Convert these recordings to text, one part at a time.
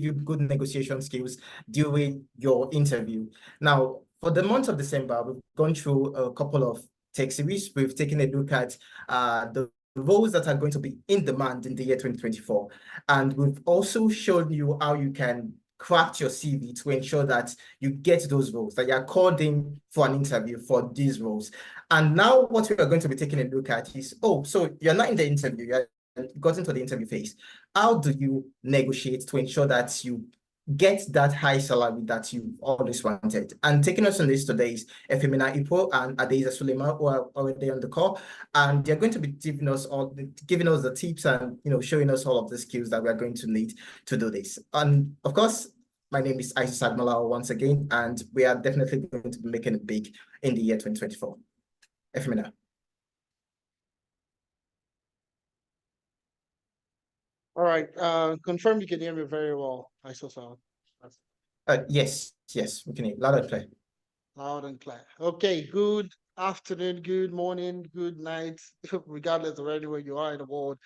you good negotiation skills during your interview. Now, for the month of December, we've gone through a couple of tech series. We've taken a look at the roles that are going to be in demand in the year 2024. And we've also shown you how you can craft your CV to ensure that you get those roles, that you're called in for an interview for these roles. And now what we are going to be taking a look at is, so you're not in the interview, you're gotten to the interview phase. How do you negotiate to ensure that you get that high salary that you always wanted? And taking us on this today is Efemina Ipo and Adeza Sulema, who are already on the call, and they're going to be giving us the tips and showing us all of the skills that we are going to need to do this. And of course, my name is Isis Admalao once again, and we are definitely going to be making it big in the year 2024. Efemina. All right. Confirm you can hear me very well. I saw sound. Yes, we can hear loud and clear. Loud and clear. Okay. Good afternoon, good morning, good night, regardless of anywhere you are in the world.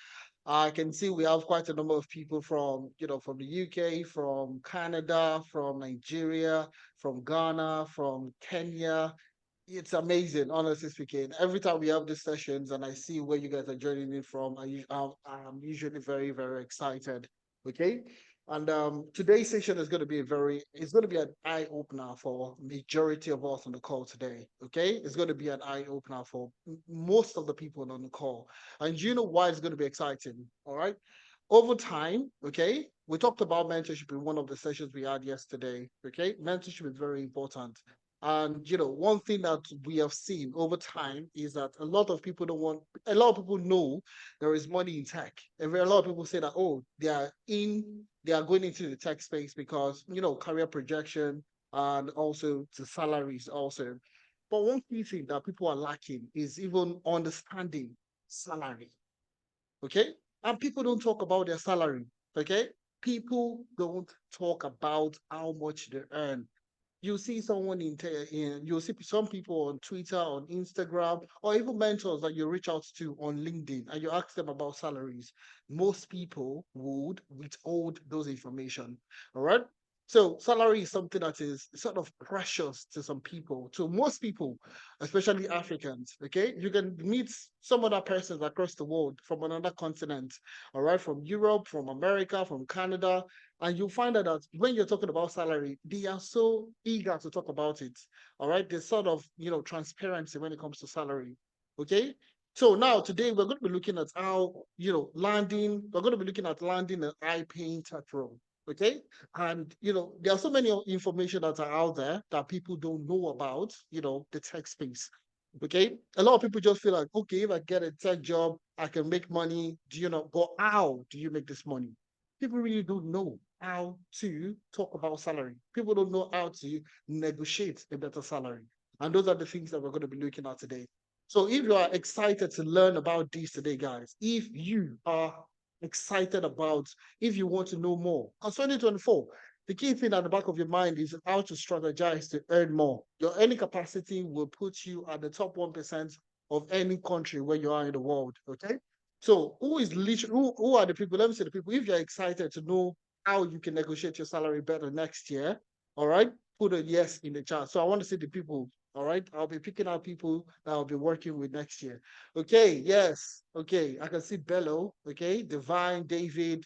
I can see we have quite a number of people from the UK, from Canada, from Nigeria, from Ghana, from Kenya. It's amazing, honestly speaking. Every time we have these sessions and I see where you guys are joining in from, I'm usually very, very excited. Okay. And today's session is going to be an eye opener for majority of us on the call today. Okay, it's going to be an eye opener for most of the people on the call. And you know why it's going to be exciting? All right. Over time, okay, we talked about mentorship in one of the sessions we had yesterday. Okay, mentorship is very important. And one thing that we have seen over time is that a lot of people know there is money in tech. And a lot of people say that, oh, they are going into the tech space because career projection and also the salaries also. But one key thing that people are lacking is even understanding salary. Okay? And people don't talk about their salary. Okay? People don't talk about how much they earn. You see someone you'll see some people on Twitter, on Instagram, or even mentors that you reach out to on LinkedIn and you ask them about salaries. Most people would withhold those information. All right. So salary is something that is sort of precious to some people, to most people, especially Africans. Okay. You can meet some other persons across the world from another continent, all right, from Europe, from America, from Canada, and you'll find out that when you're talking about salary, they are so eager to talk about it. All right. There's sort of, transparency when it comes to salary. Okay. So now today we're going to be looking at how, we're going to be looking at landing an high-paying tech role. Okay. And, there are so many information that are out there that people don't know about, the tech space. Okay. A lot of people just feel like, okay, if I get a tech job, I can make money. But how do you make this money? People really don't know how to talk about salary. People don't know how to negotiate a better salary. And those are the things that we're going to be looking at today. So if you are excited to learn about these today, guys, if you are excited about, if you want to know more, as 2024, the key thing at the back of your mind is how to strategize to earn more. Your earning capacity will put you at the top 1% of any country where you are in the world. Okay. So who are the people? Let me say the people. If you're excited to know how you can negotiate your salary better next year, all right, put a yes in the chat. So I want to see the people. All right, I'll be picking out people that I'll be working with next year. Okay, yes. Okay, I can see Bello. Okay, Divine, David.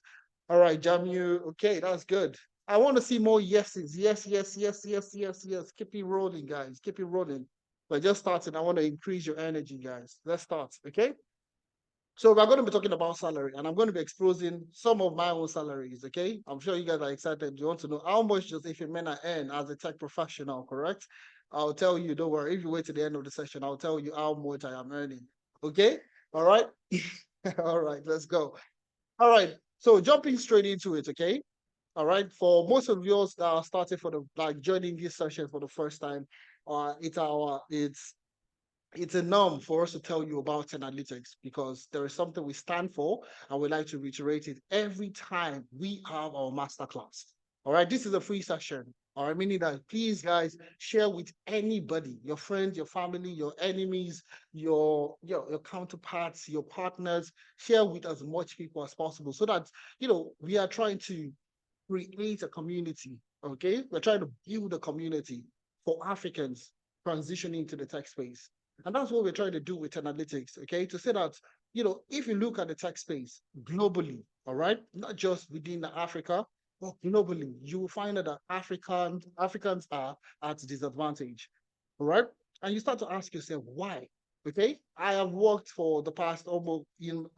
All right, Jamu. Okay, that's good. I want to see more yeses. Yes, yes, yes, yes, yes, yes. Keep it rolling, guys. Keep it rolling. But just starting, I want to increase your energy, guys. Let's start. Okay. So we're going to be talking about salary, and I'm going to be exposing some of my own salaries. Okay, I'm sure you guys are excited. You want to know how much does Ifemena earn as a tech professional? Correct? I'll tell you. Don't worry. If you wait to the end of the session, I'll tell you how much I am earning. Okay? All right. All right. Let's go. All right. So jumping straight into it. Okay. All right. For most of you that are starting for joining this session for the first time, it's a norm for us to tell you about analytics because there is something we stand for and we like to reiterate it every time we have our masterclass. All right, this is a free session. All right, meaning that please, guys, share with anybody, your friends, your family, your enemies, your counterparts, your partners. Share with as much people as possible so that we are trying to create a community, okay? We're trying to build a community for Africans transitioning into the tech space. And that's what we're trying to do with analytics, okay? To say that, if you look at the tech space globally, all right, not just within Africa, but globally, you will find that Africans are at disadvantage, all right? And you start to ask yourself, why? Okay, I have worked for the past I will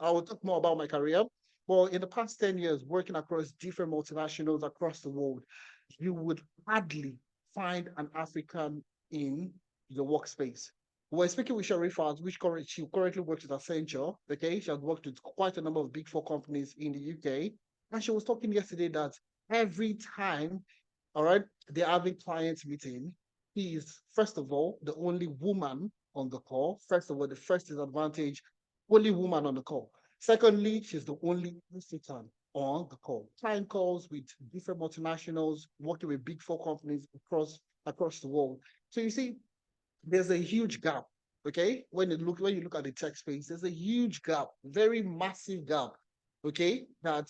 talk more about my career. Well, in the past 10 years, working across different multinationals across the world, you would hardly find an African in the workspace. We're speaking with Sharifat, she currently works at Accenture. Okay, she has worked with quite a number of big four companies in the UK. And she was talking yesterday that every time, all right, they're having clients meeting, he is, first of all, the only woman on the call. First of all, the first disadvantage, only woman on the call. Secondly, she's the only African on the call. Client calls with different multinationals, working with big four companies across the world. So you see, there's a huge gap. Okay, when you look at the tech space, there's a huge gap, very massive gap. Okay, that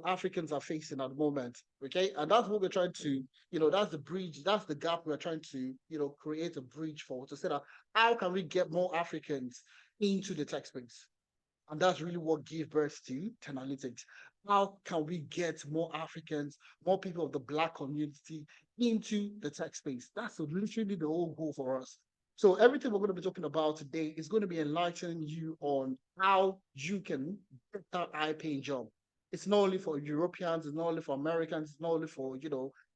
Africans are facing at the moment. Okay, and that's what we're trying to, that's the bridge, that's the gap we're trying to, create a bridge for, to say that how can we get more Africans into the tech space? And that's really what gave birth to Analytics. How can we get more Africans, more people of the Black community into the tech space? That's literally the whole goal for us. So everything we're going to be talking about today is going to be enlightening you on how you can get that high-paying job. It's not only for Europeans, it's not only for Americans, it's not only for,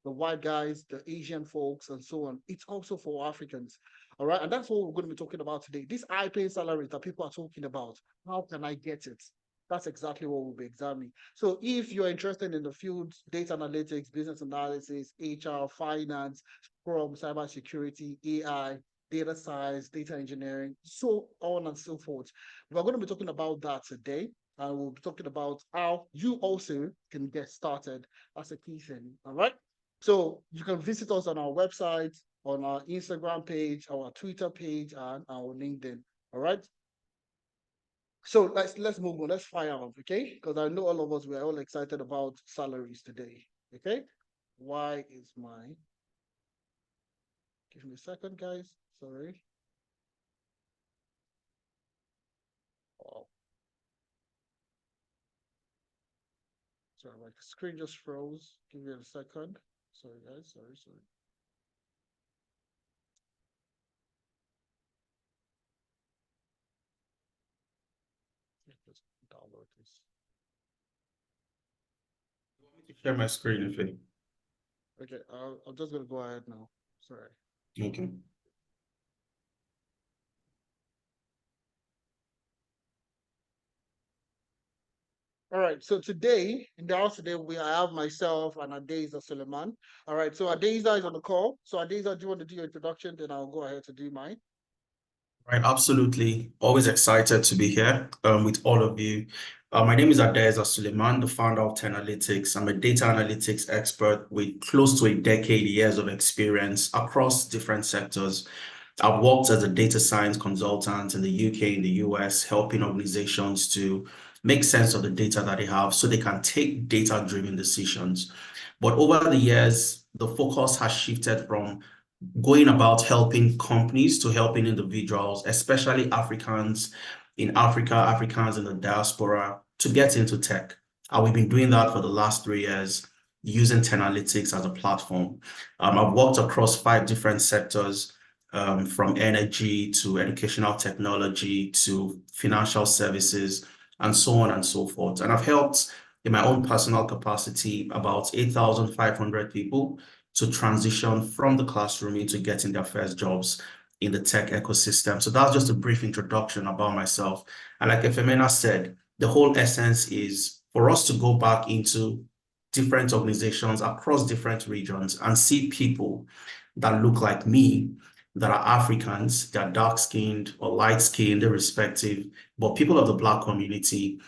the white guys, the Asian folks, and so on. It's also for Africans. All right. And that's what we're going to be talking about today. These high paying salaries that people are talking about. How can I get it? That's exactly what we'll be examining. So if you're interested in the field, data analytics, business analysis, HR, finance, scrum, cybersecurity, AI, data science, data engineering, so on and so forth. We're going to be talking about that today. And we'll be talking about how you also can get started. That's a key thing. All right. So you can visit us on our website, on our Instagram page, our Twitter page, and our LinkedIn. All right. So let's move on. Let's fire off, okay? Because I know all of us, we're all excited about salaries today. Okay. Why is my give me a second, guys. Sorry. Oh. Sorry, my screen just froze. Give me a second. Sorry, guys. Sorry. Just download this. Share my screen, if it. Okay, I'm just gonna go ahead now. Sorry. Okay. All right, so today in the house today I have myself and Adeza Suleiman. All right, so Adeza is on the call. So Adeza, do you want to do your introduction? Then I'll go ahead to do mine. Right, absolutely. Always excited to be here with all of you. My name is Adeza Suleiman, the founder of Analytics. I'm a data analytics expert with close to a decade years of experience across different sectors. I've worked as a data science consultant in the UK, in the US, helping organizations to make sense of the data that they have so they can take data-driven decisions. But over the years, the focus has shifted from going about helping companies to helping individuals, especially Africans in Africa, Africans in the diaspora, to get into tech. And we've been doing that for the last 3 years, using Analytics as a platform. I've worked across 5 different sectors, from energy to educational technology to financial services, and so on and so forth. And I've helped in my own personal capacity about 8,500 people to transition from the classroom into getting their first jobs in the tech ecosystem. So that's just a brief introduction about myself. And like Efemena said, the whole essence is for us to go back into different organizations across different regions and see people that look like me, that are Africans, that are dark-skinned or light-skinned, irrespective, but people of the Black community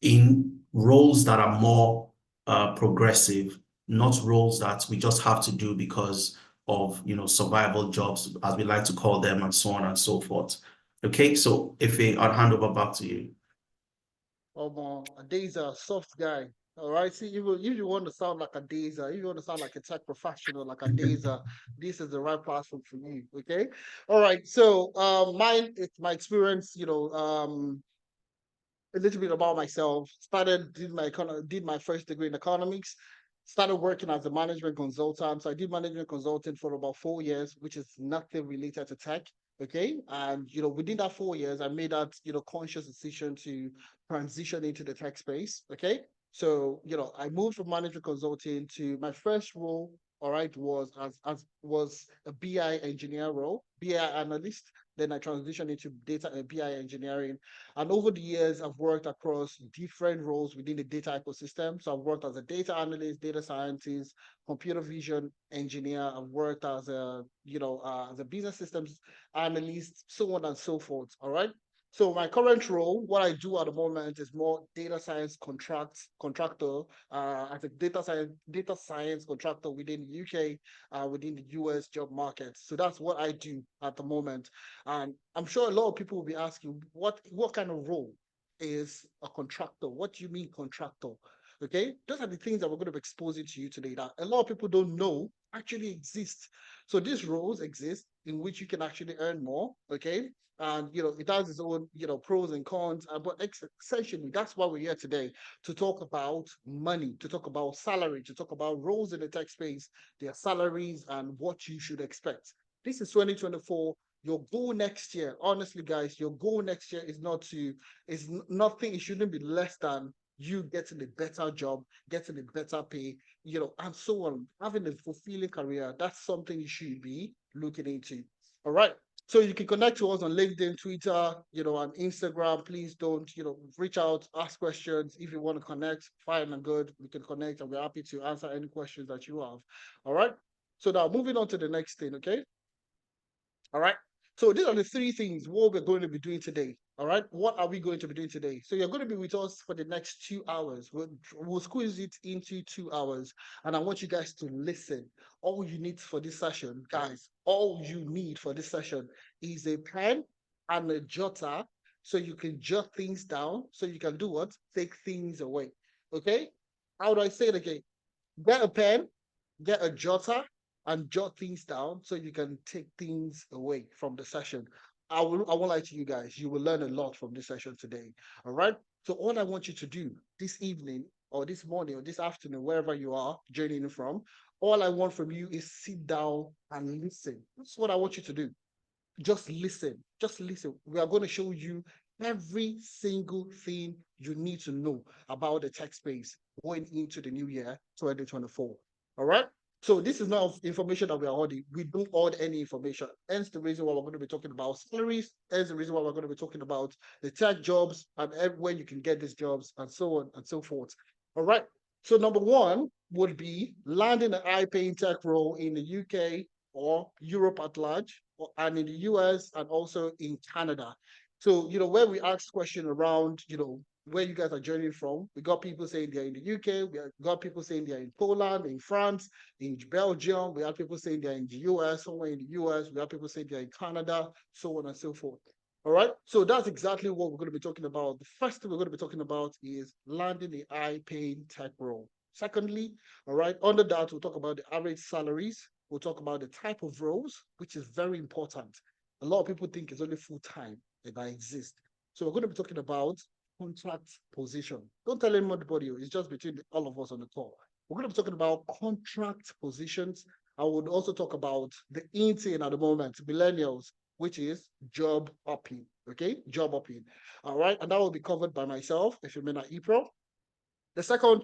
in roles that are more progressive, not roles that we just have to do because of, survival jobs, as we like to call them, and so on and so forth. Okay, so Ife, I'll hand over back to you. Adeza, soft guy. All right. See, if you want to sound like a Dazer, if you want to sound like a tech professional, like a Dazer, this is the right platform for you. Okay. All right. So, mine, it's my experience. A little bit about myself. Did my first degree in economics. Started working as a management consultant. So I did management consulting for about 4 years, which is nothing related to tech. Okay. And within that 4 years, I made that conscious decision to transition into the tech space. Okay. So, I moved from management consulting to my first role, all right, was a BI engineer role, BI analyst. Then I transitioned into data and BI engineering. And over the years, I've worked across different roles within the data ecosystem. So I've worked as a data analyst, data scientist, computer vision engineer. I've worked as a business systems analyst, so on and so forth. All right. So my current role, what I do at the moment is more data science contractor, as a data science contractor within the UK, within the US job market. So that's what I do at the moment. And I'm sure a lot of people will be asking, what kind of role is a contractor? What do you mean contractor? Okay, those are the things that we're going to be exposing to you today that a lot of people don't know actually exist. So these roles exist in which you can actually earn more. Okay, and it has its own pros and cons. But essentially, that's why we're here today, to talk about money, to talk about salary, to talk about roles in the tech space, their salaries, and what you should expect. This is 2024. Your goal next year, honestly, guys, your goal next year is nothing. It shouldn't be less than you getting a better job, getting a better pay, and so on. Having a fulfilling career, that's something you should be looking into. All right. So you can connect to us on LinkedIn, Twitter, and Instagram. Please don't, reach out, ask questions. If you want to connect, fine and good. We can connect, and we're happy to answer any questions that you have. All right. So now moving on to the next thing, okay? All right. So these are the three things what we're going to be doing today. All right. What are we going to be doing today? So you're going to be with us for the next 2 hours. We'll squeeze it into 2 hours. And I want you guys to listen. All you need for this session, guys, all you need for this session is a pen and a jotter so you can jot things down, so you can do what? Take things away. Okay. How do I say it again? Get a pen, get a jotter, and jot things down so you can take things away from the session. I won't lie to you guys, you will learn a lot from this session today. All right. So all I want you to do this evening or this morning or this afternoon, wherever you are joining from, all I want from you is sit down and listen. That's what I want you to do. Just listen. Just listen. We are going to show you every single thing you need to know about the tech space going into the new year 2024. All right. So this is not information that we are holding. We don't hold any information. Hence the reason why we're going to be talking about salaries. Hence the reason why we're going to be talking about the tech jobs and where you can get these jobs and so on and so forth. All right. So number one would be landing an high-paying tech role in the UK or Europe at large, and in the US and also in Canada. So, where we ask questions around, where you guys are journeying from, we got people saying they're in the UK, we got people saying they're in Poland, in France, in Belgium, we have people saying they're in the US, somewhere in the US, we have people saying they're in Canada, so on and so forth. All right. So that's exactly what we're going to be talking about. The first thing we're going to be talking about is landing a high-paying tech role. Secondly, all right, under that, we'll talk about the average salaries. We'll talk about the type of roles, which is very important. A lot of people think it's only full-time that exist. So we're going to be talking about contract position. Don't tell anybody, it's just between all of us on the call. We're going to be talking about contract positions. I would also talk about the in thing at the moment, millennials, which is job hopping. Okay, job hopping. All right, and that will be covered by myself, if you mean at April. The second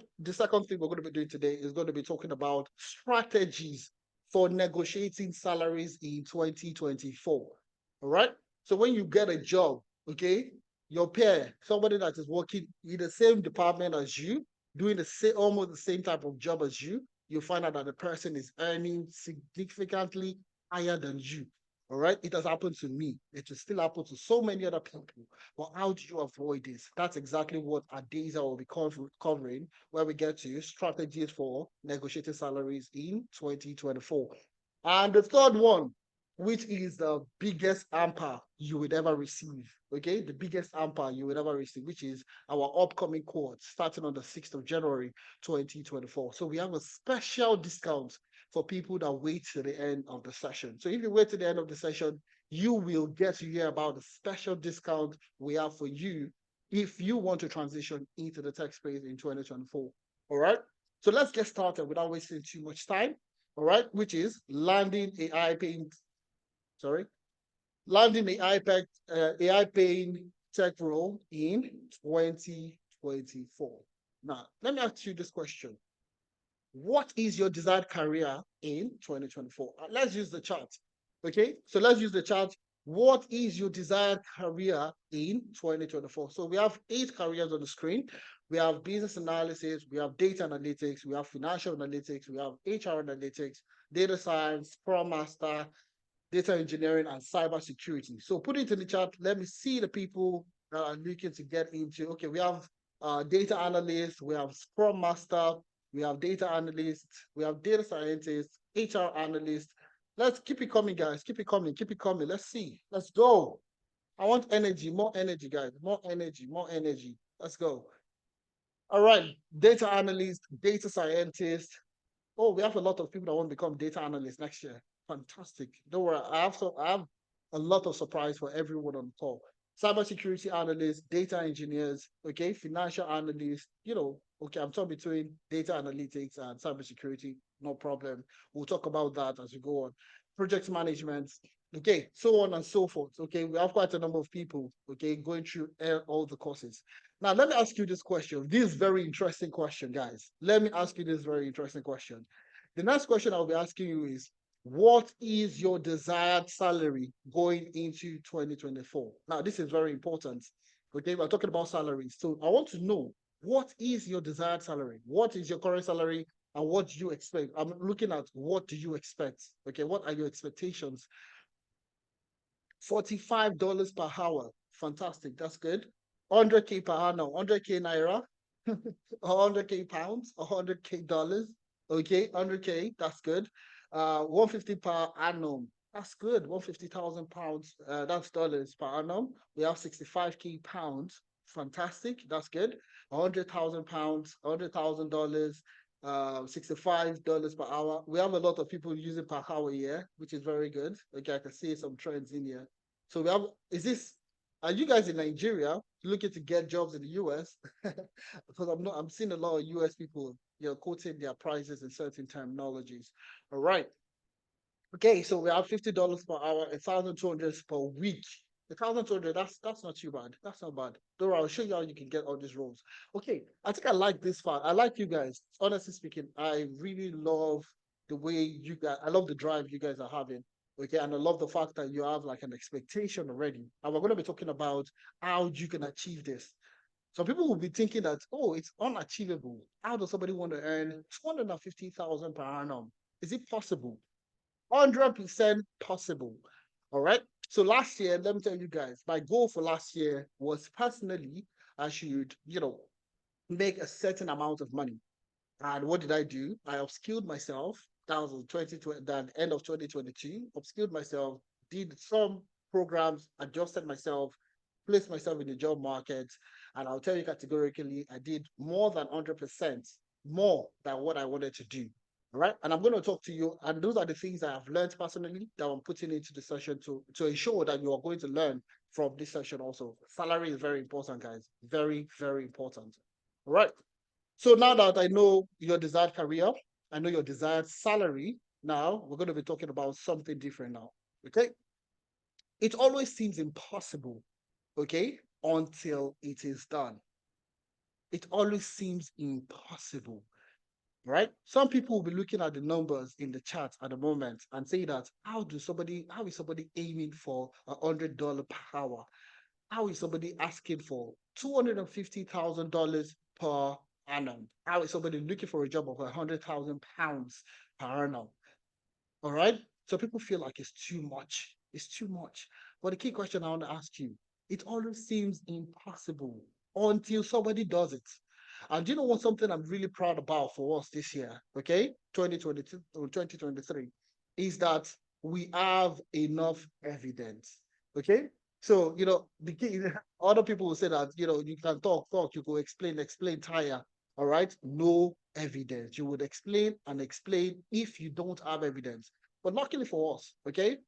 thing we're going to be doing today is going to be talking about strategies for negotiating salaries in 2024. All right. So when you get a job, okay, your peer, somebody that is working in the same department as you, doing the same, almost the same type of job as you find out that the person is earning significantly higher than you. All right. It has happened to me. It will still happen to so many other people. But how do you avoid this? That's exactly what Adeza will be covering, where we get to strategies for negotiating salaries in 2024. And the third one, which is the biggest hamper you would ever receive. Okay, the biggest hamper you would ever receive, which is our upcoming cohort starting on the 6th of January 2024. So we have a special discount for people that wait to the end of the session. So if you wait to the end of the session, you will get to hear about the special discount we have for you if you want to transition into the tech space in 2024. All right. So let's get started without wasting too much time. All right, which is landing AI paying tech role in 2024. Now, let me ask you this question. What is your desired career in 2024? Let's use the chart. Okay, so let's use the chart. What is your desired career in 2024? So we have 8 careers on the screen. We have business analysis, we have data analytics, we have financial analytics, we have HR analytics, data science, Scrum Master, data engineering, and cyber security. So put it in the chat. Let me see the people that are looking to get into. Okay, we have data analyst, we have Scrum Master, we have data analyst, we have data scientist, HR analyst. Let's keep it coming, guys. Keep it coming. Keep it coming. Let's see. Let's go. I want energy, more energy, guys. More energy, more energy. Let's go. All right. Data analyst, data scientist. Oh, we have a lot of people that want to become data analysts next year. Fantastic. Don't worry. I have a lot of surprise for everyone on the call. Cybersecurity analysts, data engineers, okay, financial analysts, okay, I'm talking between data analytics and cybersecurity, no problem. We'll talk about that as we go on. Project management, okay, so on and so forth. Okay, we have quite a number of people, okay, going through all the courses. Now, let me ask you this question. This very interesting question, guys. Let me ask you this very interesting question. The next question I'll be asking you is, what is your desired salary going into 2024? Now, this is very important. Okay, we're talking about salaries. So I want to know, what is your desired salary? What is your current salary and what do you expect? I'm looking at what do you expect? Okay, what are your expectations? $45 per hour. Fantastic. That's good. 100K per annum, 100K naira, 100K pounds, 100K dollars. Okay, 100K. That's good. 150 per annum. That's good. 150,000 pounds. That's dollars per annum. We have 65K pounds. Fantastic. That's good. 100,000 pounds, $100,000. $65 per hour. We have a lot of people using per hour here, which is very good. Okay, I can see some trends in here. So we have, are you guys in Nigeria looking to get jobs in the US? Because I'm seeing a lot of US people, quoting their prices in certain terminologies. All right. Okay, so we have $50 per hour, 1,200 per week. 1,200, that's not too bad. That's not bad. Dora, I'll show you how you can get all these roles. Okay, I think I like this part. I like you guys. Honestly speaking, I really love the way you guys, I love the drive you guys are having. Okay, and I love the fact that you have like an expectation already. And we're going to be talking about how you can achieve this. Some people will be thinking that, oh, it's unachievable. How does somebody want to earn 250,000 per annum? Is it possible? 100% possible. All right. So last year, let me tell you guys, my goal for last year was personally, I should, make a certain amount of money. And what did I do? I upskilled myself. That was in 2020, the end of 2022. Upskilled myself, did some programs, adjusted myself, placed myself in the job market. And I'll tell you categorically, I did more than 100% more than what I wanted to do. All right. And I'm going to talk to you. And those are the things I have learned personally that I'm putting into the session to ensure that you are going to learn from this session also. Salary is very important, guys. Very, very important. All right. So now that I know your desired career, I know your desired salary, now we're going to be talking about something different now. Okay. It always seems impossible, okay, until it is done. It always seems impossible. Right? Some people will be looking at the numbers in the chart at the moment and say that how is somebody aiming for $100 per hour? How is somebody asking for $250,000 per annum? How is somebody looking for a job of 100,000 pounds per annum? All right. So people feel like it's too much. It's too much. But the key question I want to ask you, it always seems impossible until somebody does it. And you know what, something I'm really proud about for us this year, okay, 2022 or 2023, is that we have enough evidence. Okay. So, the key, other people will say that, you can talk, you go explain, tire. All right. No evidence. You would explain and explain if you don't have evidence. But luckily for us, okay,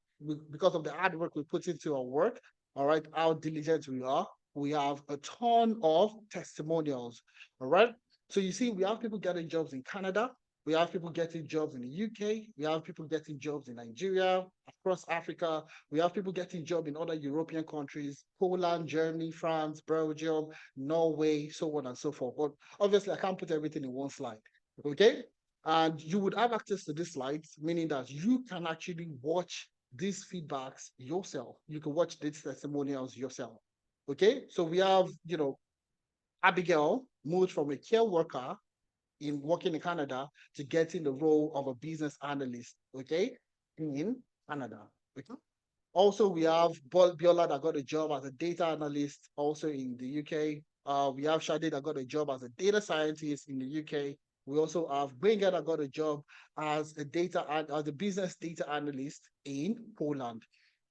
because of the hard work we put into our work, all right, how diligent we are, we have a ton of testimonials. All right. So you see, we have people getting jobs in Canada. We have people getting jobs in the UK. We have people getting jobs in Nigeria, across Africa. We have people getting jobs in other European countries, Poland, Germany, France, Belgium, Norway, so on and so forth. But obviously, I can't put everything in one slide. Okay. And you would have access to these slides, meaning that you can actually watch these feedbacks yourself. You can watch these testimonials yourself. Okay. So we have, Abigail moved from a care worker in working in Canada to getting the role of a business analyst, okay, in Canada. Okay? Also, we have Biola that got a job as a data analyst also in the UK. We have Shade that got a job as a data scientist in the UK. We also have Benga that got a job as a business data analyst in Poland.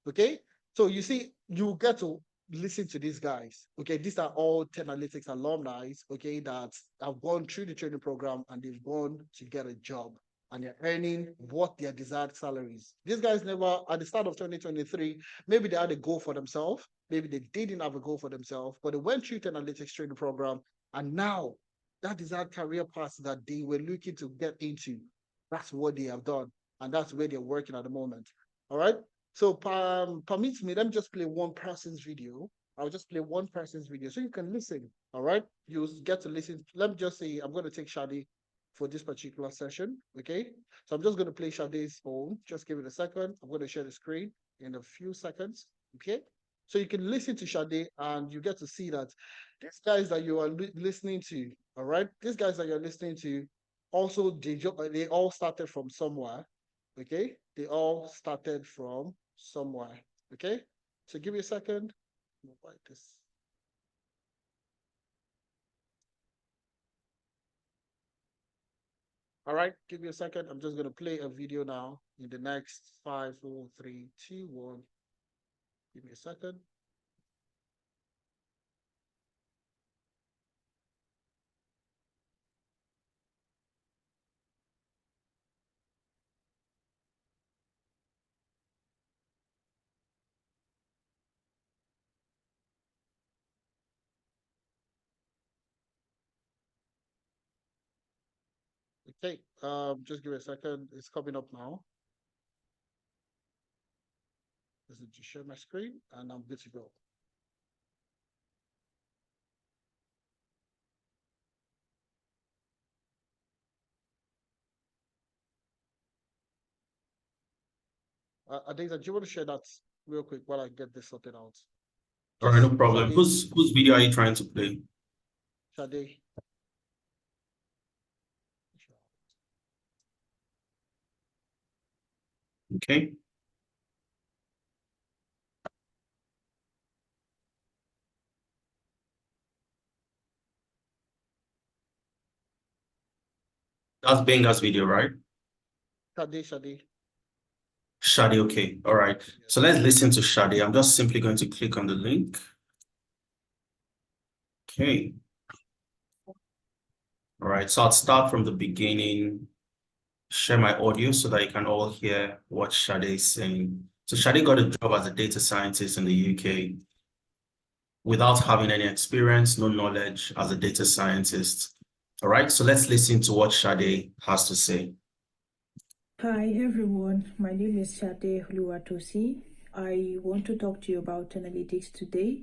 Okay, so you see, you get to listen to these guys. Okay, these are all Analytics alumni. Okay, that have gone through the training program and they've gone to get a job and they're earning what their desired salaries. These guys never, at the start of 2023, maybe they had a goal for themselves, maybe they didn't have a goal for themselves, but they went through the Analytics training program, and now that desired career path that they were looking to get into, that's what they have done, and that's where they're working at the moment. All right. So permit me, let me just play one person's video. I'll just play one person's video so you can listen. All right. You get to listen. Let me just say, I'm going to take Shadi for this particular session. Okay. So I'm just going to play Shade's phone. Just give it a second. I'm going to share the screen in a few seconds. Okay. So you can listen to Shade and you get to see that these guys that you are listening to, all right, these guys that you're listening to, also they all started from somewhere. Okay. They all started from somewhere. Okay. So give me a second. Like this. All right, give me a second. I'm just going to play a video now in the next 5, 4, 3, 2, 1. Give me a second. Okay, just give me a second. It's coming up now. Just need to share my screen and I'm good to go. Adeza, do you want to share that real quick while I get this sorted out? All right, no Just problem. Shade, Whose video are you trying to play? Shade. Okay. That's Benga's video, right? Shade. Shadi, okay. All right. So let's listen to Shadi. I'm just simply going to click on the link. Okay. All right. So I'll start from the beginning, share my audio so that you can all hear what Shadi is saying. So Shadi got a job as a data scientist in the UK without having any experience, no knowledge as a data scientist. All right. So let's listen to what Shadi has to say. Hi everyone, my name is Shade Oluwatosi. I want to talk to you about analytics today.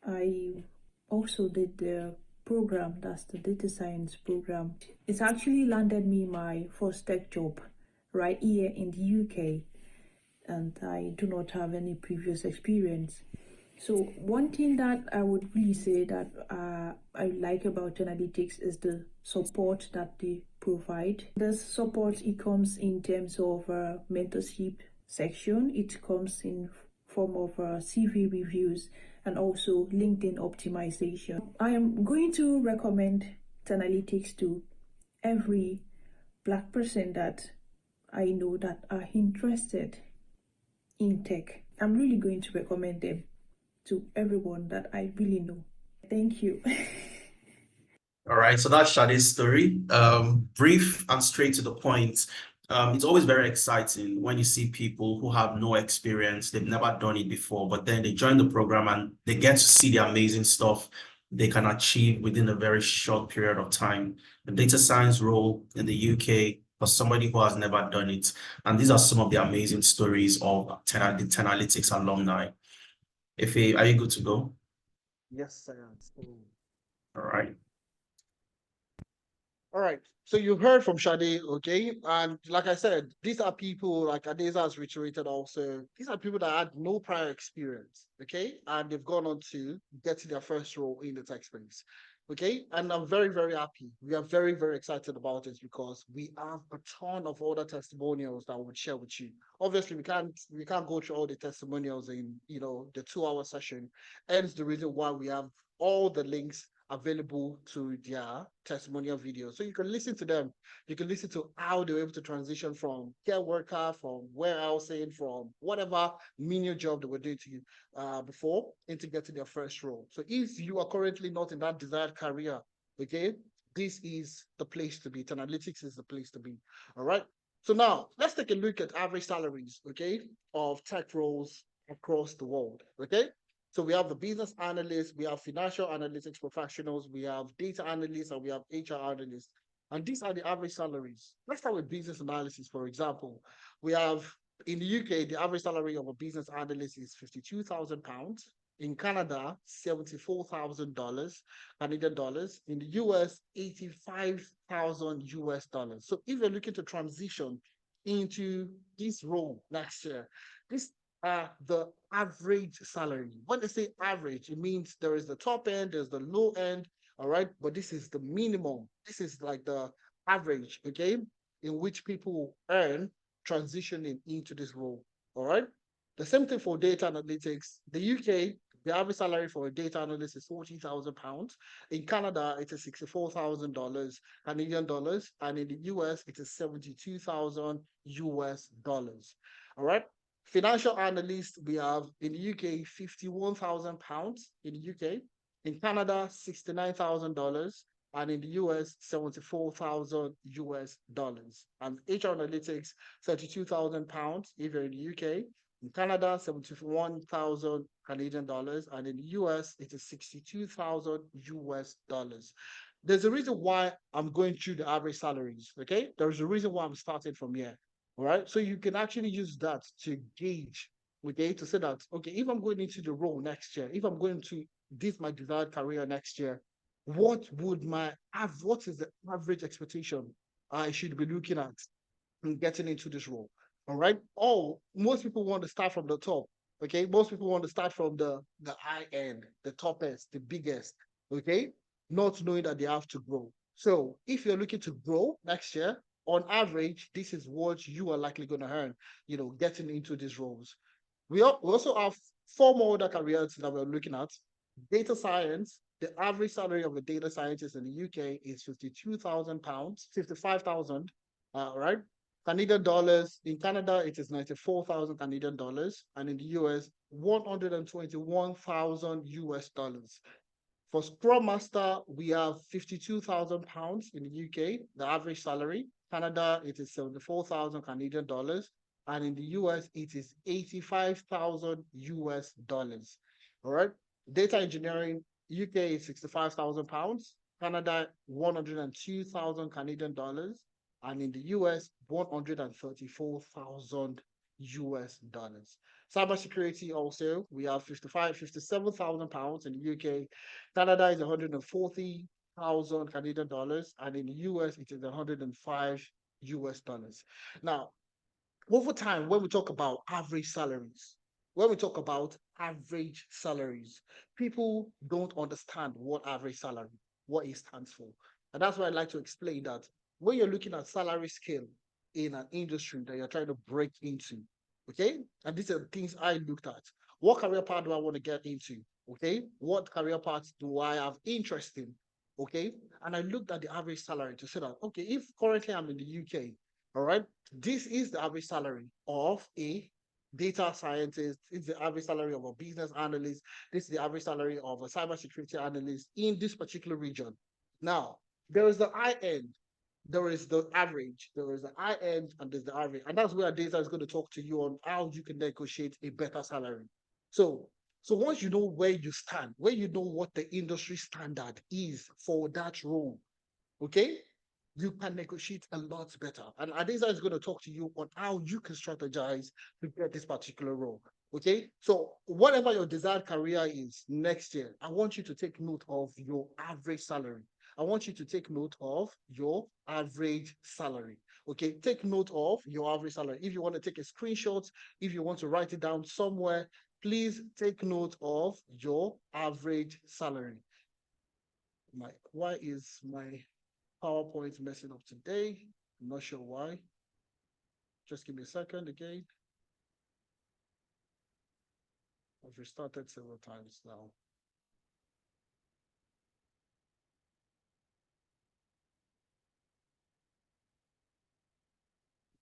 I also did the program, that's the data science program. It's actually landed me my first tech job right here in the UK, and I do not have any previous experience. So one thing that I would really say that I like about analytics is the support that they provide. This support, it comes in terms of mentorship section. It comes in form of CV reviews and also LinkedIn optimization. I am going to recommend analytics to every Black person that I know that are interested in tech. I'm really going to recommend them to everyone that I really know. Thank you. All right, so that's Sade's story. Brief and straight to the point. It's always very exciting when you see people who have no experience, they've never done it before, but then they join the program and they get to see the amazing stuff they can achieve within a very short period of time. The data science role in the UK for somebody who has never done it. And these are some of the amazing stories of the Tenalytics alumni. Ife, are you good to go? Yes, I am. All right. All right. So you heard from Shade, okay? And like I said, these are people, like Adeza has reiterated also, these are people that had no prior experience, okay? And they've gone on to get to their first role in the tech space, okay? And I'm very, very happy. We are very, very excited about it because we have a ton of other testimonials that we would share with you. Obviously, we can't go through all the testimonials in, the 2-hour session. Hence the reason why we have all the links available to their testimonial videos. So you can listen to them. You can listen to how they were able to transition from care worker, from warehousing, from whatever menial job they were doing to you before into getting their first role. So if you are currently not in that desired career, okay, this is the place to be. Analytics is the place to be. All right. So now let's take a look at average salaries, okay, of tech roles across the world. Okay. So we have the business analysts, we have financial analytics professionals, we have data analysts, and we have HR analysts. And these are the average salaries. Let's start with business analysis, for example. We have in the UK, the average salary of a business analyst is £52,000. In Canada, $74,000 Canadian dollars. In the US, 85,000 US dollars. So if you're looking to transition into this role next year, this the average salary. When they say average, it means there is the top end, there's the low end, all right? But this is the minimum. This is like the average, okay, in which people earn transitioning into this role, all right? The same thing for data analytics. The UK, the average salary for a data analyst is £40,000. In Canada, it is $64,000 Canadian dollars, and in the US, it is 72,000 US dollars. All right. Financial analyst, we have in the UK, £51,000 in the UK. In Canada, $69,000. And in the US, 74,000 US dollars. And HR analytics, £32,000 if you're in the UK. In Canada, 71,000 Canadian dollars. And in the US, it is 62,000 US dollars. There's a reason why I'm going through the average salaries, okay? There's a reason why I'm starting from here. All right. So you can actually use that to gauge, okay, to say that, okay, if I'm going into the role next year, if I'm going to this my desired career next year, what is the average expectation I should be looking at in getting into this role? All right. Oh, most people want to start from the top. Okay. Most people want to start from the high end, the toppest, the biggest. Okay. Not knowing that they have to grow. So if you're looking to grow next year, on average, this is what you are likely going to earn, getting into these roles. We also have 4 more other careers that we're looking at. Data science, the average salary of a data scientist in the UK is £52,000, 55,000, right? Canadian dollars. In Canada, it is 94,000 Canadian dollars, and in the US, 121,000 US dollars. For Scrum Master, we have £52,000 in the UK, the average salary. Canada, it is 74,000 Canadian dollars. And in the US, it is 85,000 US dollars. All right. Data engineering, UK is £65,000. Canada, 102,000 Canadian dollars. And in the US, 134,000 US dollars. Cybersecurity also, we have £57,000 in the UK. Canada is 140,000 Canadian dollars, and in the US, it is 105 US dollars. Now, over time, when we talk about average salaries, people don't understand what it stands for. And that's why I like to explain that when you're looking at salary scale in an industry that you're trying to break into, okay? And these are the things I looked at. What career path do I want to get into? Okay. What career paths do I have interest in? Okay. And I looked at the average salary to say that, okay, if currently I'm in the UK, all right, this is the average salary of a data scientist, it's the average salary of a business analyst, this is the average salary of a cybersecurity analyst in this particular region. Now, there is the high end, there is the average, there is the high end, and there's the average. And that's where data is going to talk to you on how you can negotiate a better salary. So once you know where you stand, where you know what the industry standard is for that role, okay, you can negotiate a lot better. And Adesa is going to talk to you on how you can strategize to get this particular role. Okay, so whatever your desired career is next year, I want you to take note of your average salary. I want you to take note of your average salary. Okay, take note of your average salary. If you want to take a screenshot, if you want to write it down somewhere, please take note of your average salary. Why is my PowerPoint messing up today? I'm not sure why. Just give me a second again. I've restarted several times now.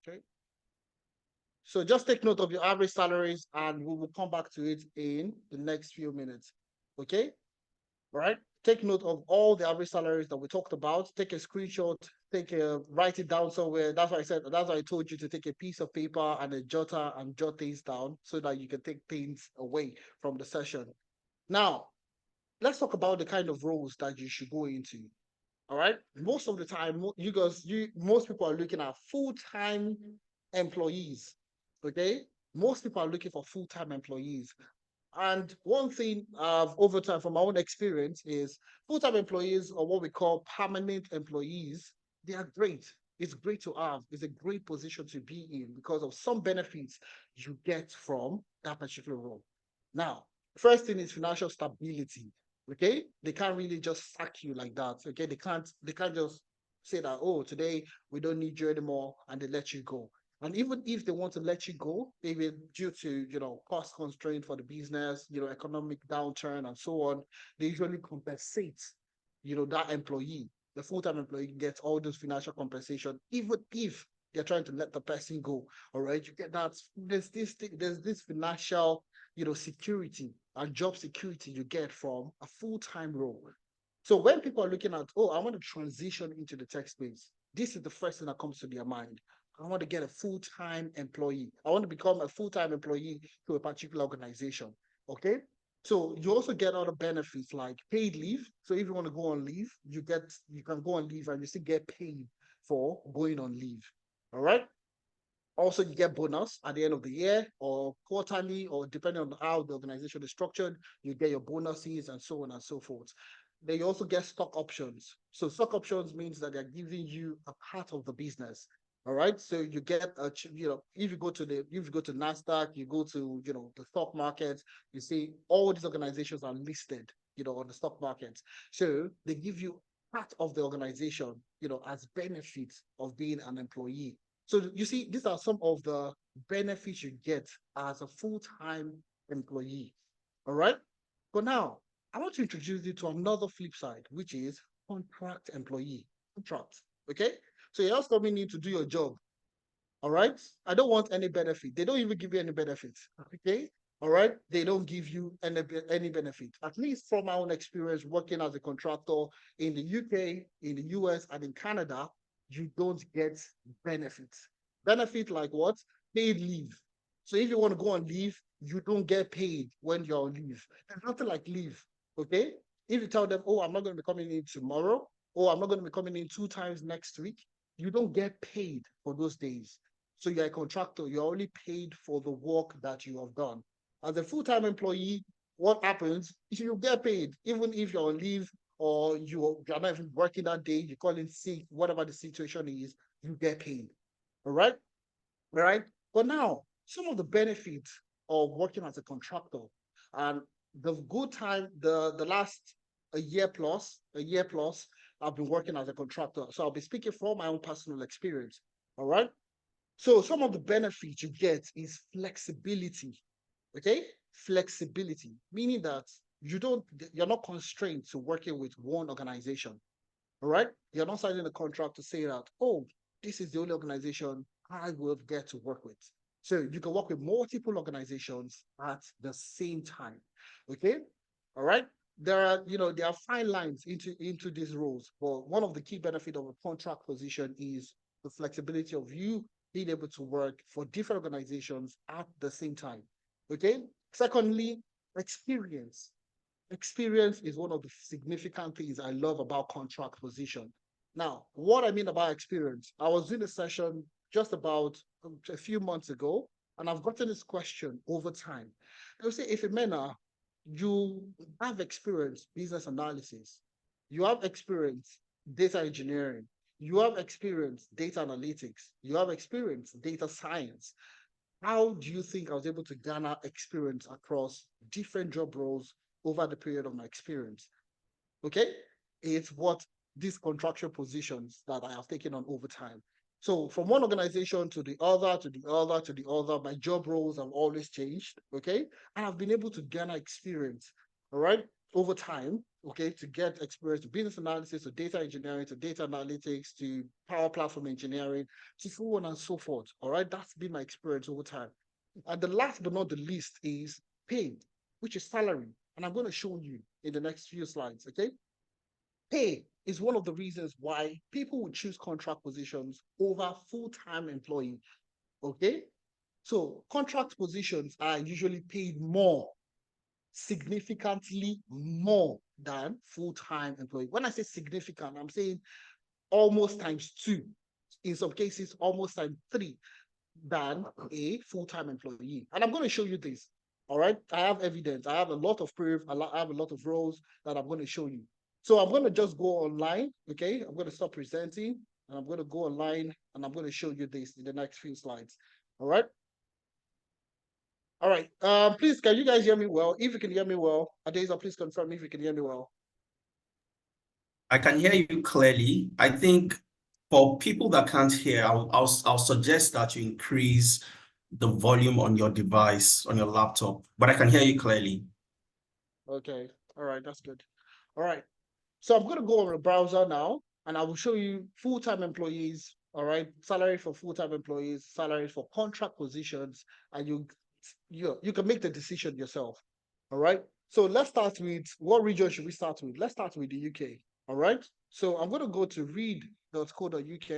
Okay. So just take note of your average salaries and we will come back to it in the next few minutes. Okay. All right. Take note of all the average salaries that we talked about. Take a screenshot, write it down somewhere. That's why I told you to take a piece of paper and a jotter and jot things down so that you can take things away from the session. Now, let's talk about the kind of roles that you should go into. All right. Most of the time, most people are looking at full-time employees. Okay. Most people are looking for full-time employees. And one thing over time from my own experience is full-time employees, or what we call permanent employees, they are great. It's great to have. It's a great position to be in because of some benefits you get from that particular role. Now, first thing is financial stability. Okay, they can't really just sack you like that. Okay, they can't just say that, oh, today we don't need you anymore, and they let you go. And even if they want to let you go, maybe due to cost constraint for the business, economic downturn and so on, they usually compensate, that employee. The full-time employee gets all those financial compensation, even if they're trying to let the person go. All right, you get that. There's this financial, security and job security you get from a full-time role. So when people are looking at, oh, I want to transition into the tech space, this is the first thing that comes to their mind. I want to get a full-time employee. I want to become a full-time employee to a particular organization. Okay. So you also get other benefits like paid leave. So if you want to go on leave, you can go on leave and you still get paid for going on leave. All right. Also, you get bonus at the end of the year or quarterly, or depending on how the organization is structured, you get your bonuses and so on and so forth. They also get stock options. So stock options means that they're giving you a part of the business. All right. So you get if you go to NASDAQ, you go to the stock market, you see all these organizations are listed, on the stock market. So they give you part of the organization, as benefits of being an employee. So you see, these are some of the benefits you get as a full-time employee. All right. But now I want to introduce you to another flip side, which is contract employee. Contract. Okay. So you're just coming in to do your job. All right. I don't want any benefit. They don't even give you any benefits. Okay. All right. They don't give you any benefit. At least from my own experience working as a contractor in the UK, in the US, and in Canada, you don't get benefits. Benefit like what? Paid leave. So if you want to go on leave, you don't get paid when you're on leave. There's nothing like leave. Okay. If you tell them, oh, I'm not going to be coming in tomorrow, or I'm not going to be coming in 2 times next week, you don't get paid for those days. So you're a contractor, you're only paid for the work that you have done. As a full-time employee, what happens is you get paid, even if you're on leave or you're not even working that day, you call in sick, whatever the situation is, you get paid. All right? All right? But now, some of the benefits of working as a contractor, and the good time, the last a year plus, I've been working as a contractor. So I'll be speaking from my own personal experience. All right? So some of the benefits you get is flexibility. Okay? Flexibility, meaning that you're not constrained to working with one organization. All right? You're not signing a contract to say that, oh, this is the only organization I will get to work with. So you can work with multiple organizations at the same time. Okay. All right. There are, there are fine lines into these roles, but one of the key benefits of a contract position is the flexibility of you being able to work for different organizations at the same time. Okay. Secondly, experience. Experience is one of the significant things I love about contract position. Now, what I mean about experience, I was doing a session just about a few months ago, and I've gotten this question over time. They'll say, if a man, you have experience business analysis, you have experience data engineering, you have experience data analytics, you have experience data science. How do you think I was able to garner experience across different job roles over the period of my experience? Okay, it's what these contractual positions that I have taken on over time. So from one organization to the other, to the other, to the other, my job roles have always changed. Okay, and I've been able to garner experience, all right, over time. Okay, to get experience to business analysis, to data engineering, to data analytics, to power platform engineering, to so on and so forth. All right, that's been my experience over time. And the last but not the least is pay, which is salary. And I'm going to show you in the next few slides. Okay, pay is one of the reasons why people would choose contract positions over full-time employee. Okay, so contract positions are usually paid more, significantly more than full-time employee. When I say significant, I'm saying almost times 2, in some cases almost times 3 than a full-time employee. And I'm going to show you this. All right, I have evidence. I have a lot of proof. I have a lot of roles that I'm going to show you. So I'm going to just go online. Okay, I'm going to stop presenting and I'm going to go online and I'm going to show you this in the next few slides. All right. All right. Please, can you guys hear me well? If you can hear me well, Adeza, please confirm if you can hear me well. I can hear you clearly. I think for people that can't hear, I'll suggest that you increase the volume on your device, on your laptop, but I can hear you clearly. Okay. All right. That's good. All right. So I'm going to go on a browser now and I will show you full-time employees. All right. Salary for full-time employees, salary for contract positions, and you can make the decision yourself. All right. So let's start with what region should we start with? Let's start with the UK. All right. So I'm going to go to read.co.uk.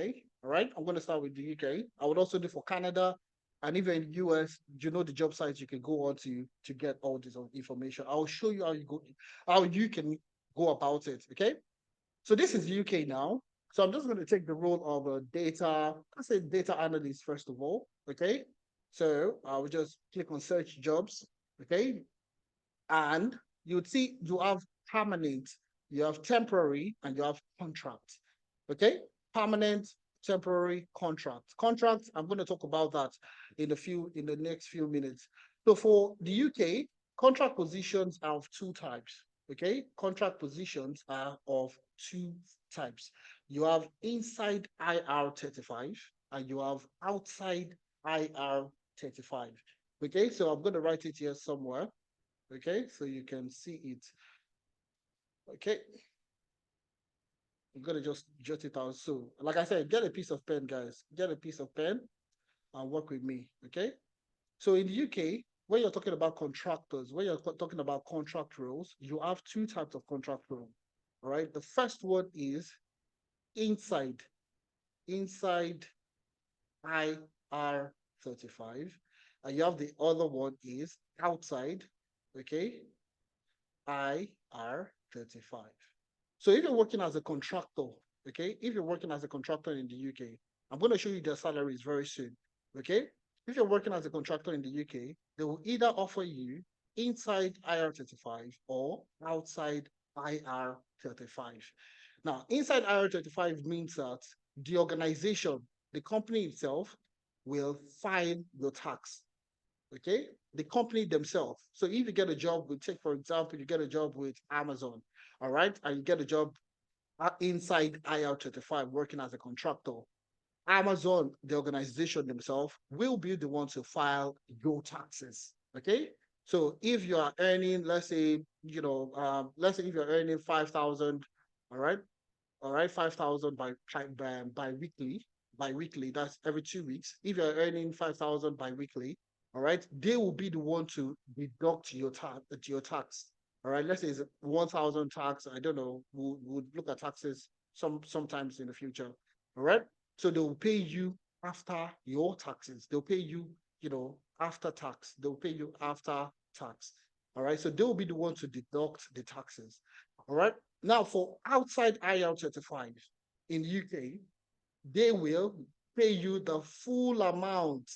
All right. I'm going to start with the UK. I would also do for Canada and even US. The job sites you can go on to get all this information. I'll show you how you can go about it. Okay. So this is UK now. So I'm just going to take the role of a data analyst first of all. Okay. So I will just click on search jobs. Okay. And you would see you have permanent, you have temporary, and you have contract. Okay, permanent, temporary, contract. Contract, I'm going to talk about that in the next few minutes. So for the UK, contract positions are of 2 types. Okay, contract positions are of 2 types. You have inside IR35 and you have outside IR35. Okay, so I'm going to write it here somewhere. Okay, so you can see it. Okay, I'm gonna just jot it out. So, like I said, get a piece of pen, guys. Get a piece of pen and work with me. Okay, so in the UK, when you're talking about contractors, when you're talking about contract roles, you have 2 types of contract role. All right, the first one is inside IR35, and you have the other one is outside. Okay, IR35. So if you're working as a contractor, okay, if you're working as a contractor in the UK, I'm going to show you their salaries very soon, okay? If you're working as a contractor in the UK, they will either offer you inside IR35 or outside IR35. Now, inside IR35 means that the organization, the company itself, will file your tax. Okay, the company themselves. So if you get a job with, take for example, you get a job with Amazon, all right, and you get a job inside IR35 working as a contractor, Amazon, the organization themselves, will be the one to file your taxes. Okay, so if you are earning, let's say, let's say if you're earning 5,000, all right, 5,000 by weekly, bi-weekly, that's every 2 weeks. If you're earning 5,000 bi-weekly, all right, they will be the one to deduct your tax. All right, let's say it's 1,000 tax. I don't know. We'll look at taxes sometimes in the future. All right, so they will pay you after your taxes. They'll pay you, after tax. They'll pay you after tax. All right, so they will be the one to deduct the taxes. All right, now for outside IR35 in the UK, they will pay you the full amount.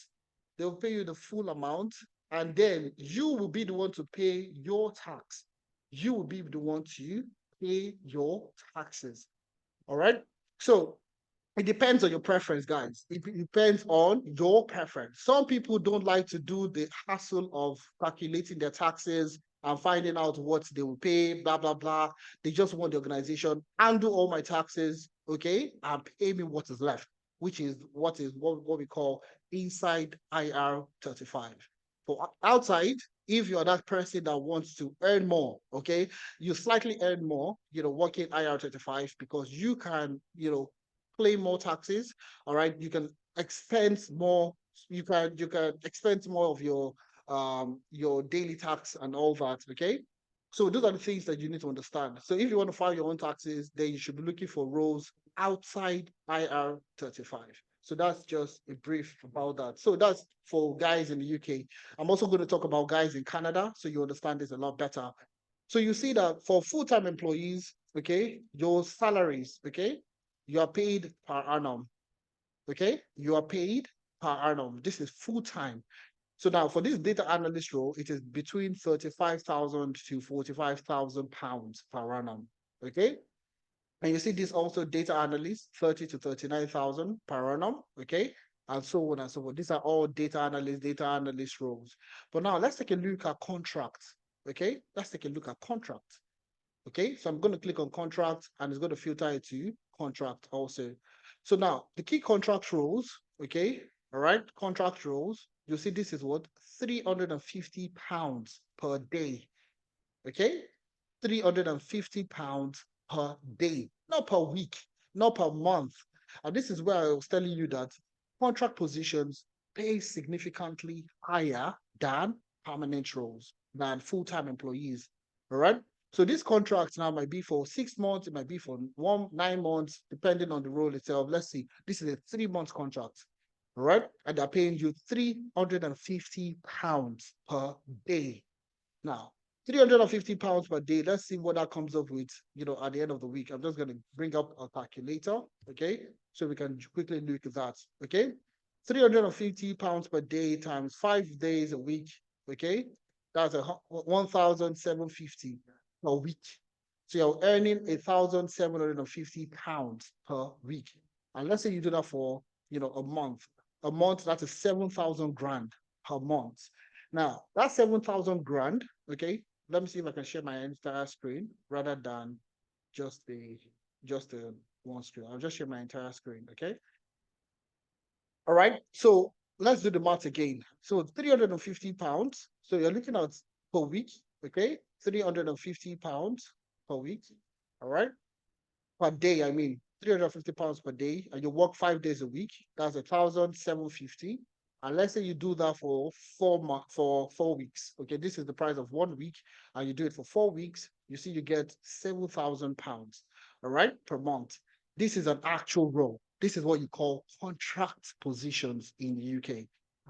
They'll pay you the full amount, and then you will be the one to pay your tax. You will be the one to pay your taxes. All right. So it depends on your preference, guys. It depends on your preference. Some people don't like to do the hassle of calculating their taxes and finding out what they will pay, blah, blah, blah. They just want the organization, undo all my taxes, okay, and pay me what is left, which is what we call inside IR 35. For outside, if you're that person that wants to earn more, okay, you slightly earn more, working IR 35 because you can, claim more taxes. All right, you can expense more. You can expense more of your daily tax and all that. Okay, so those are the things that you need to understand. So if you want to file your own taxes, then you should be looking for roles outside IR 35. So that's just a brief about that. So that's for guys in the UK. I'm also going to talk about guys in Canada, so you understand this a lot better. So you see that for full-time employees, okay, your salaries, okay, you are paid per annum. Okay, you are paid per annum. This is full-time. So now for this data analyst role, it is between 35,000 to 45,000 pounds per annum. Okay. And you see this also data analyst, 30 to 39,000 per annum. Okay. And so on and so forth. These are all data analyst roles. But now let's take a look at contracts. Okay. Let's take a look at contracts. Okay, so I'm going to click on contract and it's going to filter it to contract also. So now the key contract roles, okay, all right, contract roles, you'll see this is what, £350 per day, okay, £350 per day, not per week, not per month. And this is where I was telling you that contract positions pay significantly higher than permanent roles, than full-time employees, all right? So this contract now might be for 6 months, it might be for 9 months, depending on the role itself. Let's see, this is a 3-month contract, all right? And they're paying you £350 per day. Now, £350 per day, let's see what that comes up with, at the end of the week. I'm just going to bring up a calculator, okay? So we can quickly look at that, okay? £350 per day times 5 days a week, okay? That's 1,750 per week. So you're earning £1,750 per week. And let's say you do that for, a month. A month, that is 7,000 grand per month. Now, that 7,000 grand, okay, let me see if I can share my entire screen rather than just the one screen. I'll just share my entire screen, okay? All right, so let's do the math again. So £350. So you're looking at per week, okay? £350 per week, all right? Per day, I mean, £350 per day, and you work 5 days a week. That's 1,750. And let's say you do that for 4 weeks. Okay, this is the price of 1 week, and you do it for 4 weeks. You see, you get £7,000, all right, per month. This is an actual role. This is what you call contract positions in the UK.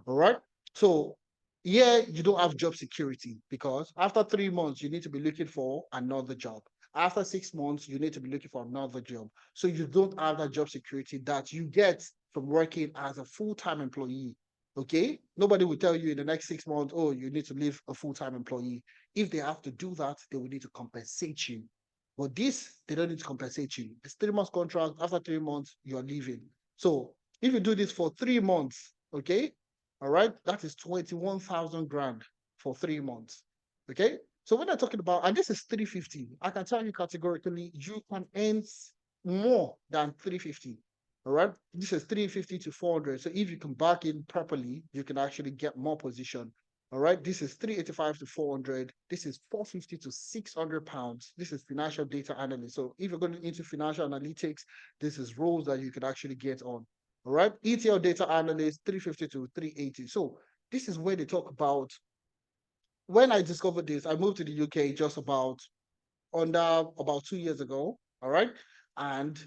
All right. So yeah, you don't have job security because after 3 months, you need to be looking for another job. After 6 months, you need to be looking for another job. So you don't have that job security that you get from working as a full-time employee. Okay, nobody will tell you in the next 6 months, oh, you need to leave a full-time employee. If they have to do that, they will need to compensate you. But this, they don't need to compensate you. It's 3 months contract. After 3 months, you're leaving. So if you do this for 3 months, okay, all right, that is 21,000 grand for 3 months. Okay, so when I'm talking about, and this is 350, I can tell you categorically, you can earn more than 350. All right, this is 350 to 400. So if you can back in properly, you can actually get more position. All right, this is 385 to 400. This is 450 to 600 pounds. This is financial data analyst. So if you're going into financial analytics, this is roles that you can actually get on. All right, ETL data analyst 350 to 380. So this is where they talk about. When I discovered this, I moved to the UK just about 2 years ago. All right. And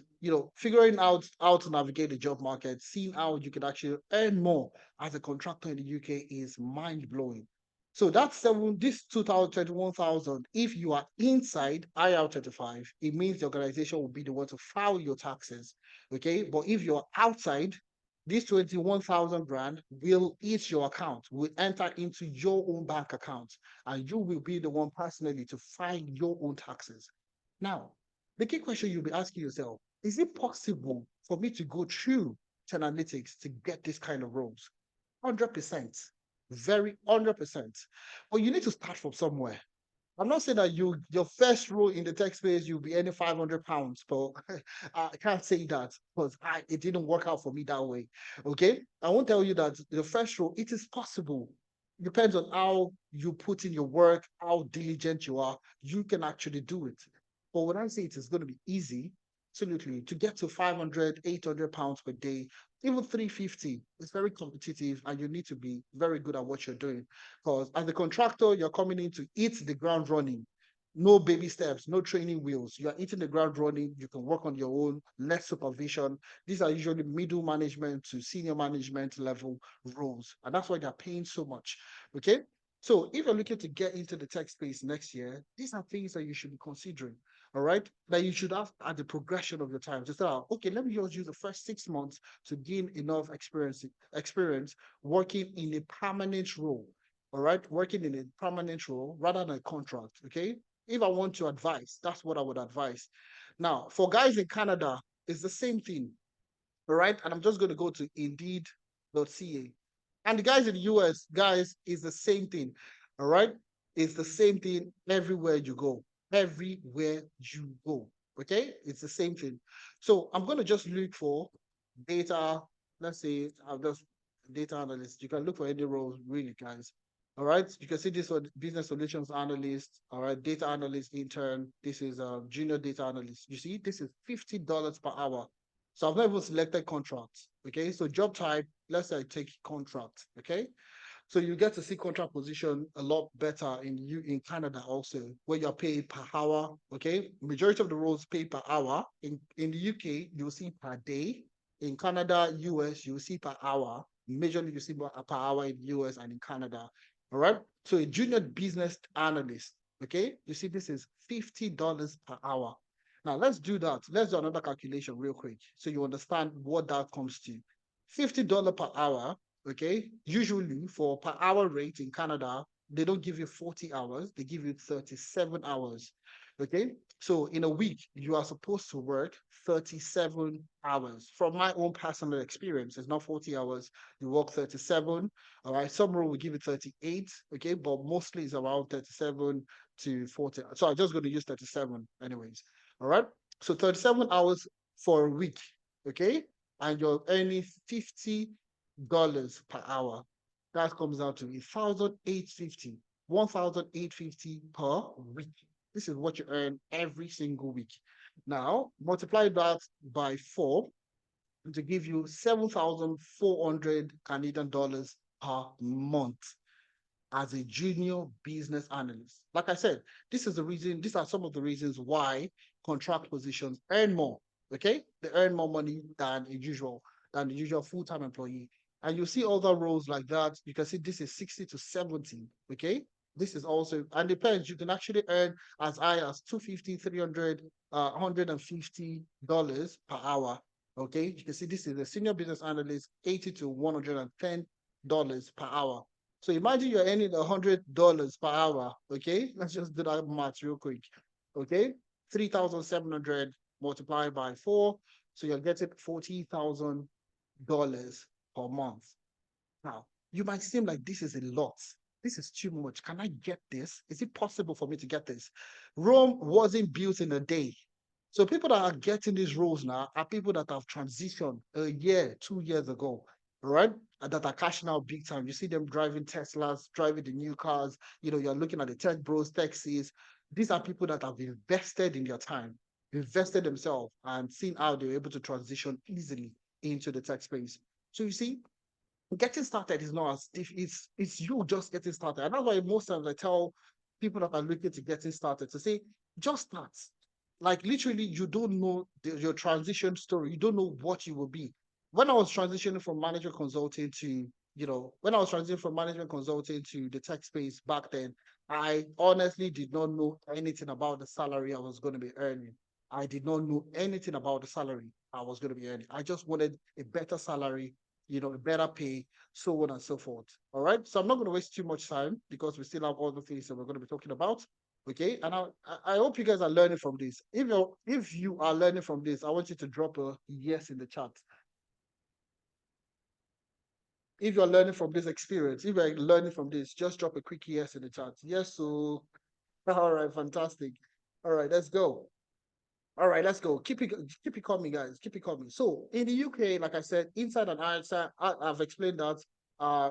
figuring out how to navigate the job market, seeing how you can actually earn more as a contractor in the UK is mind blowing. So that's this 2021,000. If you are inside IR35, it means the organization will be the one to file your taxes. Okay. But if you're outside, this 21,000 grand will hit your account, will enter into your own bank account, and you will be the one personally to file your own taxes. Now, the key question you'll be asking yourself, is it possible for me to go through analytics to get this kind of roles? 100%, very 100%. But you need to start from somewhere. I'm not saying that your first role in the tech space you'll be earning £500, but I can't say that because it didn't work out for me that way. Okay, I won't tell you that the first role it is possible. Depends on how you put in your work, how diligent you are. You can actually do it. But when I say it is going to be easy, absolutely, to get to 500, £800 per day, even 350, it's very competitive, and you need to be very good at what you're doing. Because as a contractor, you're coming in to hit the ground running. No baby steps, no training wheels. You are hitting the ground running. You can work on your own, less supervision. These are usually middle management to senior management level roles. And that's why they're paying so much. Okay. So if you're looking to get into the tech space next year, these are things that you should be considering. All right. That you should have at the progression of your time. Just okay, let me just use the first 6 months to gain enough experience working in a permanent role. All right, working in a permanent role rather than a contract. Okay, if I want to advise, that's what I would advise. Now, for guys in Canada, it's the same thing. All right, and I'm just going to go to indeed.ca. And the guys in the US, guys, is the same thing. All right, it's the same thing everywhere you go. Everywhere you go. Okay, it's the same thing. So I'm going to just look for data. Let's say I'll just data analyst. You can look for any roles, really, guys. All right, you can see this one, business solutions analyst. All right, data analyst intern. This is a junior data analyst. You see, this is $50 per hour. So I've not even selected contracts. Okay, so job type, let's say I take contract. Okay, so you get to see contract position a lot better in Canada also, where you're paid per hour. Okay, majority of the roles pay per hour. In the UK, you'll see per day. In Canada, US, you'll see per hour. Majorly, you see per hour in US and in Canada. All right. So a junior business analyst. Okay, you see this is $50 per hour. Now let's do that. Let's do another calculation real quick so you understand what that comes to. $50 per hour. Okay, usually for per hour rate in Canada, they don't give you 40 hours, they give you 37 hours. Okay, so in a week, you are supposed to work 37 hours. From my own personal experience, it's not 40 hours, you work 37. All right, some rule will give you 38, okay, but mostly it's around 37 to 40. So I'm just going to use 37 anyways. All right, so 37 hours for a week, okay, and you're earning $50 per hour. That comes out to 1,850 per week. This is what you earn every single week. Now, multiply that by 4 to give you 7,400 Canadian dollars per month as a junior business analyst. Like I said, these are some of the reasons why contract positions earn more. Okay, they earn more money than the usual full-time employee. And you see other roles like that. You can see this is 60 to 70. Okay, this is also, and depends, you can actually earn as high as 250, 300, $150 per hour. Okay, you can see this is a senior business analyst, 80 to $110 per hour. So imagine you're earning $100 per hour. Okay, let's just do that math real quick. Okay, 3,700 multiplied by 4, so you're getting $40,000 per month. Now, you might seem like this is a lot. This is too much. Can I get this? Is it possible for me to get this? Rome wasn't built in a day. So people that are getting these roles now are people that have transitioned a year, 2 years ago, right? And that are cashing out big time. You see them driving Teslas, driving the new cars. You're looking at the tech bros, taxis. These are people that have invested in their time, invested themselves, and seen how they're able to transition easily. into the tech space. So you see, getting started is not as it's you just getting started. And that's why most times I tell people that are looking to getting started to say, just start. Like literally, you don't know your transition story. You don't know what you will be. When I was transitioning from management consulting to, when I was transitioning from management consulting to the tech space back then, I honestly did not know anything about the salary I was going to be earning. I did not know anything about the salary I was going to be earning. I just wanted a better salary, a better pay, so on and so forth. All right. So I'm not going to waste too much time because we still have other things that we're going to be talking about. Okay. And I hope you guys are learning from this. If you are learning from this, I want you to drop a yes in the chat. If you're learning from this experience, if you're learning from this, just drop a quick yes in the chat. Yes. So, all right. Fantastic. All right. Let's go. All right, let's go. Keep it coming, guys. Keep it coming. So in the UK, like I said, inside and outside, I've explained that.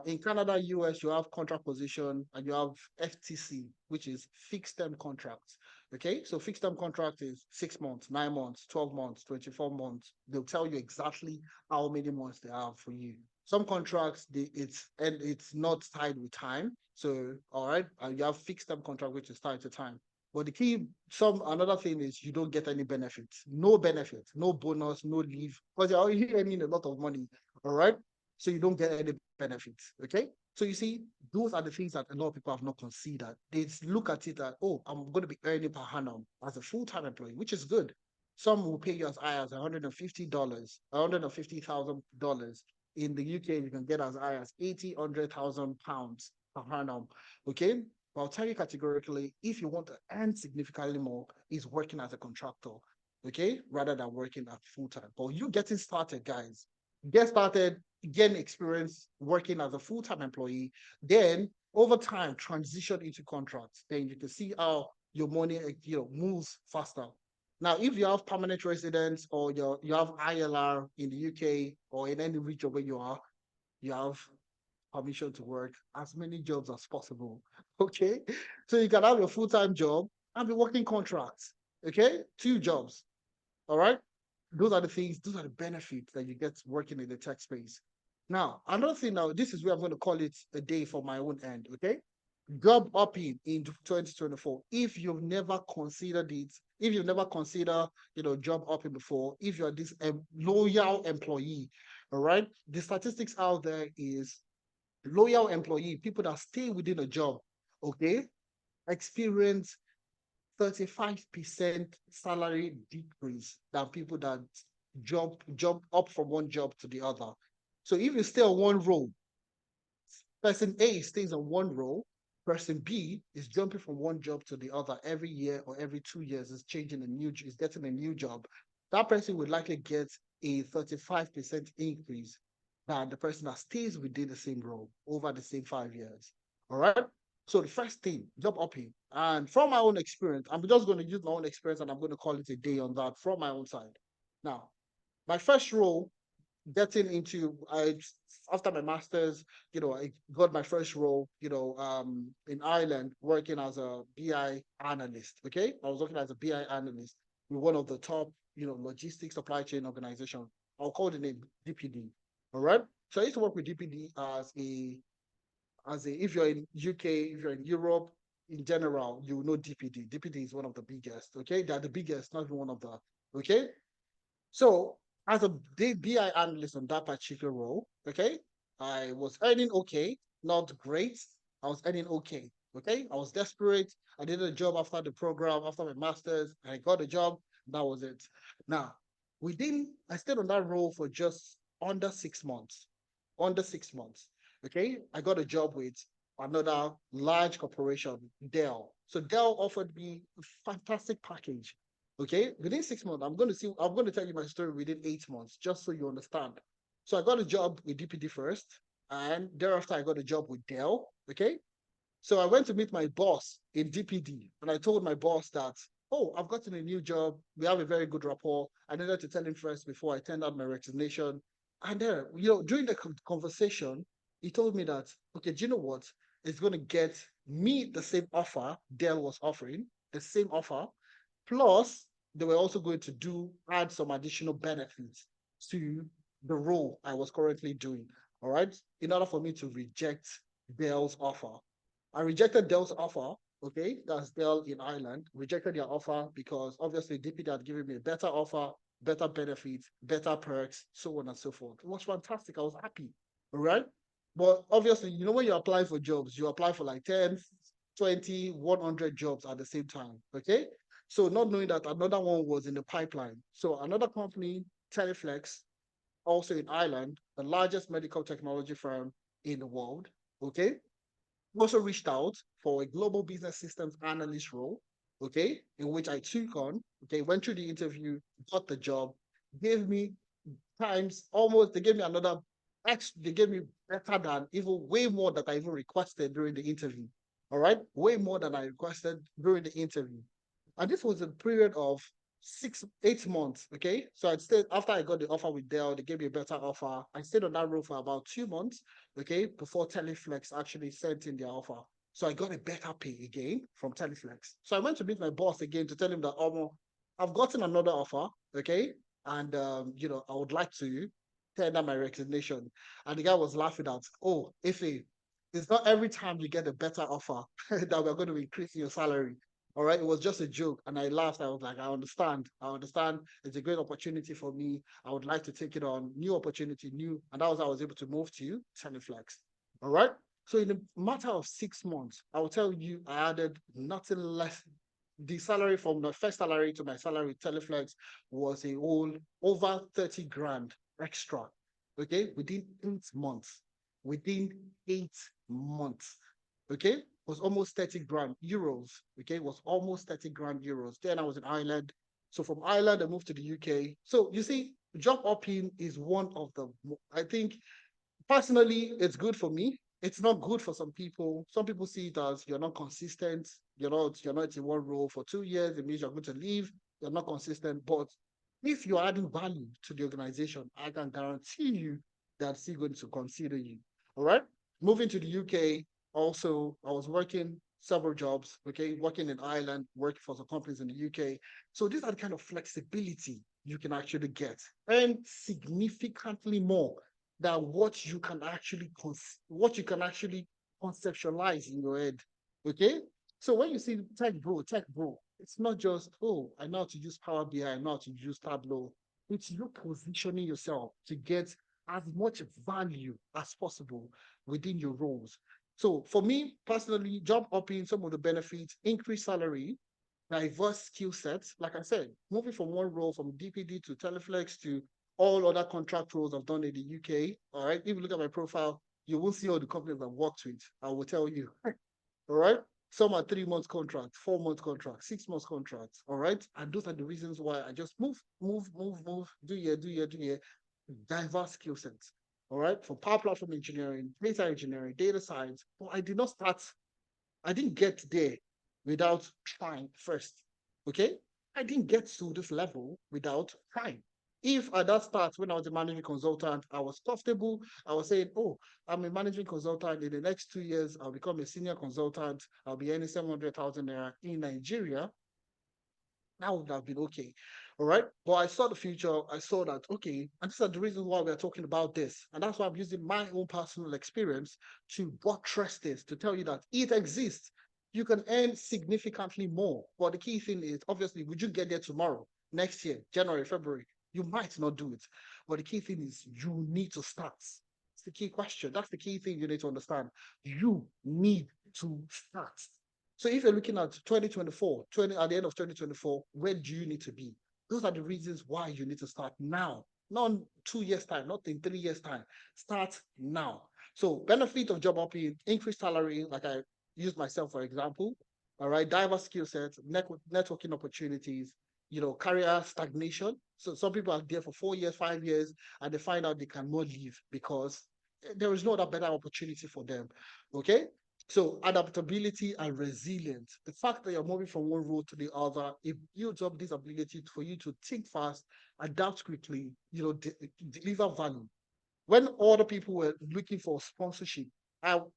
In Canada, US, you have contract position and you have FTC, which is fixed term contracts. Okay, so fixed term contract is 6 months, 9 months, 12 months, 24 months. They'll tell you exactly how many months they have for you. Some contracts, it's not tied with time. So all right, and you have fixed term contract, which is tied to time. But another thing is you don't get any benefits, no bonus, no leave, because you're already earning a lot of money. All right. So you don't get any benefits. Okay. So you see, those are the things that a lot of people have not considered. They look at it that, oh, I'm going to be earning per annum as a full-time employee, which is good. Some will pay you as high as $150, $150,000. In the UK, you can get as high as 100,000 pounds per annum. Okay. But I'll tell you categorically, if you want to earn significantly more, is working as a contractor, okay, rather than working at full time. But you getting started, guys, get started, gain experience working as a full time employee. Then over time, transition into contracts. Then you can see how your money, moves faster. Now, if you have permanent residence or you have ILR in the UK or in any region where you are, you have permission to work as many jobs as possible. Okay. So you can have your full-time job and be working contracts. Okay. 2 jobs. All right. Those are the benefits that you get working in the tech space. Now, another thing now, this is where I'm going to call it a day for my own end. Okay. Job hopping in 2024. If you've never considered it, if you've never considered, job hopping before, if you're this loyal employee, all right, the statistics out there is loyal employee, people that stay within a job, okay, experience 35% salary decrease than people that jump up from one job to the other. So if you stay on one role, person A stays on one role, person B is jumping from one job to the other every year or every 2 years, is getting a new job. That person would likely get a 35% increase than the person that stays within the same role over the same 5 years. All right. So the first thing, job hopping. And from my own experience, I'm just going to use my own experience and I'm going to call it a day on that from my own side. Now, my first role getting into after my master's, I got my first role, in Ireland working as a BI analyst. Okay. I was working as a BI analyst with one of the top, logistics supply chain organization. I'll call the name DPD. All right. So I used to work with DPD if you're in UK, if you're in Europe, in general, you know DPD. DPD is one of the biggest. Okay. They're the biggest, not even one of the, okay. So as a BI analyst on that particular role, okay, I was earning okay, not great. I was earning okay. Okay. I was desperate. I did a job after the program, after my master's. I got a job. That was it. Now, I stayed on that role for just under 6 months. Under 6 months. Okay. I got a job with another large corporation, Dell. So Dell offered me a fantastic package. Okay, within 6 months, I'm going to tell you my story within 8 months, just so you understand. So I got a job with DPD first, and thereafter I got a job with Dell. Okay, so I went to meet my boss in DPD, and I told my boss that, oh, I've gotten a new job. We have a very good rapport. I needed to tell him first before I tendered my resignation. And there, during the conversation, he told me that, okay, do you know what? It's going to get me the same offer Dell was offering, the same offer. Plus, they were also going to add some additional benefits to the role I was currently doing. All right. In order for me to reject Dell's offer, I rejected Dell's offer. Okay, that's Dell in Ireland. Rejected their offer because obviously DPD had given me a better offer, better benefits, better perks, so on and so forth. It was fantastic. I was happy. All right. But obviously, when you apply for jobs, you apply for like 10, 20, 100 jobs at the same time. Okay. So not knowing that another one was in the pipeline. So another company, Teleflex, also in Ireland, the largest medical technology firm in the world. Okay. Also reached out for a global business systems analyst role. Okay. In which I took on. Okay. Went through the interview, got the job, gave me they gave me they gave me better than even way more than I even requested during the interview. All right. Way more than I requested during the interview. And this was a period of 8 months. Okay. So I stayed after I got the offer with Dell, they gave me a better offer. I stayed on that role for about 2 months. Okay. Before Teleflex actually sent in their offer. So I got a better pay again from Teleflex. So I went to meet my boss again to tell him that, I've gotten another offer. Okay. And, I would like to tender my resignation. And the guy was laughing at, oh, Ife, it's not every time you get a better offer that we're going to increase your salary. All right. It was just a joke. And I laughed. I was like, I understand. I understand. It's a great opportunity for me. I would like to take it on. New opportunity, new. And that was how I was able to move to Teleflex. All right. So in a matter of 6 months, I will tell you, I added nothing less. The salary from my first salary to my salary with Teleflex was a whole over 30 grand extra. Okay. Within 8 months. Within 8 months. Okay, was almost 30 grand euros. Okay, was almost 30 grand euros. Then I was in Ireland. So from Ireland, I moved to the UK. So you see, job hopping is one of the, I think, personally, it's good for me. It's not good for some people. Some people see it as you're not consistent. You're not in one role for 2 years. It means you're going to leave. You're not consistent. But if you're adding value to the organization, I can guarantee you that still going to consider you. All right. Moving to the UK, also, I was working several jobs, okay, working in Ireland, working for some companies in the UK. So these are the kind of flexibility you can actually get, and significantly more than what you can actually conceptualize in your head. Okay. So when you see tech bro, it's not just, oh, I know how to use Power BI, I know how to use Tableau. It's you positioning yourself to get as much value as possible within your roles. So for me personally, job hopping, some of the benefits, increased salary, diverse skill sets. Like I said, moving from one role from DPD to Teleflex to all other contract roles I've done in the UK. All right. If you look at my profile, you will see all the companies I've worked with. I will tell you. All right. Some are 3 months contract, 4 months contract, 6 months contracts. All right. And those are the reasons why I just move, do here. Diverse skill sets. All right. For power platform engineering, data science. But I didn't get there without trying first. Okay. I didn't get to this level without trying. If at that start, when I was a management consultant, I was comfortable, I was saying, oh, I'm a management consultant. In the next 2 years, I'll become a senior consultant. I'll be earning 700,000 naira in Nigeria. That would have been okay. All right. But I saw the future. I saw that, okay, and these are the reasons why we're talking about this. And that's why I'm using my own personal experience to buttress this, to tell you that it exists. You can earn significantly more. But the key thing is, obviously, would you get there tomorrow, next year, January, February? You might not do it. But the key thing is you need to start. It's the key question. That's the key thing you need to understand. You need to start. So if you're looking at 2024, at the end of 2024, where do you need to be? Those are the reasons why you need to start now. Not in 2 years' time, not in 3 years' time. Start now. So benefit of job hopping, increased salary, like I used myself for example. All right, diverse skill sets, networking opportunities, career stagnation. So some people are there for 4 years, 5 years, and they find out they cannot leave because there is no other better opportunity for them. Okay. So adaptability and resilience. The fact that you're moving from one role to the other, it builds up this ability for you to think fast, adapt quickly, deliver value. When other people were looking for sponsorship, I've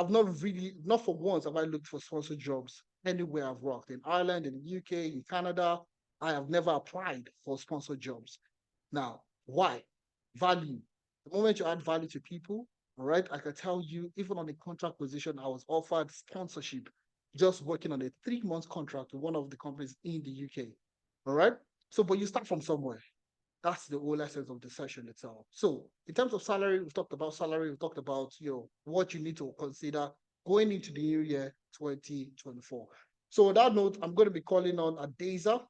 not for once have I looked for sponsor jobs anywhere I've worked. In Ireland, in the UK, in Canada, I have never applied for sponsor jobs. Now, why? value. The moment you add value to people, all right, I can tell you, even on a contract position, I was offered sponsorship just working on a 3-month contract with one of the companies in the UK. All right. So, but you start from somewhere. That's the whole essence of the session itself. So, in terms of salary, we've talked about salary. We've talked about what you need to consider going into the new year 2024. So, on that note, I'm going to be calling on Adeza,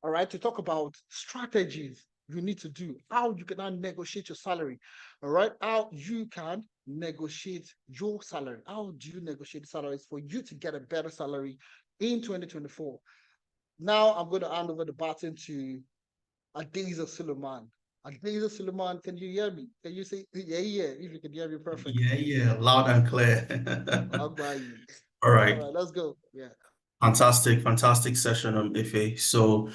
all right, to talk about strategies you need to do, how you can now negotiate your salary, all right, how you can negotiate your salary. How do you negotiate salaries for you to get a better salary in 2024? Now I'm going to hand over the baton to Adeza Suleiman. Adeza Suleiman, can you hear me? Can you say, yeah, if you can hear me perfectly? Yeah, loud and clear. I'll buy you. All right. All right, let's go. Yeah. Fantastic session, Ife. So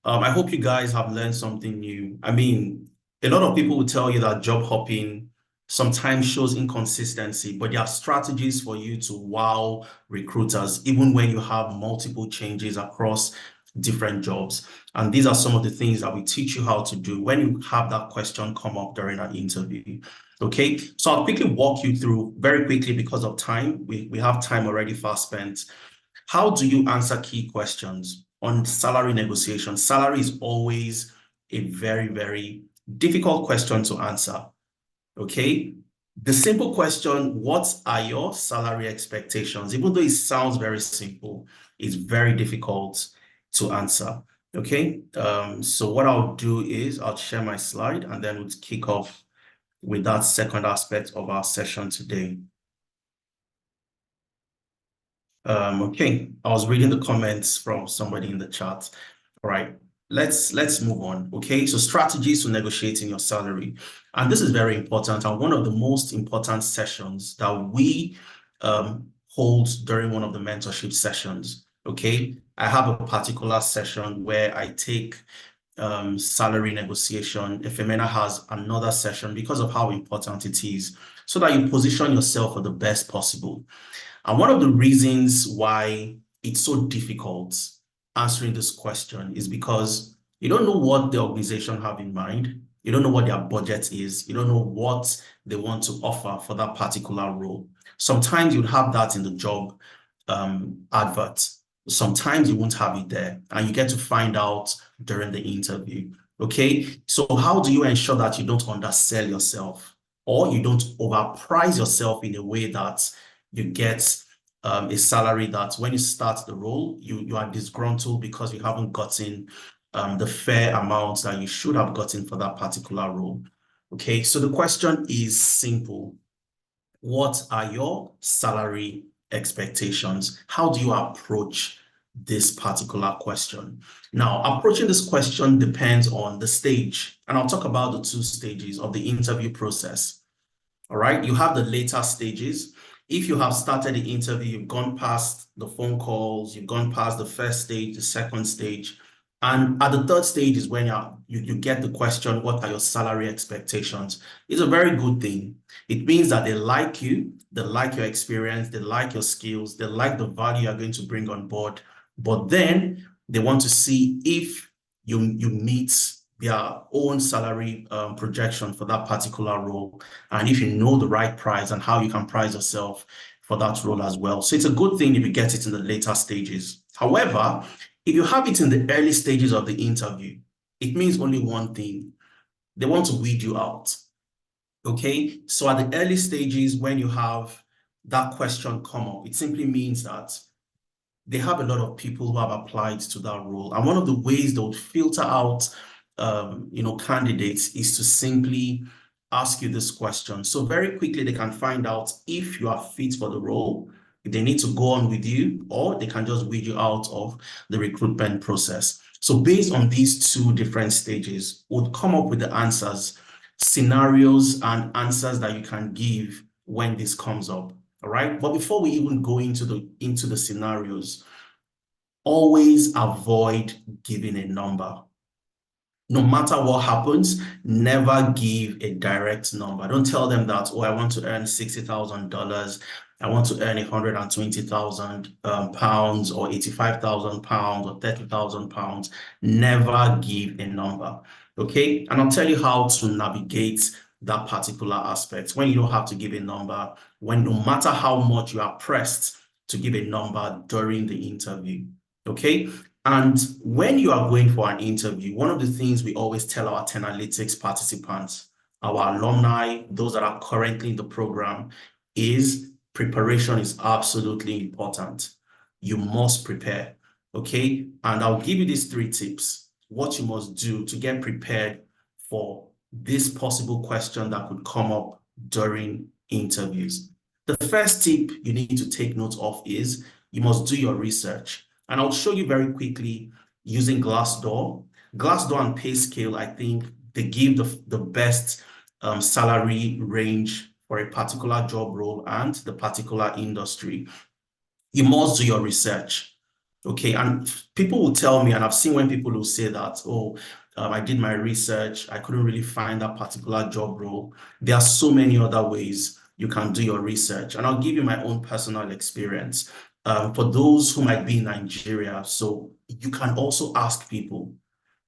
I hope you guys have learned something new. I mean, a lot of people will tell you that job hopping sometimes shows inconsistency, but there are strategies for you to wow recruiters, even when you have multiple changes across different jobs. And these are some of the things that we teach you how to do when you have that question come up during an interview. Okay, so I'll quickly walk you through very quickly because of time. We have time already fast spent. How do you answer key questions on salary negotiation? Salary is always a very, very difficult question to answer. Okay. The simple question, what are your salary expectations? Even though it sounds very simple, it's very difficult to answer. Okay. So what I'll do is I'll share my slide and then we'll kick off with that second aspect of our session today. Okay, I was reading the comments from somebody in the chat. All right, let's move on. Okay, so strategies to negotiating your salary, and this is very important and one of the most important sessions that we hold during one of the mentorship sessions. Okay, I have a particular session where I take salary negotiation. Femena has another session because of how important it is, so that you position yourself for the best possible. And one of the reasons why it's so difficult answering this question is because you don't know what the organization have in mind. You don't know what their budget is. You don't know what they want to offer for that particular role. Sometimes you'd have that in the job advert. Sometimes you won't have it there, and you get to find out during the interview. Okay, so how do you ensure that you don't undersell yourself or you don't overprice yourself in a way that you get a salary that when you start the role, you are disgruntled because you haven't gotten the fair amount that you should have gotten for that particular role? Okay, so the question is simple. What are your salary expectations? How do you approach this particular question? Now, approaching this question depends on the stage, and I'll talk about the 2 stages of the interview process. All right, you have the later stages. If you have started the interview, you've gone past the phone calls, you've gone past the first stage, the second stage, and at the 3rd stage is when you get the question, what are your salary expectations? It's a very good thing. It means that they like you, they like your experience, they like your skills, they like the value you're going to bring on board, but then they want to see if you meet their own salary projection for that particular role, and if you know the right price and how you can price yourself for that role as well. So it's a good thing if you get it in the later stages. However, if you have it in the early stages of the interview, it means only one thing. They want to weed you out. Okay, so at the early stages, when you have that question come up, it simply means that they have a lot of people who have applied to that role. And one of the ways they would filter out candidates is to simply ask you this question. So very quickly, they can find out if you are fit for the role, if they need to go on with you, or they can just weed you out of the recruitment process. So based on these 2 different stages, we'll come up with the answers, scenarios, and answers that you can give when this comes up. All right. But before we even go into the scenarios, always avoid giving a number. No matter what happens, never give a direct number. Don't tell them that, oh, I want to earn $60,000. I want to earn 120,000 pounds or 85,000 pounds or 30,000 pounds. Never give a number. Okay, and I'll tell you how to navigate that particular aspect when you don't have to give a number, when no matter how much you are pressed to give a number during the interview. Okay, and when you are going for an interview, one of the things we always tell our Tenalytics participants, our alumni, those that are currently in the program, is preparation is absolutely important. You must prepare. Okay, and I'll give you these 3 tips, what you must do to get prepared for this possible question that could come up during interviews. The first tip you need to take note of is you must do your research. And I'll show you very quickly using Glassdoor. Glassdoor and PayScale, I think they give the best salary range for a particular job role and the particular industry. You must do your research. Okay, and people will tell me, and I've seen when people will say that, oh, I did my research, I couldn't really find that particular job role. There are so many other ways you can do your research, and I'll give you my own personal experience. For those who might be in Nigeria, so you can also ask people,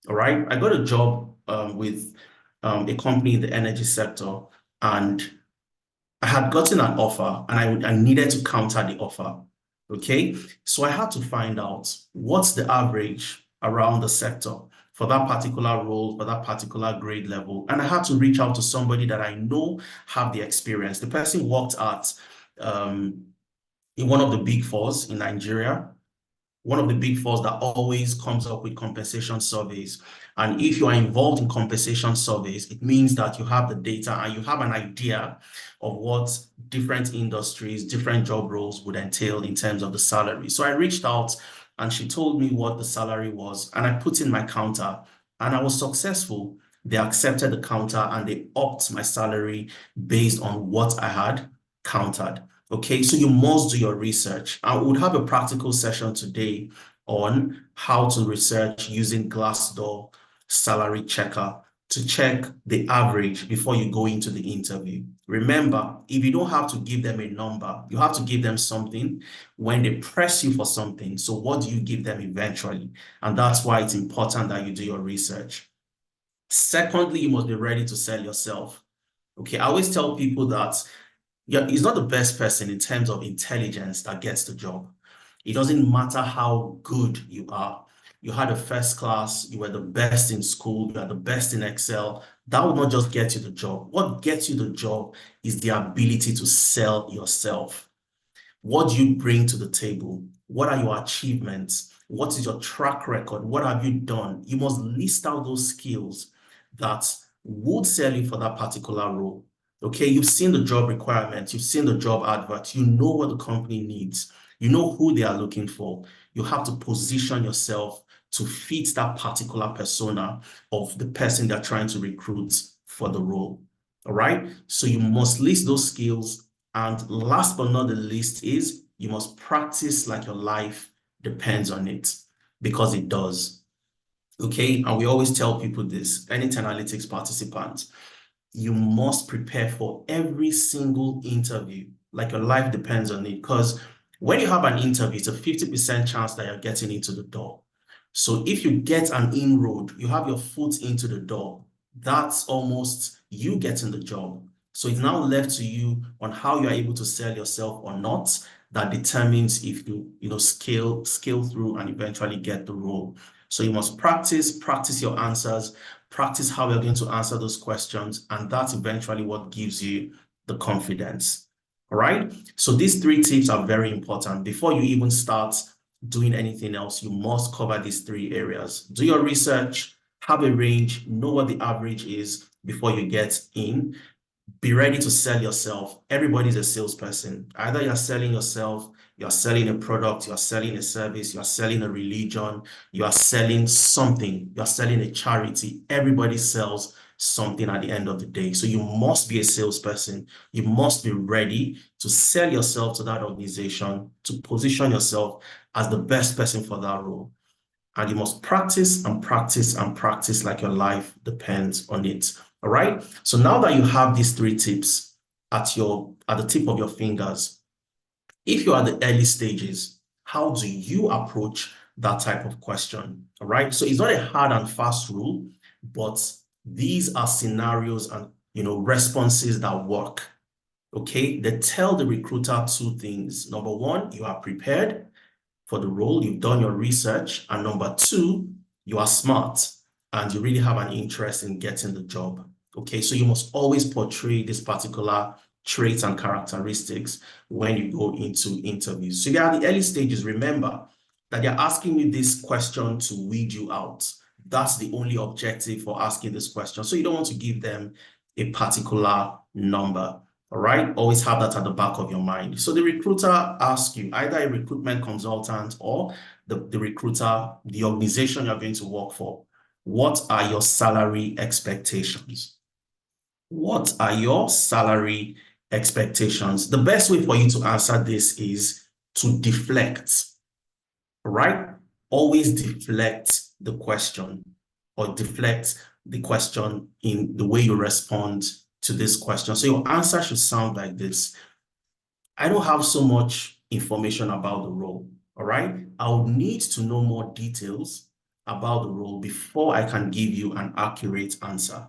all right? I got a job with a company in the energy sector, and I had gotten an offer, and I needed to counter the offer. Okay, so I had to find out what's the average around the sector for that particular role, for that particular grade level. And I had to reach out to somebody that I know have the experience. The person worked at in one of the big fours in Nigeria, one of the big fours that always comes up with compensation surveys. And if you are involved in compensation surveys, it means that you have the data and you have an idea of what different industries, different job roles would entail in terms of the salary. So I reached out and she told me what the salary was, and I put in my counter and I was successful. They accepted the counter and they upped my salary based on what I had countered. Okay, so you must do your research. I would have a practical session today on how to research using Glassdoor salary checker to check the average before you go into the interview. Remember, if you don't have to give them a number, you have to give them something when they press you for something. So what do you give them eventually? And that's why it's important that you do your research. Secondly, you must be ready to sell yourself. Okay, I always tell people that he's not the best person in terms of intelligence that gets the job. It doesn't matter how good you are. You had a first class, you were the best in school, you are the best in Excel. That will not just get you the job. What gets you the job is the ability to sell yourself. What do you bring to the table? What are your achievements? What is your track record? What have you done? You must list out those skills that would sell you for that particular role. Okay, you've seen the job requirements, you've seen the job advert, you know what the company needs, you know who they are looking for. You have to position yourself to fit that particular persona of the person they're trying to recruit for the role. All right, so you must list those skills. And last but not the least is you must practice like your life depends on it, because it does. Okay, and we always tell people this, any Tenalytics participant, you must prepare for every single interview like your life depends on it, because when you have an interview, it's a 50% chance that you're getting into the door. So if you get an inroad, you have your foot into the door, that's almost you getting the job. So it's now left to you on how you're able to sell yourself or not that determines if you scale through and eventually get the role. So you must practice your answers, practice how you're going to answer those questions, and that's eventually what gives you the confidence. All right, so these 3 tips are very important. Before you even start doing anything else, you must cover these 3 areas. Do your research, have a range, know what the average is before you get in. Be ready to sell yourself. Everybody's a salesperson. Either you're selling yourself, you're selling a product, you're selling a service, you're selling a religion, you are selling something, you're selling a charity. Everybody sells something at the end of the day. So you must be a salesperson. You must be ready to sell yourself to that organization, to position yourself as the best person for that role. And you must practice and practice and practice like your life depends on it. All right. So now that you have these 3 tips at the tip of your fingers, if you're at the early stages, how do you approach that type of question? All right. So it's not a hard and fast rule. but these are scenarios and responses that work. Okay, they tell the recruiter two things. Number one, you are prepared for the role, you've done your research, and number two, you are smart and you really have an interest in getting the job. Okay, so you must always portray this particular traits and characteristics when you go into interviews. So at the early stages, remember that they're asking you this question to weed you out. That's the only objective for asking this question. So you don't want to give them a particular number. All right, always have that at the back of your mind. So the recruiter asks you, either a recruitment consultant or the recruiter, the organization you're going to work for, what are your salary expectations? What are your salary expectations? The best way for you to answer this is to deflect. All right, always deflect the question or deflect the question in the way you respond to this question. So your answer should sound like this. I don't have so much information about the role, all right? I would need to know more details about the role before I can give you an accurate answer,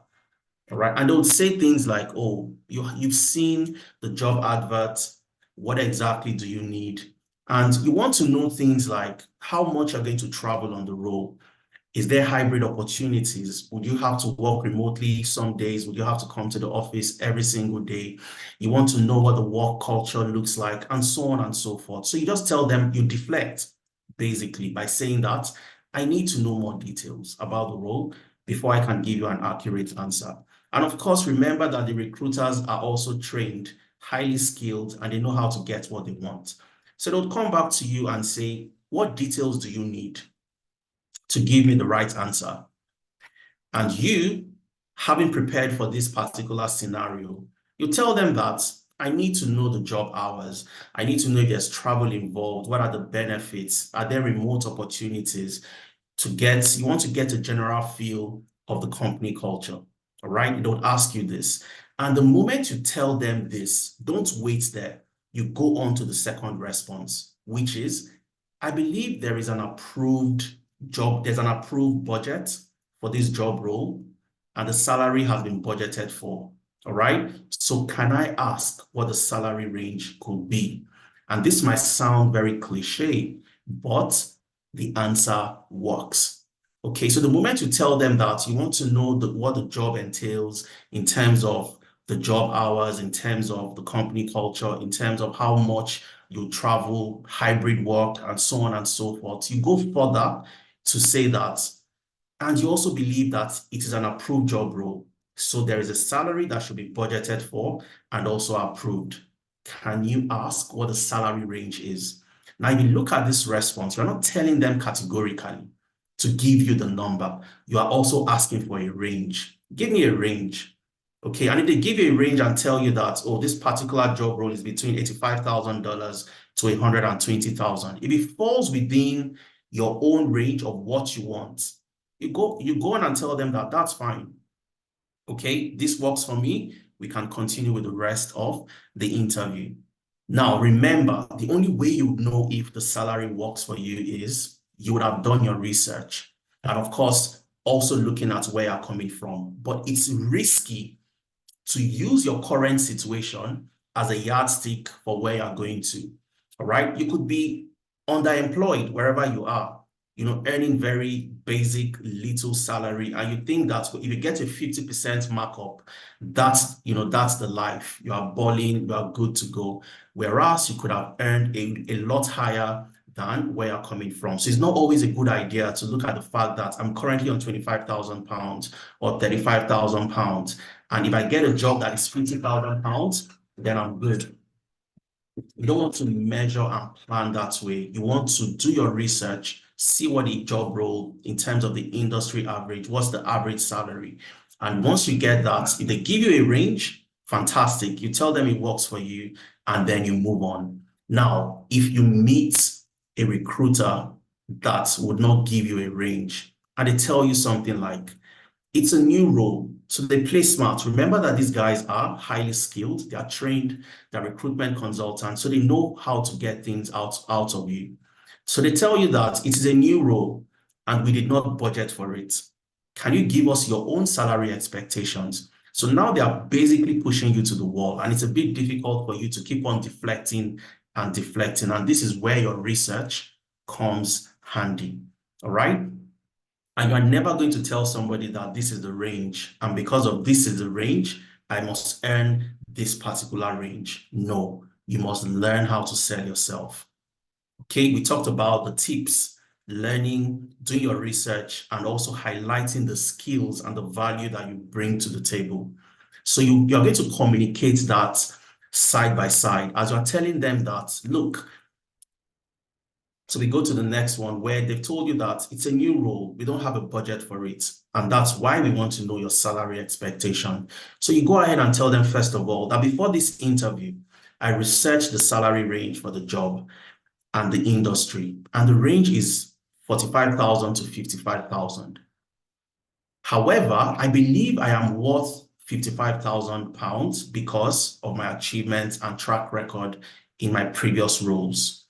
all right? And don't say things like, oh, you've seen the job advert, what exactly do you need? And you want to know things like how much you're going to travel on the role. Is there hybrid opportunities? Would you have to work remotely some days? Would you have to come to the office every single day? You want to know what the work culture looks like, and so on and so forth. So you just tell them, you deflect, basically, by saying that I need to know more details about the role before I can give you an accurate answer. And of course, remember that the recruiters are also trained, highly skilled, and they know how to get what they want. So they'll come back to you and say, what details do you need to give me the right answer? And you, having prepared for this particular scenario, you tell them that I need to know the job hours. I need to know if there's travel involved. What are the benefits? Are there remote opportunities? You want to get a general feel of the company culture, all right? They don't ask you this. And the moment you tell them this, don't wait there. You go on to the second response, which is, I believe there is an approved job, there's an approved budget for this job role, and the salary has been budgeted for, all right? So can I ask what the salary range could be? And this might sound very cliche, but the answer works. Okay, so the moment you tell them that, you want to know what the job entails in terms of the job hours, in terms of the company culture, in terms of how much you travel, hybrid work, and so on and so forth. You go further to say that, and you also believe that it is an approved job role. So there is a salary that should be budgeted for and also approved. Can you ask what the salary range is? Now, if you look at this response, you're not telling them categorically to give you the number. You are also asking for a range. Give me a range. Okay, and if they give you a range and tell you that, oh, this particular job role is between $85,000 to $120,000, if it falls within your own range of what you want, you go on and tell them that that's fine. Okay, this works for me. We can continue with the rest of the interview. Now, remember, the only way you would know if the salary works for you is you would have done your research. And of course, also looking at where you're coming from. But it's risky to use your current situation as a yardstick for where you're going to, all right? You could be underemployed wherever you are, earning very basic little salary, and you think that if you get a 50% markup, that's the life. You are balling, you are good to go. Whereas you could have earned a lot higher than where you're coming from. So it's not always a good idea to look at the fact that I'm currently on £25,000 or £35,000. And if I get a job that is £50,000, then I'm good. You don't want to measure and plan that way. You want to do your research, see what the job role in terms of the industry average, what's the average salary. And once you get that, if they give you a range, fantastic. You tell them it works for you, and then you move on. Now, if you meet a recruiter that would not give you a range, and they tell you something like, it's a new role, so they play smart. Remember that these guys are highly skilled. They are trained. They're recruitment consultants, so they know how to get things out of you. So they tell you that it is a new role and we did not budget for it. can you give us your own salary expectations? So now they are basically pushing you to the wall, and it's a bit difficult for you to keep on deflecting and deflecting. And this is where your research comes handy. All right. And you're never going to tell somebody that this is the range, and because of this is the range, I must earn this particular range. No, you must learn how to sell yourself. Okay, we talked about the tips, learning, doing your research, and also highlighting the skills and the value that you bring to the table. So you're going to communicate that side by side as you're telling them that, look, so we go to the next one where they've told you that it's a new role. We don't have a budget for it. And that's why we want to know your salary expectation. So you go ahead and tell them, first of all, that before this interview, I researched the salary range for the job and the industry. And the range is 45,000 to 55,000. However, I believe I am worth 55,000 pounds because of my achievements and track record in my previous roles.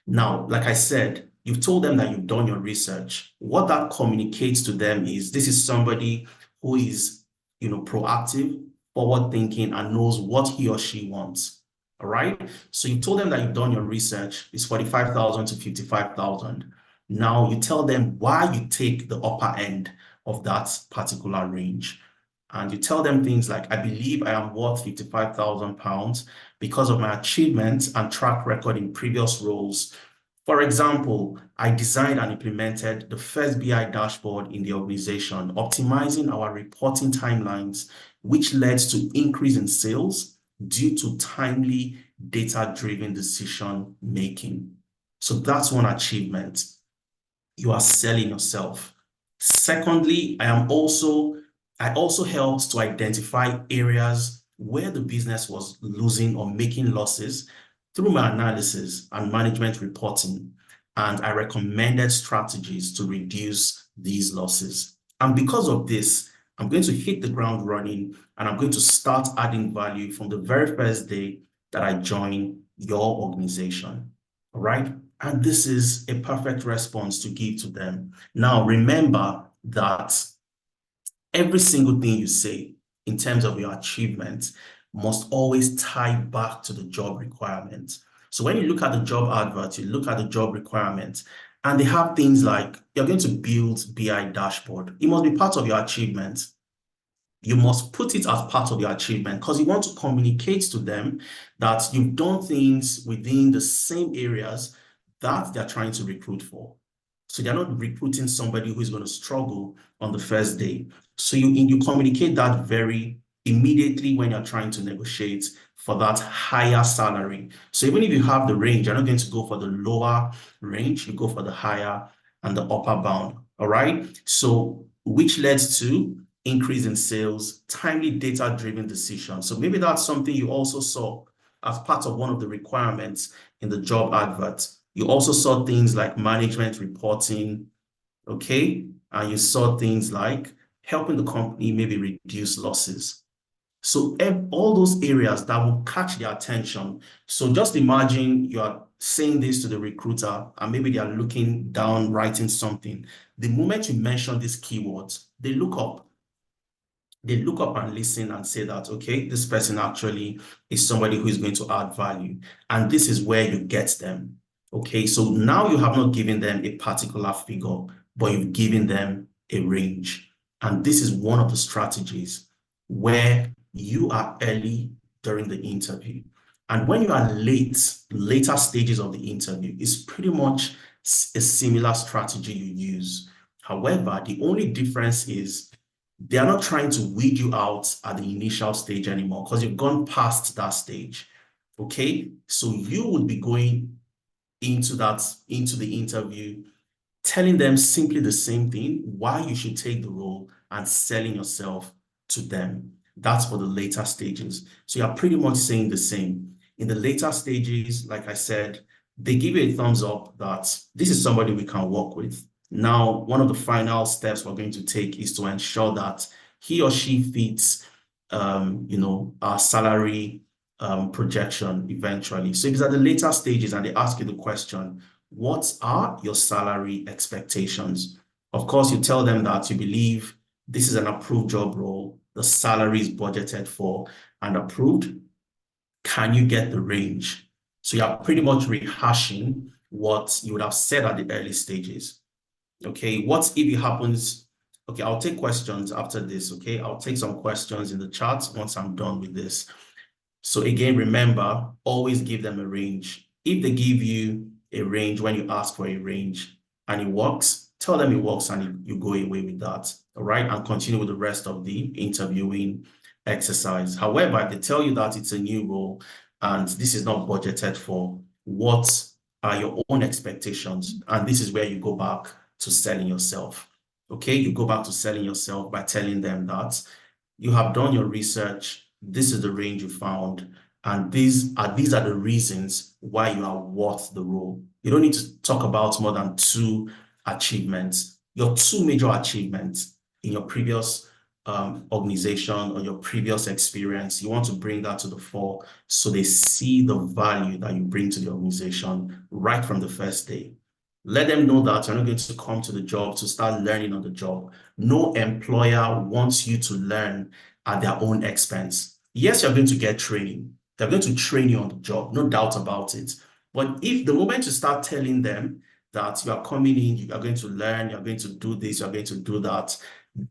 Now, like I said, you've told them that you've done your research. What that communicates to them is this is somebody who is, proactive, forward-thinking, and knows what he or she wants. All right. So you told them that you've done your research. It's 45,000 to 55,000. Now you tell them why you take the upper end of that particular range. And you tell them things like, I believe I am worth 55,000 pounds because of my achievements and track record in previous roles. For example, I designed and implemented the first BI dashboard in the organization, optimizing our reporting timelines, which led to increase in sales due to timely data-driven decision making. So that's one achievement. You are selling yourself. Secondly, I also helped to identify areas where the business was losing or making losses through my analysis and management reporting, and I recommended strategies to reduce these losses. And because of this, I'm going to hit the ground running, and I'm going to start adding value from the very first day that I join your organization. All right? And this is a perfect response to give to them. Now, remember that every single thing you say in terms of your achievements must always tie back to the job requirements. So when you look at the job advert, you look at the job requirements, and they have things like you're going to build BI dashboard. It must be part of your achievement. You must put it as part of your achievement because you want to communicate to them that you've done things within the same areas that they're trying to recruit for. So they're not recruiting somebody who is going to struggle on the first day. So you communicate that very immediately when you're trying to negotiate for that higher salary. So even if you have the range, you're not going to go for the lower range, you go for the higher and the upper bound. All right. So which leads to increase in sales, timely data-driven decisions. So maybe that's something you also saw as part of one of the requirements in the job advert. You also saw things like management reporting, okay? And you saw things like helping the company maybe reduce losses. So all those areas that will catch their attention. So just imagine you're saying this to the recruiter and maybe they are looking down, writing something. The moment you mention these keywords, they look up. They look up and listen and say that, okay, this person actually is somebody who is going to add value. And this is where you get them. Okay, so now you have not given them a particular figure, but you've given them a range. And this is one of the strategies where you are early during the interview. And when you are later stages of the interview, it's pretty much a similar strategy you use. However, the only difference is they are not trying to weed you out at the initial stage anymore because you've gone past that stage. Okay, so you would be going into the interview, telling them simply the same thing, why you should take the role and selling yourself to them. That's for the later stages. So you're pretty much saying the same. In the later stages, like I said, they give you a thumbs up that this is somebody we can work with. Now, one of the final steps we're going to take is to ensure that he or she fits, our salary projection eventually. So if it's at the later stages and they ask you the question, what are your salary expectations? Of course, you tell them that you believe this is an approved job role, the salary is budgeted for and approved. Can you get the range? So you're pretty much rehashing what you would have said at the early stages. Okay, what if it happens? Okay, I'll take questions after this. Okay, I'll take some questions in the chat once I'm done with this. So again, remember, always give them a range. If they give you a range when you ask for a range and it works, tell them it works and you go away with that, all right? And continue with the rest of the interviewing exercise. However, if they tell you that it's a new role and this is not budgeted for, what are your own expectations? And this is where you go back to selling yourself, okay? You go back to selling yourself by telling them that you have done your research, this is the range you found, and these are the reasons why you are worth the role. You don't need to talk about more than 2 achievements, your 2 major achievements in your previous organization or your previous experience. You want to bring that to the fore so they see the value that you bring to the organization right from the first day. Let them know that you're not going to come to the job to start learning on the job. No employer wants you to learn at their own expense. Yes, you're going to get training. They're going to train you on the job, no doubt about it. But if the moment you start telling them that you are coming in, you are going to learn, you're going to do this, you're going to do that,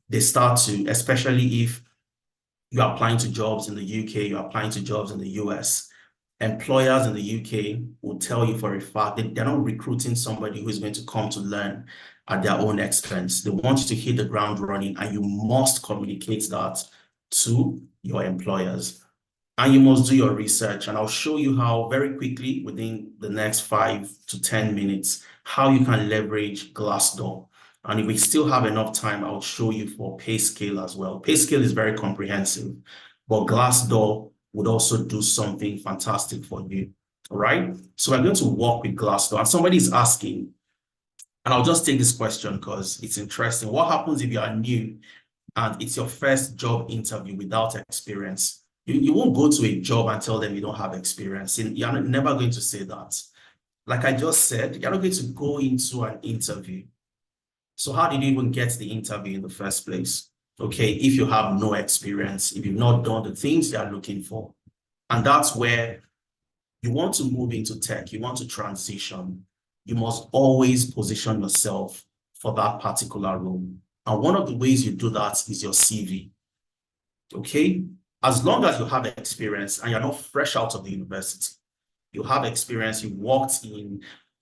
they start to, especially if you're applying to jobs in the UK, you're applying to jobs in the US, employers in the UK will tell you for a fact that they're not recruiting somebody who is going to come to learn at their own expense. They want you to hit the ground running, and you must communicate that to your employers. And you must do your research. And I'll show you how very quickly within the next 5 to 10 minutes, how you can leverage Glassdoor. And if we still have enough time, I'll show you for PayScale as well. PayScale is very comprehensive, but Glassdoor would also do something fantastic for you. All right. So we're going to work with Glassdoor. And somebody is asking, and I'll just take this question because it's interesting. What happens if you are new and it's your first job interview without experience? You won't go to a job and tell them you don't have experience. You're never going to say that. Like I just said, you're not going to go into an interview. So how did you even get the interview in the first place? Okay, if you have no experience, if you've not done the things they are looking for. And that's where you want to move into tech, you want to transition. You must always position yourself for that particular role. And one of the ways you do that is your CV. Okay? As long as you have experience and you're not fresh out of the university, you have experience, you've worked in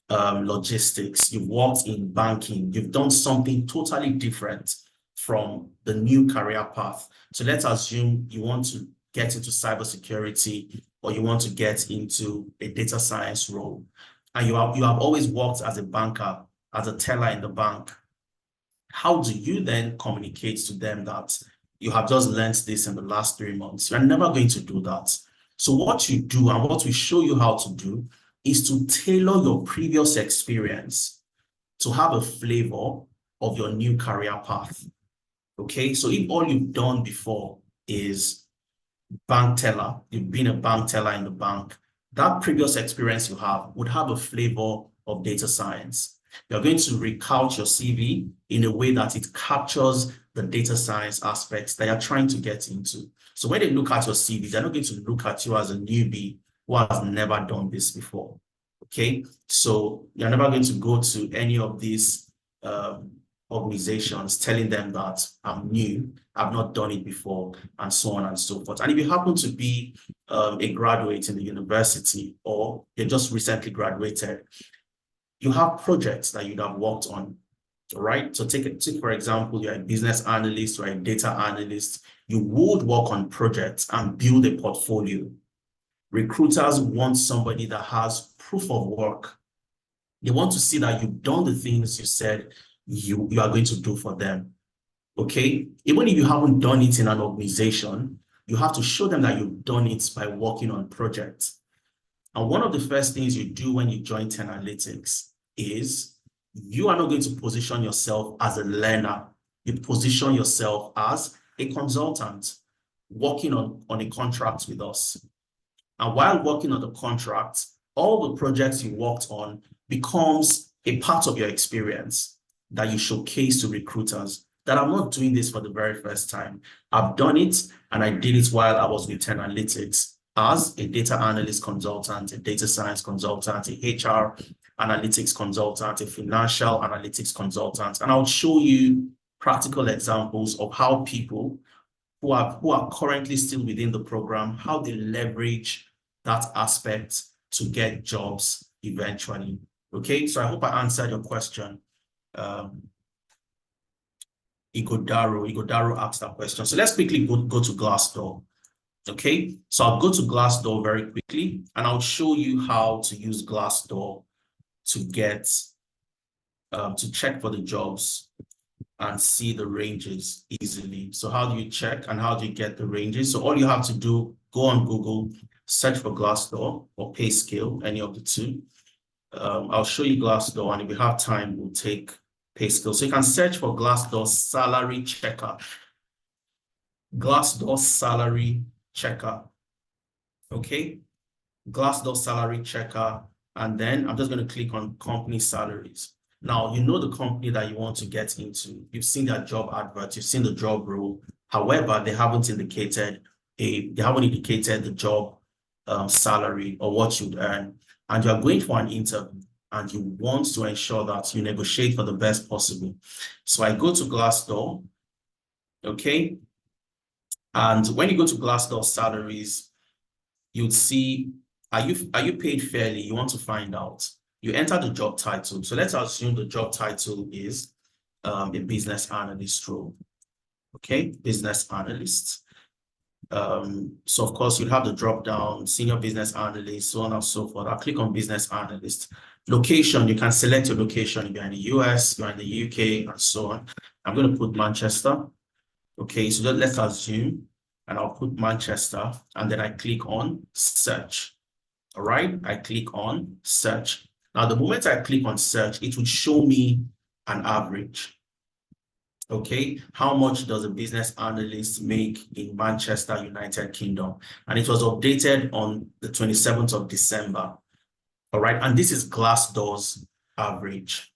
logistics, you've worked in banking, you've done something totally different from the new career path. So let's assume you want to get into cybersecurity or you want to get into a data science role. And you have always worked as a banker, as a teller in the bank. How do you then communicate to them that you have just learned this in the last 3 months? You're never going to do that. So what you do and what we show you how to do is to tailor your previous experience to have a flavor of your new career path. Okay, so if all you've done before is bank teller, you've been a bank teller in the bank, that previous experience you have would have a flavor of data science. You're going to recount your CV in a way that it captures the data science aspects that you're trying to get into. So when they look at your CV, they're not going to look at you as a newbie who has never done this before. Okay, so you're never going to go to any of these organizations telling them that I'm new, I've not done it before, and so on and so forth. And if you happen to be a graduate in the university or you just recently graduated, you have projects that you'd have worked on, right? So take for example, you're a business analyst or a data analyst, you would work on projects and build a portfolio. Recruiters want somebody that has proof of work. They want to see that you've done the things you said you are going to do for them. Okay? Even if you haven't done it in an organization, you have to show them that you've done it by working on projects. And one of the first things you do when you join 10 Analytics is you are not going to position yourself as a learner. You position yourself as a consultant working on a contract with us. And while working on the contract, all the projects you worked on becomes a part of your experience that you showcase to recruiters. that I'm not doing this for the very first time. I've done it, and I did it while I was with 10 Analytics as a data analyst consultant, a data science consultant, a HR analytics consultant, a financial analytics consultant. And I'll show you practical examples of how people who are currently still within the program, how they leverage that aspect to get jobs eventually. Okay, so I hope I answered your question. Igodaro asked that question. So let's quickly go to Glassdoor. Okay, so I'll go to Glassdoor very quickly, and I'll show you how to use Glassdoor to get to check for the jobs and see the ranges easily. So how do you check and how do you get the ranges? So all you have to do, go on Google, search for Glassdoor or PayScale, any of the two. I'll show you Glassdoor, and if we have time, we'll take PayScale. So you can search for Glassdoor salary checker. Glassdoor salary checker. Okay, Glassdoor salary checker, and then I'm just going to click on company salaries. Now, you know the company that you want to get into. You've seen their job advert, you've seen the job role. However, they haven't indicated the job salary or what you'd earn. And you're going for an interview and you want to ensure that you negotiate for the best possible. So I go to Glassdoor, okay? And when you go to Glassdoor salaries, you'd see, are you paid fairly? You want to find out. You enter the job title. So let's assume the job title is a business analyst role. Okay, business analyst. So of course, you'll have the drop down, senior business analyst, so on and so forth. I'll click on business analyst. Location, you can select your location. If you're in the US, you're in the UK, and so on. I'm going to put Manchester. Okay, so let's assume, and I'll put Manchester, and then I click on search. All right, I click on search. Now, the moment I click on search, it would show me an average. Okay, how much does a business analyst make in Manchester, United Kingdom? And it was updated on the 27th of December. All right, and this is Glassdoor's average.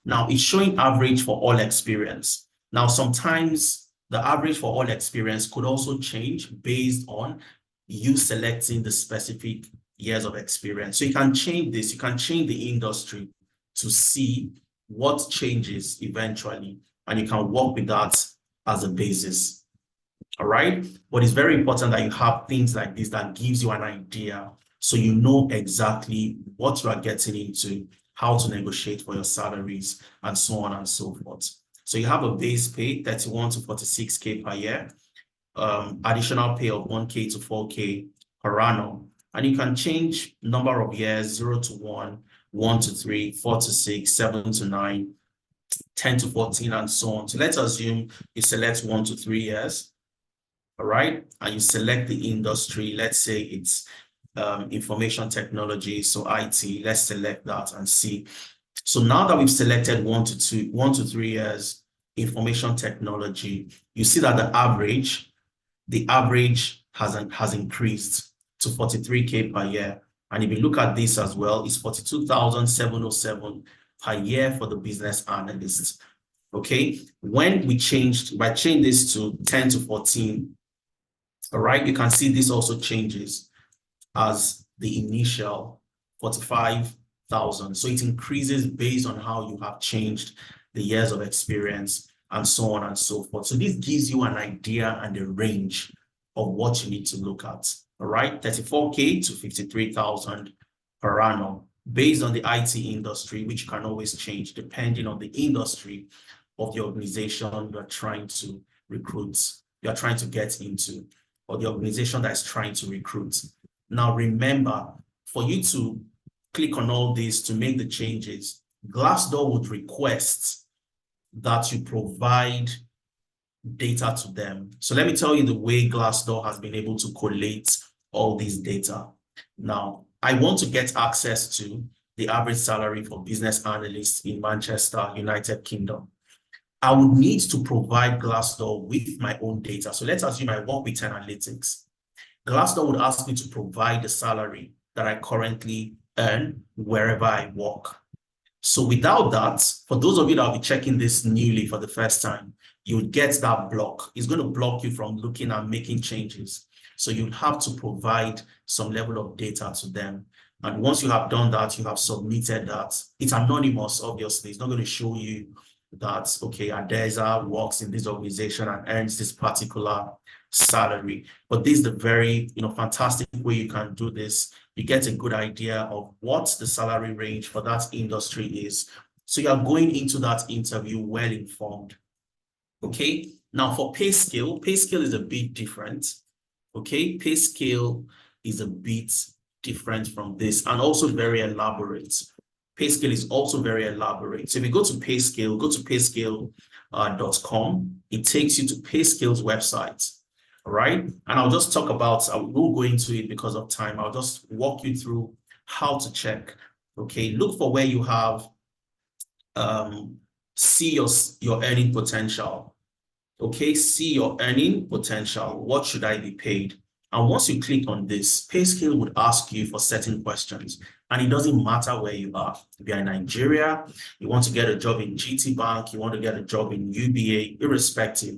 Now, it's showing average for all experience. Now, sometimes the average for all experience could also change based on you selecting the specific years of experience. So you can change this, you can change the industry to see what changes eventually, and you can work with that as a basis. All right, but it's very important that you have things like this that gives you an idea, so you know exactly what you are getting into, how to negotiate for your salaries, and so on and so forth. So you have a base pay, 31 to 46K per year, additional pay of 1K to 4K per annum. And you can change number of years, 0 to 1, 1 to 3, 4 to 6, 7 to 9, 10 to 14, and so on. So let's assume you select 1 to 3 years, all right? And you select the industry. Let's say it's information technology, so IT. Let's select that and see. So now that we've selected 1 to 3 years, information technology, you see that the average has increased to 43K per year. And if you look at this as well, it's 42,707 per year for the business analysts. Okay, when I changed this to 10 to 14, all right, you can see this also changes as the initial 45,000. So it increases based on how you have changed the years of experience and so on and so forth. So this gives you an idea and a range of what you need to look at. All right, 34K to 53,000 per annum based on the IT industry, which can always change depending on the industry of the organization you're trying to recruit, you're trying to get into, or the organization that's trying to recruit. Now, remember, for you to click on all this to make the changes, Glassdoor would request that you provide data to them. So let me tell you the way Glassdoor has been able to collate all these data. Now, I want to get access to the average salary for business analysts in Manchester, United Kingdom. I would need to provide Glassdoor with my own data. So let's assume I work with 10 Analytics. Glassdoor would ask me to provide the salary that I currently earn wherever I work. So without that, for those of you that will be checking this newly for the first time, you would get that block. It's going to block you from looking and making changes. So you have to provide some level of data to them. And once you have done that, you have submitted that. It's anonymous, obviously. It's not going to show you that, okay, Adeza works in this organization and earns this particular salary. But this is the very, fantastic way you can do this. You get a good idea of what the salary range for that industry is. So you are going into that interview well informed. Okay. Now for pay scale is a bit different. Okay. Pay scale is a bit different from this and also very elaborate. Pay scale is also very elaborate. So if you go to PayScale, go to payscale.com. It takes you to PayScale's website. All right. And I'll just talk about, I will go into it because of time. I'll just walk you through how to check. Okay. Look for where you have, see your earning potential. Okay. See your earning potential. What should I be paid? And once you click on this, PayScale would ask you for certain questions. And it doesn't matter where you are. If you're in Nigeria, you want to get a job in GT Bank, you want to get a job in UBA, irrespective,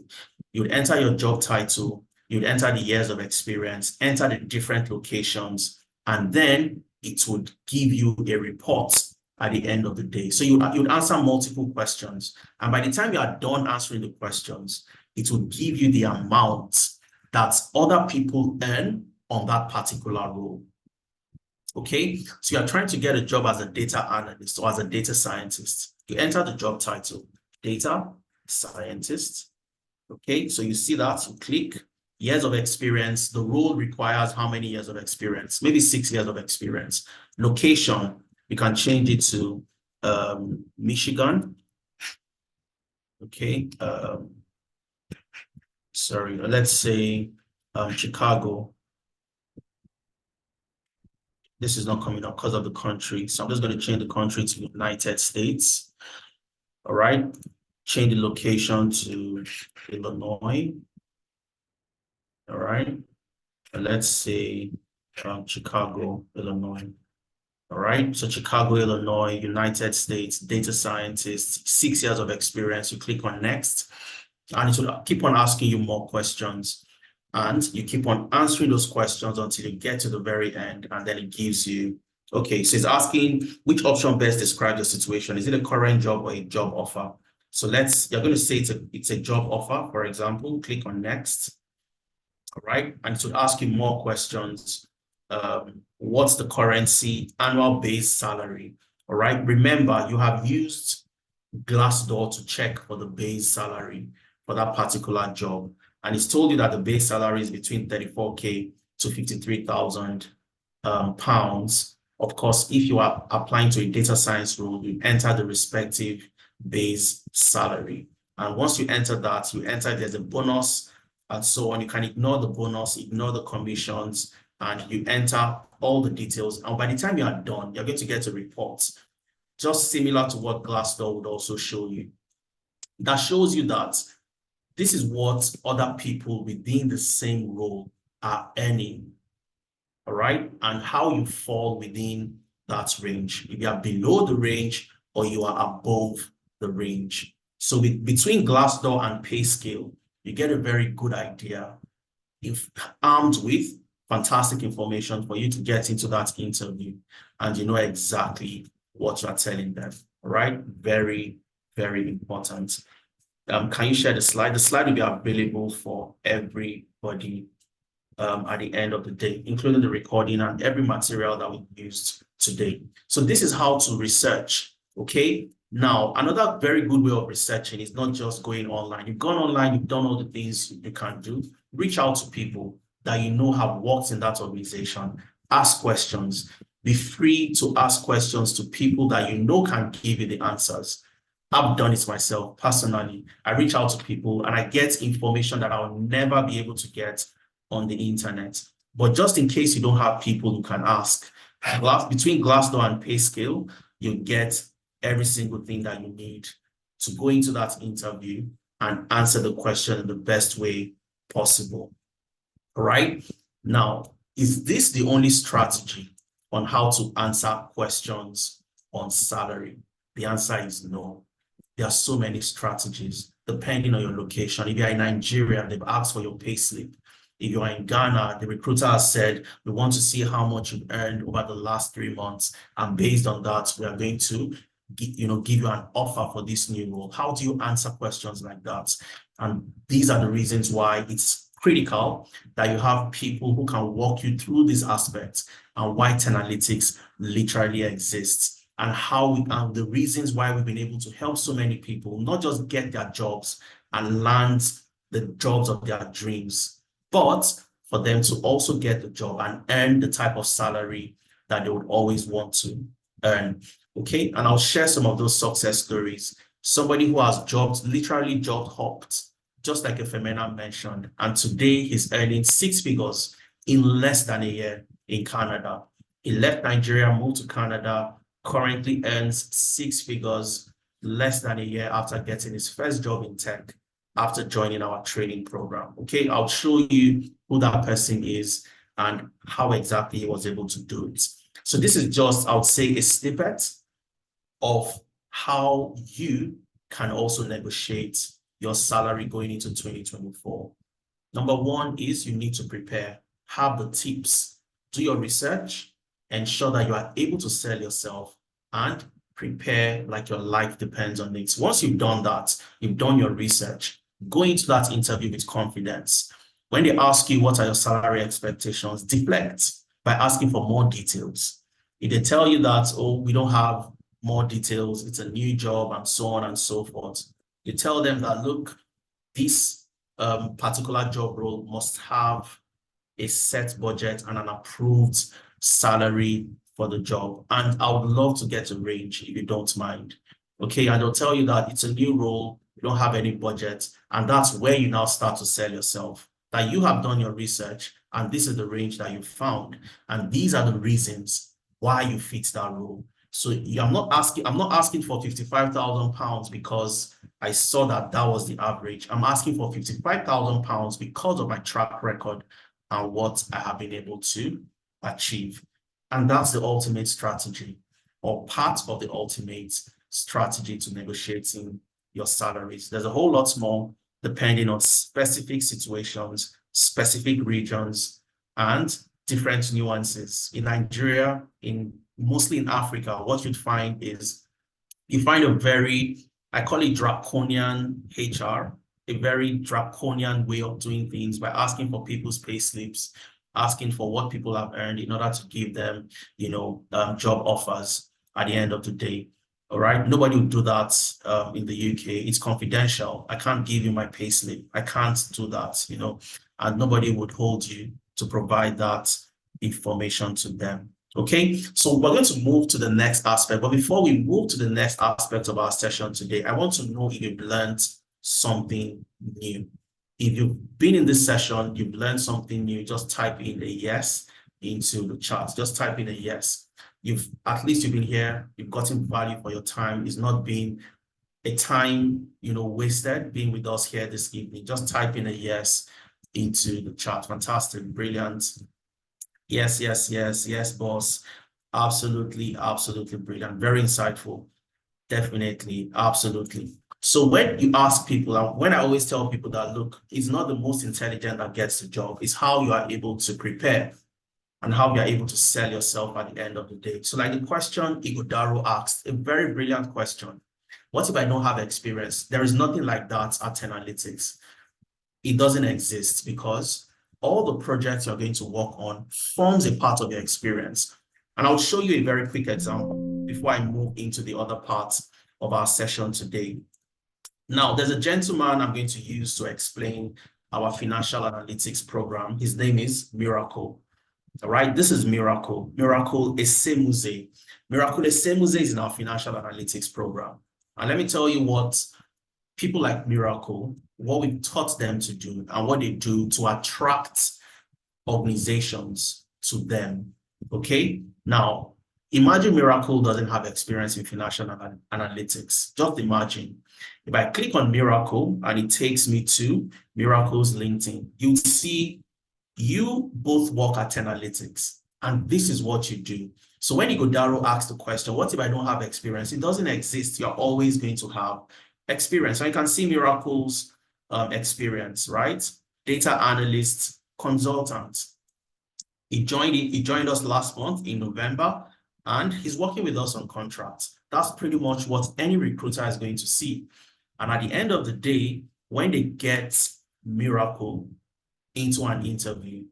you would enter your job title, you'd enter the years of experience, enter the different locations, and then it would give you a report at the end of the day. So you'd answer multiple questions. And by the time you are done answering the questions, it will give you the amount that other people earn on that particular role. Okay, so you're trying to get a job as a data analyst or as a data scientist. You enter the job title, data scientist. Okay, so you see that, you click years of experience. The role requires how many years of experience? Maybe 6 years of experience. Location, you can change it to Michigan. Okay, sorry, let's say Chicago. This is not coming up because of the country. So I'm just going to change the country to United States. All right. Change the location to Illinois. All right. And let's say Chicago, Illinois. All right. So Chicago, Illinois, United States, data scientist, 6 years of experience. You click on next and it will keep on asking you more questions. And you keep on answering those questions until you get to the very end. And then it gives you, okay, so it's asking which option best describes the situation. Is it a current job or a job offer? So you're going to say it's a job offer, for example. Click on next. All right. And it will ask you more questions. What's the currency, annual base salary? All right. Remember, you have used Glassdoor to check for the base salary for that particular job. And it's told you that the base salary is between 34K to 53,000 pounds. Of course, if you are applying to a data science role, you enter the respective base salary. And once you enter that, you enter there's a bonus and so on. You can ignore the bonus, ignore the commissions, and you enter all the details. And by the time you are done, you're going to get a report, just similar to what Glassdoor would also show you. That shows you that this is what other people within the same role are earning, all right? And how you fall within that range. If you are below the range or you are above the range. So between Glassdoor and PayScale, you get a very good idea, if armed with fantastic information for you to get into that interview and you know exactly what you are telling them, all right? Very, very important. Can you share the slide? The slide will be available for everybody at the end of the day, including the recording and every material that we used today. So this is how to research, okay? Now, another very good way of researching is not just going online. You've gone online, you've done all the things you can do. Reach out to people that you know have worked in that organization. Ask questions. Be free to ask questions to people that you know can give you the answers. I've done it myself personally. I reach out to people and I get information that I'll never be able to get on the internet. But just in case you don't have people who can ask, between Glassdoor and PayScale, you get every single thing that you need to go into that interview and answer the question in the best way possible. All right. Now, is this the only strategy on how to answer questions on salary? The answer is no. There are so many strategies depending on your location. If you're in Nigeria, they've asked for your payslip. If you are in Ghana, the recruiter has said, we want to see how much you've earned over the last 3 months. And based on that, we are going to give you an offer for this new role. How do you answer questions like that? And these are the reasons why it's critical that you have people who can walk you through these aspects and why Tenalytics literally exists, and and the reasons why we've been able to help so many people not just get their jobs and land the jobs of their dreams, but for them to also get the job and earn the type of salary that they would always want to earn. Okay, and I'll share some of those success stories. Somebody who has literally job hopped, just like Femena mentioned, and today he's earning 6 figures in less than a year in Canada. He left Nigeria, moved to Canada, currently earns 6 figures less than a year after getting his first job in tech, after joining our training program. Okay, I'll show you who that person is and how exactly he was able to do it. So this is just, I would say, a snippet of how you can also negotiate your salary going into 2024. Number one is you need to prepare, have the tips, do your research, ensure that you are able to sell yourself, and prepare like your life depends on it. Once you've done that, you've done your research, go into that interview with confidence. When they ask you what are your salary expectations, deflect by asking for more details. If they tell you that, oh, we don't have more details, it's a new job, and so on and so forth, you tell them that, look, this particular job role must have a set budget and an approved salary for the job. And I would love to get a range if you don't mind. Okay, and they'll tell you that it's a new role, you don't have any budget, and that's where you now start to sell yourself, that you have done your research, and this is the range that you found, and these are the reasons why you fit that role. So I'm not asking for 55,000 pounds because I saw that was the average. I'm asking for 55,000 pounds because of my track record and what I have been able to achieve. And that's the ultimate strategy, or part of the ultimate strategy to negotiating your salaries. There's a whole lot more depending on specific situations, specific regions, and different nuances. In Nigeria, mostly in Africa, what you'd find is you find a very, I call it draconian HR, a very draconian way of doing things by asking for people's pay slips, asking for what people have earned in order to give them, job offers at the end of the day. All right, nobody will do that in the UK. It's confidential. I can't give you my pay slip. I can't do that, and nobody would hold you to provide that information to them. Okay, so we're going to move to the next aspect. But before we move to the next aspect of our session today, I want to know if you've learned something new. If you've been in this session, you've learned something new, just type in a yes into the chat. Just type in a yes. At least you've been here, you've gotten value for your time. It's not been a time, wasted being with us here this evening. Just type in a yes into the chat. Fantastic, brilliant. Yes, yes, yes, yes, boss. Absolutely, absolutely brilliant. Very insightful. Definitely, absolutely. So when you ask people, and when I always tell people that, look, it's not the most intelligent that gets the job, it's how you are able to prepare and how you are able to sell yourself at the end of the day. So like the question Igodaro asked, a very brilliant question. What if I don't have experience? There is nothing like that at Tenalytics. It doesn't exist because all the projects you're going to work on forms a part of your experience. And I'll show you a very quick example before I move into the other parts of our session today. Now, there's a gentleman I'm going to use to explain our financial analytics program. His name is Miracle. All right, this is Miracle. Miracle Esemuze. Miracle Esemuze is in our financial analytics program. And let me tell you what people like Miracle, what we've taught them to do and what they do to attract organizations to them. Okay, now imagine Miracle doesn't have experience in financial analytics. Just imagine if I click on Miracle and it takes me to Miracle's LinkedIn, you see you both work at Tenalytics, and this is what you do. So when Igodaro asks the question, what if I don't have experience? It doesn't exist. You're always going to have experience. So you can see Miracle's experience, right? Data analyst, consultant. He joined us last month in November, and he's working with us on contracts. That's pretty much what any recruiter is going to see. And at the end of the day, when they get Miracle into an interview,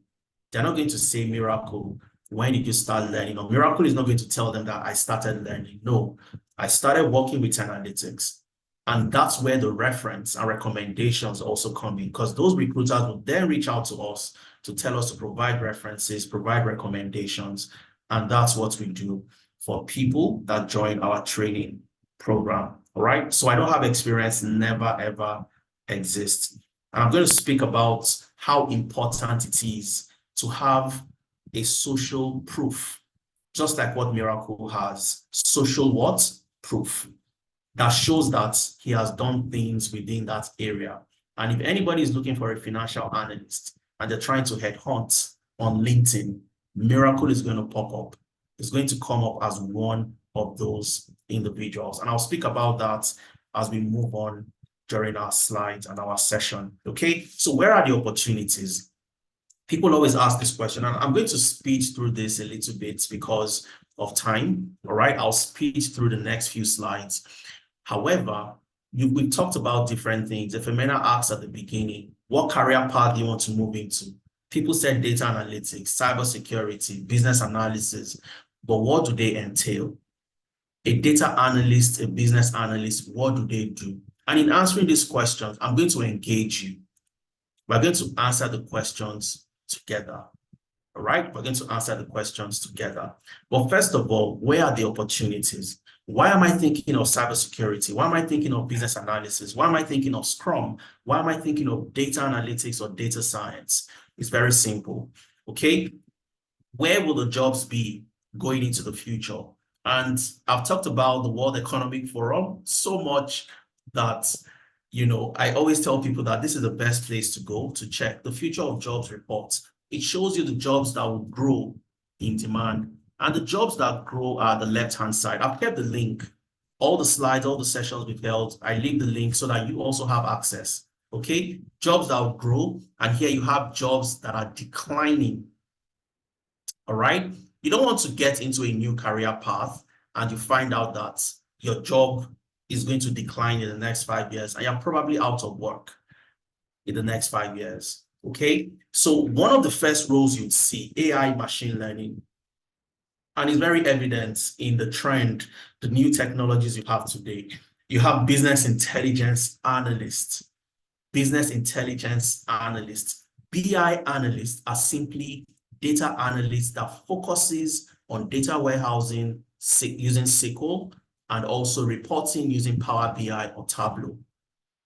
they're not going to say, Miracle, when did you start learning? Or Miracle is not going to tell them that I started learning. No, I started working with analytics. And that's where the reference and recommendations also come in, because those recruiters will then reach out to us to tell us to provide references, provide recommendations. And that's what we do for people that join our training program. All right. So I don't have experience, never, ever exists. And I'm going to speak about how important it is to have a social proof, just like what Miracle has. Social what? Proof. That shows that he has done things within that area. And if anybody is looking for a financial analyst and they're trying to headhunt on LinkedIn, Miracle is going to pop up. It's going to come up as one of those individuals. And I'll speak about that as we move on during our slides and our session. Okay, so where are the opportunities? People always ask this question, and I'm going to speed through this a little bit because of time. All right, I'll speed through the next few slides. However, we've talked about different things. If Femena asks at the beginning, what career path do you want to move into? People said data analytics, cybersecurity, business analysis, but what do they entail? A data analyst, a business analyst, what do they do? And in answering these questions, I'm going to engage you. We're going to answer the questions together. All right, we're going to answer the questions together. But first of all, where are the opportunities? Why am I thinking of cybersecurity? Why am I thinking of business analysis? Why am I thinking of Scrum? Why am I thinking of data analytics or data science? It's very simple, okay? Where will the jobs be going into the future? And I've talked about the World Economic Forum so much that, you know, I always tell people that this is the best place to go to check the Future of Jobs report. It shows you the jobs that will grow in demand. And the jobs that grow are the left-hand side. I've kept the link. All the slides, all the sessions we've held, I leave the link so that you also have access. Okay? Jobs that will grow. And here you have jobs that are declining. All right? You don't want to get into a new career path and you find out that your job is going to decline in the next 5 years and you're probably out of work in the next 5 years. Okay? So one of the first roles you'd see, AI, machine learning. And it's very evident in the trend, the new technologies you have today. You have business intelligence analysts. Business intelligence analysts. BI analysts are simply data analysts that focuses on data warehousing using SQL and also reporting using Power BI or Tableau.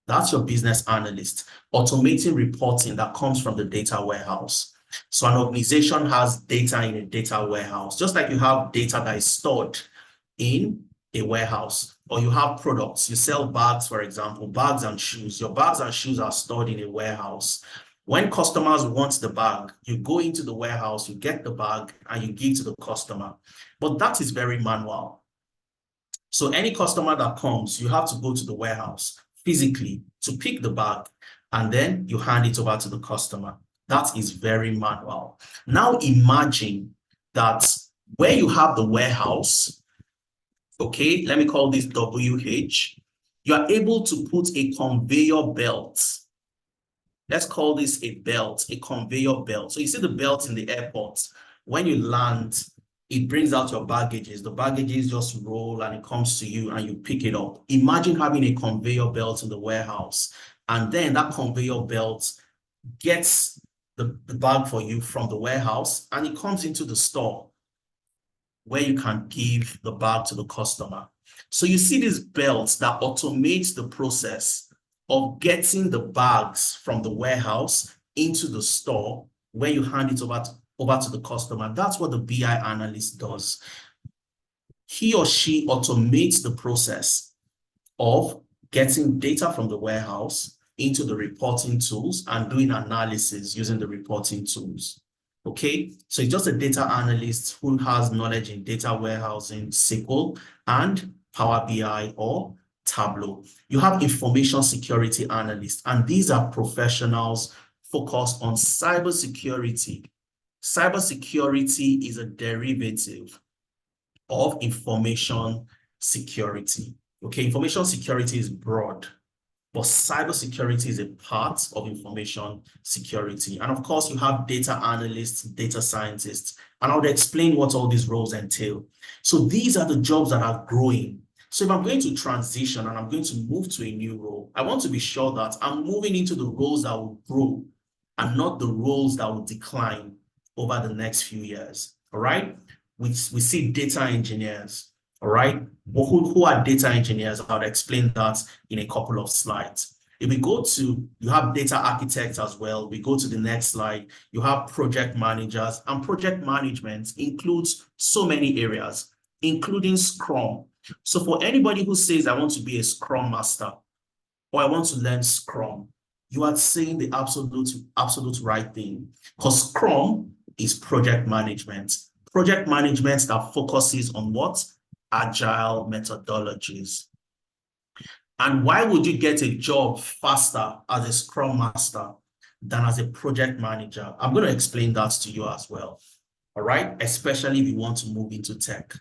That's your business analyst, automating reporting that comes from the data warehouse. So an organization has data in a data warehouse, just like you have data that is stored in a warehouse, or you have products. You sell bags, for example, bags and shoes. Your bags and shoes are stored in a warehouse. When customers want the bag, you go into the warehouse, you get the bag, and you give to the customer. But that is very manual. So any customer that comes, you have to go to the warehouse physically to pick the bag, and then you hand it over to the customer. That is very manual. Now imagine that where you have the warehouse, okay, let me call this WH, you are able to put a conveyor belt. Let's call this a belt, a conveyor belt. So you see the belt in the airport. When you land, it brings out your baggages. The baggages just roll and it comes to you and you pick it up. Imagine having a conveyor belt in the warehouse. And then that conveyor belt gets the bag for you from the warehouse and it comes into the store where you can give the bag to the customer. So you see these belts that automates the process of getting the bags from the warehouse into the store where you hand it over to the customer. That's what the BI analyst does. He or she automates the process of getting data from the warehouse into the reporting tools and doing analysis using the reporting tools. Okay, so it's just a data analyst who has knowledge in data warehousing, SQL, and Power BI or Tableau. You have information security analysts, and these are professionals focused on cybersecurity. Cybersecurity is a derivative of information security. Okay, information security is broad, but cybersecurity is a part of information security. And of course, you have data analysts, data scientists, and I would explain what all these roles entail. So these are the jobs that are growing. So if I'm going to transition and I'm going to move to a new role, I want to be sure that I'm moving into the roles that will grow and not the roles that will decline over the next few years. All right? We see data engineers. All right, well, who are data engineers? I'll explain that in a couple of slides. If we go to, you have data architects as well. We go to the next slide. You have project managers, and project management includes so many areas, including Scrum. So for anybody who says, I want to be a Scrum master, or I want to learn Scrum, you are saying the absolute right thing, because Scrum is project management. Project management that focuses on what? Agile methodologies. And why would you get a job faster as a Scrum Master than as a project manager? I'm going to explain that to you as well. All right, especially if you want to move into tech.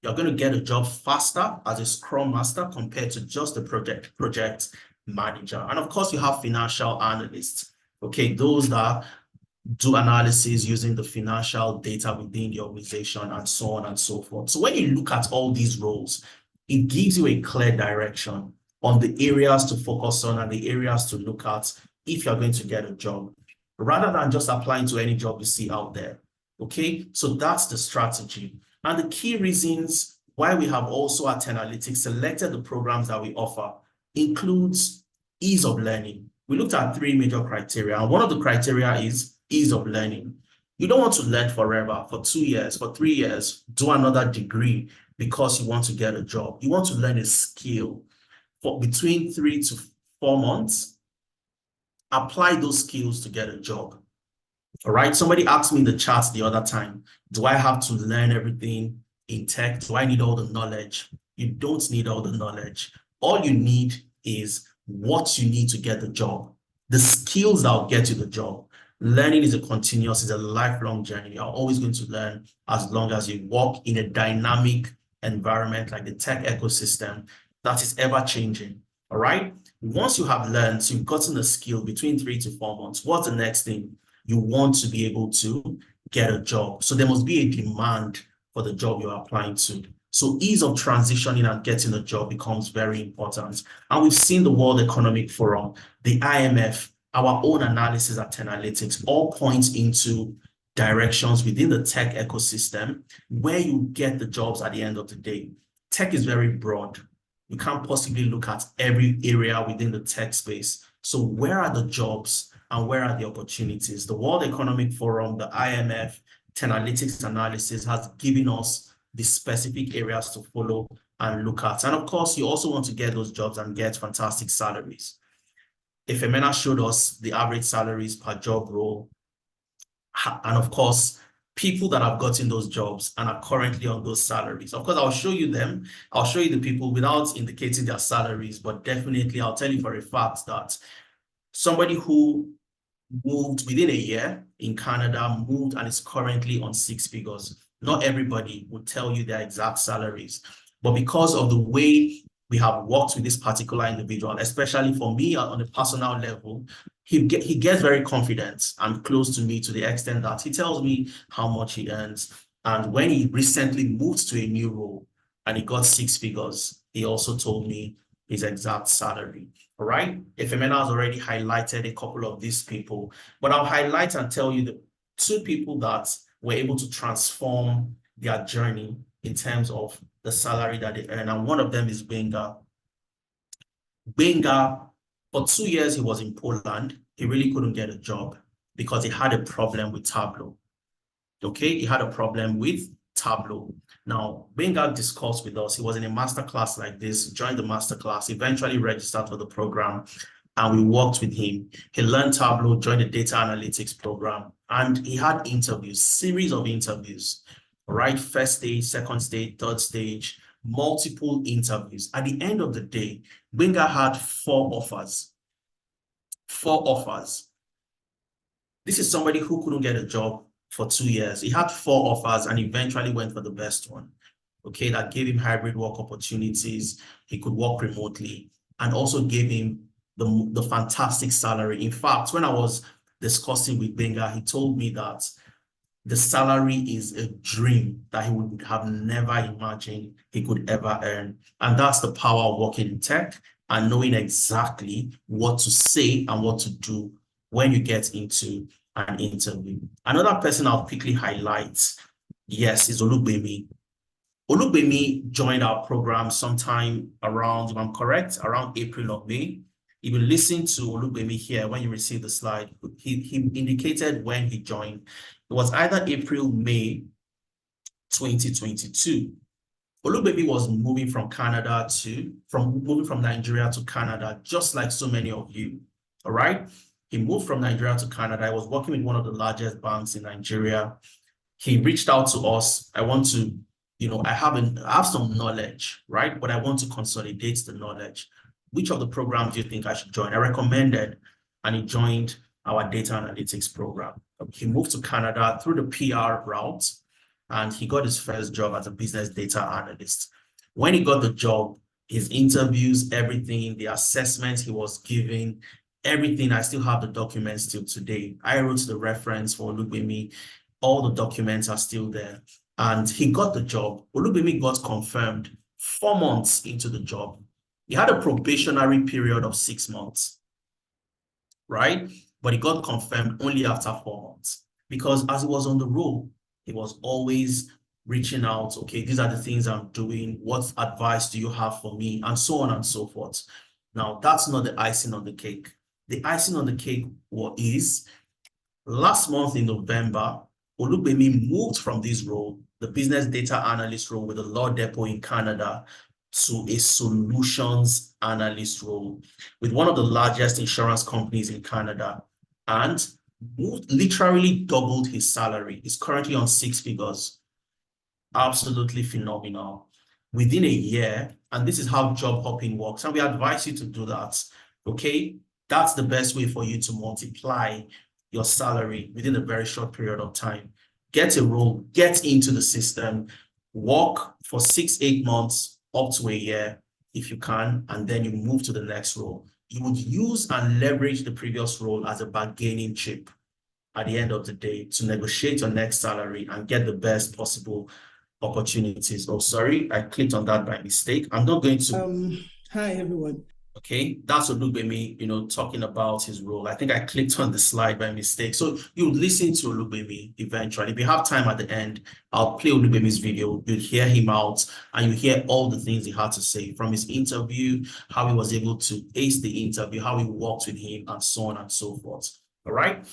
You're going to get a job faster as a Scrum Master compared to just the project manager. And of course, you have financial analysts. Okay, those that do analysis using the financial data within the organization and so on and so forth. So when you look at all these roles, it gives you a clear direction on the areas to focus on and the areas to look at if you're going to get a job, rather than just applying to any job you see out there. Okay, so that's the strategy. And the key reasons why we have also at Analytics selected the programs that we offer includes ease of learning. We looked at 3 major criteria, and one of the criteria is ease of learning. You don't want to learn forever, for 2 years, for 3 years, do another degree because you want to get a job. You want to learn a skill for between 3 to 4 months. Apply those skills to get a job. All right. Somebody asked me in the chat the other time, do I have to learn everything in tech? Do I need all the knowledge? You don't need all the knowledge. All you need is what you need to get the job, the skills that will get you the job. Learning is a continuous, is a lifelong journey. You're always going to learn as long as you work in a dynamic environment like the tech ecosystem that is ever changing. All right. Once you have learned, so you've gotten a skill between 3 to 4 months, what's the next thing? You want to be able to get a job. So there must be a demand for the job you're applying to. So ease of transitioning and getting a job becomes very important. And we've seen the World Economic Forum, the IMF, our own analysis at Analytics, all points into directions within the tech ecosystem where you get the jobs at the end of the day. Tech is very broad. You can't possibly look at every area within the tech space. So where are the jobs and where are the opportunities? The World Economic Forum, the IMF, Analytics analysis has given us the specific areas to follow and look at. And of course, you also want to get those jobs and get fantastic salaries. Ifemena showed us the average salaries per job role. And of course, people that have gotten those jobs and are currently on those salaries. Of course, I'll show you them. I'll show you the people without indicating their salaries, but definitely I'll tell you for a fact that somebody who moved within a year in Canada, moved and is currently on 6 figures. Not everybody would tell you their exact salaries, but because of the way we have worked with this particular individual, especially for me on a personal level, he gets very confident and close to me to the extent that he tells me how much he earns. And when he recently moved to a new role and he got 6 figures, he also told me his exact salary. All right. Ifemena has already highlighted a couple of these people, but I'll highlight and tell you the 2 people that were able to transform their journey in terms of the salary that they earn. And one of them is Benga. Benga, for 2 years, he was in Poland. He really couldn't get a job because he had a problem with Tableau. Okay, he had a problem with Tableau. Now, Benga discussed with us. He was in a masterclass like this, joined the masterclass, eventually registered for the program, and we worked with him. He learned Tableau, joined the data analytics program, And he had interviews, series of interviews, right? First stage, second stage, third stage, multiple interviews. At the end of the day, Benga had 4 offers. 4 offers. This is somebody who couldn't get a job for 2 years. He had 4 offers and eventually went for the best one. Okay, that gave him hybrid work opportunities. He could work remotely and also gave him the fantastic salary. In fact, when I was discussing with Benga, he told me that the salary is a dream that he would have never imagined he could ever earn. And that's the power of working in tech and knowing exactly what to say and what to do when you get into an interview. Another person I'll quickly highlight, yes, is Olugbemi. Olugbemi joined our program sometime around, if I'm correct, around April or May. If you listen to Olugbemi here, when you receive the slide, he indicated when he joined. It was either April, May 2022. Olugbemi was moving from Nigeria to Canada, just like so many of you, all right? He moved from Nigeria to Canada. I was working with one of the largest banks in Nigeria. He reached out to us. I want to, I have some knowledge, right? But I want to consolidate the knowledge. Which of the programs do you think I should join? I recommended, and he joined our data analytics program. He moved to Canada through the PR route, and he got his first job as a business data analyst. When he got the job, his interviews, everything, the assessments he was giving, everything, I still have the documents till today. I wrote the reference for Olugbemi. All the documents are still there. And he got the job. Olugbemi got confirmed 4 months into the job. He had a probationary period of 6 months, right? But he got confirmed only after 4 months. Because as he was on the roll, he was always reaching out, okay, these are the things I'm doing. What advice do you have for me? And so on and so forth. Now, that's not the icing on the cake. The icing on the cake is last month in November, Olugbemi moved from this role, the business data analyst role with the Law Depot in Canada, to a solutions analyst role with one of the largest insurance companies in Canada, and literally doubled his salary. He's currently on 6 figures. Absolutely phenomenal. Within a year, and this is how job hopping works, and we advise you to do that, okay? That's the best way for you to multiply your salary within a very short period of time. Get a role, get into the system, work for 6-8 months up to a year if you can, and then you move to the next role. You would use and leverage the previous role as a bargaining chip at the end of the day to negotiate your next salary and get the best possible opportunities. Oh, sorry, I clicked on that by mistake. I'm not going to. Hi, everyone. Okay, that's Olugbemi, talking about his role. I think I clicked on the slide by mistake. So you would listen to Olugbemi eventually. If you have time at the end, I'll play Olugbemi's video. You'll hear him out and you hear all the things he had to say from his interview, how he was able to ace the interview, how he worked with him, and so on and so forth. All right.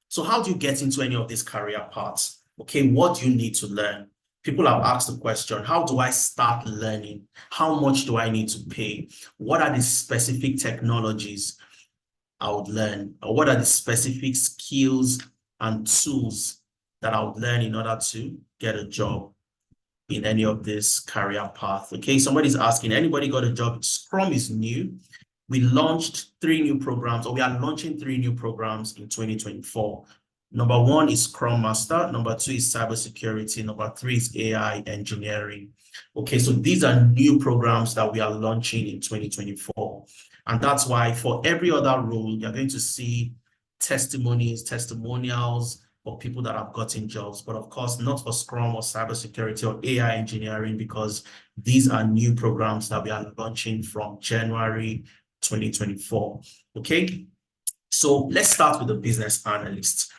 So how do you get into any of these career paths? Okay, what do you need to learn? People have asked the question, how do I start learning? How much do I need to pay? What are the specific technologies I would learn? Or what are the specific skills and tools that I would learn in order to get a job in any of this career path? Okay, somebody's asking, anybody got a job? Scrum is new. We launched 3 new programs, or we are launching 3 new programs in 2024. Number 1 is Scrum Master. Number 2 is cybersecurity. Number 3 is AI engineering. Okay, so these are new programs that we are launching in 2024. And that's why for every other role, you're going to see testimonials of people that have gotten jobs, but of course, not for Scrum or cybersecurity or AI engineering, because these are new programs that we are launching from January 2024. Okay, so let's start with the business analyst.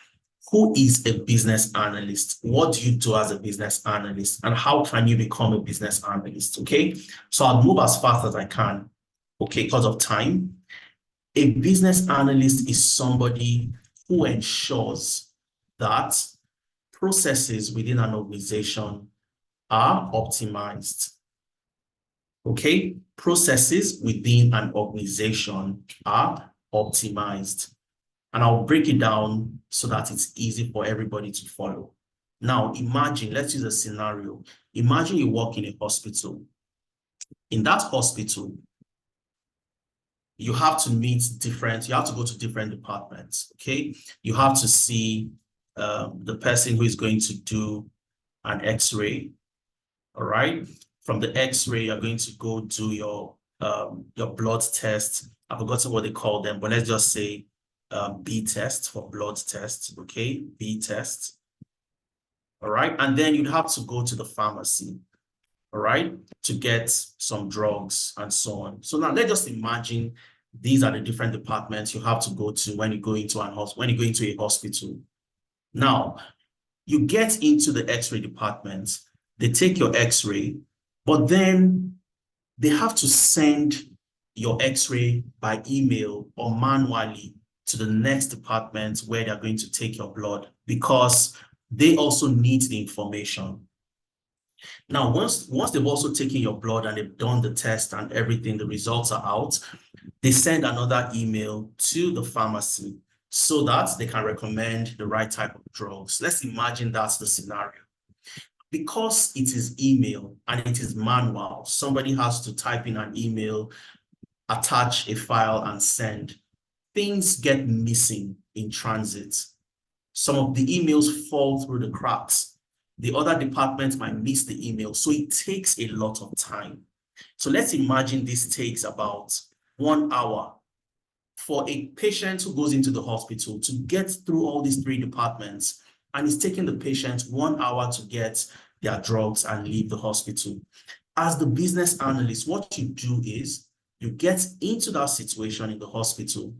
Who is a business analyst? What do you do as a business analyst? And how can you become a business analyst? Okay, so I'll move as fast as I can, okay, because of time. A business analyst is somebody who ensures that processes within an organization are optimized. Okay, processes within an organization are optimized. And I'll break it down so that it's easy for everybody to follow. Now, imagine, let's use a scenario. Imagine you work in a hospital. In that hospital, you have to go to different departments, okay? You have to see the person who is going to do an X-ray, all right? From the X-ray, you're going to go do your blood test. I've forgotten what they call them, but let's just say B test for blood test, okay? B test, all right? And then you'd have to go to the pharmacy, all right, to get some drugs and so on. So now let's just imagine these are the different departments you have to go to when you go into a hospital. Now, you get into the X-ray department, they take your X-ray, but then they have to send your X-ray by email or manually to the next department where they're going to take your blood because they also need the information. Now, once they've also taken your blood and they've done the test and everything, the results are out, they send another email to the pharmacy so that they can recommend the right type of drugs. Let's imagine that's the scenario. Because it is email and it is manual, somebody has to type in an email, attach a file and send. Things get missing in transit. Some of the emails fall through the cracks. The other departments might miss the email. So it takes a lot of time. So let's imagine this takes about 1 hour for a patient who goes into the hospital to get through all these 3 departments, and it's taking the patient 1 hour to get their drugs and leave the hospital. As the business analyst, what you do is you get into that situation in the hospital,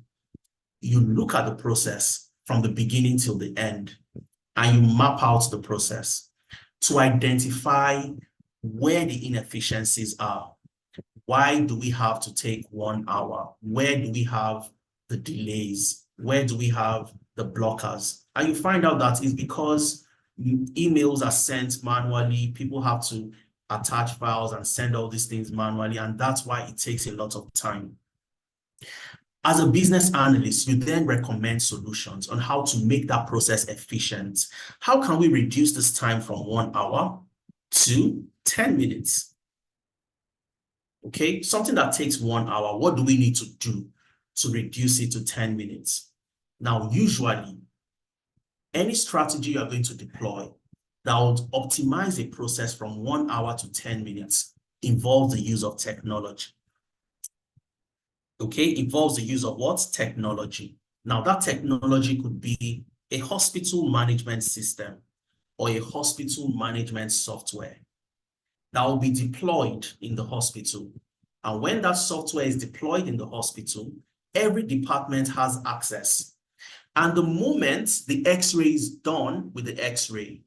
you look at the process from the beginning till the end, and you map out the process to identify where the inefficiencies are. Why do we have to take 1 hour? Where do we have the delays? Where do we have the blockers? And you find out that it's because emails are sent manually. People have to attach files and send all these things manually, and that's why it takes a lot of time. As a business analyst, you then recommend solutions on how to make that process efficient. How can we reduce this time from 1 hour to 10 minutes? Okay, something that takes 1 hour, what do we need to do to reduce it to 10 minutes? Now, usually, any strategy you're going to deploy that would optimize a process from 1 hour to 10 minutes involves the use of technology. Okay, involves the use of what? Technology. Now, that technology could be a hospital management system or a hospital management software that will be deployed in the hospital. And when that software is deployed in the hospital, every department has access. And the moment the X-ray is done with the X-ray,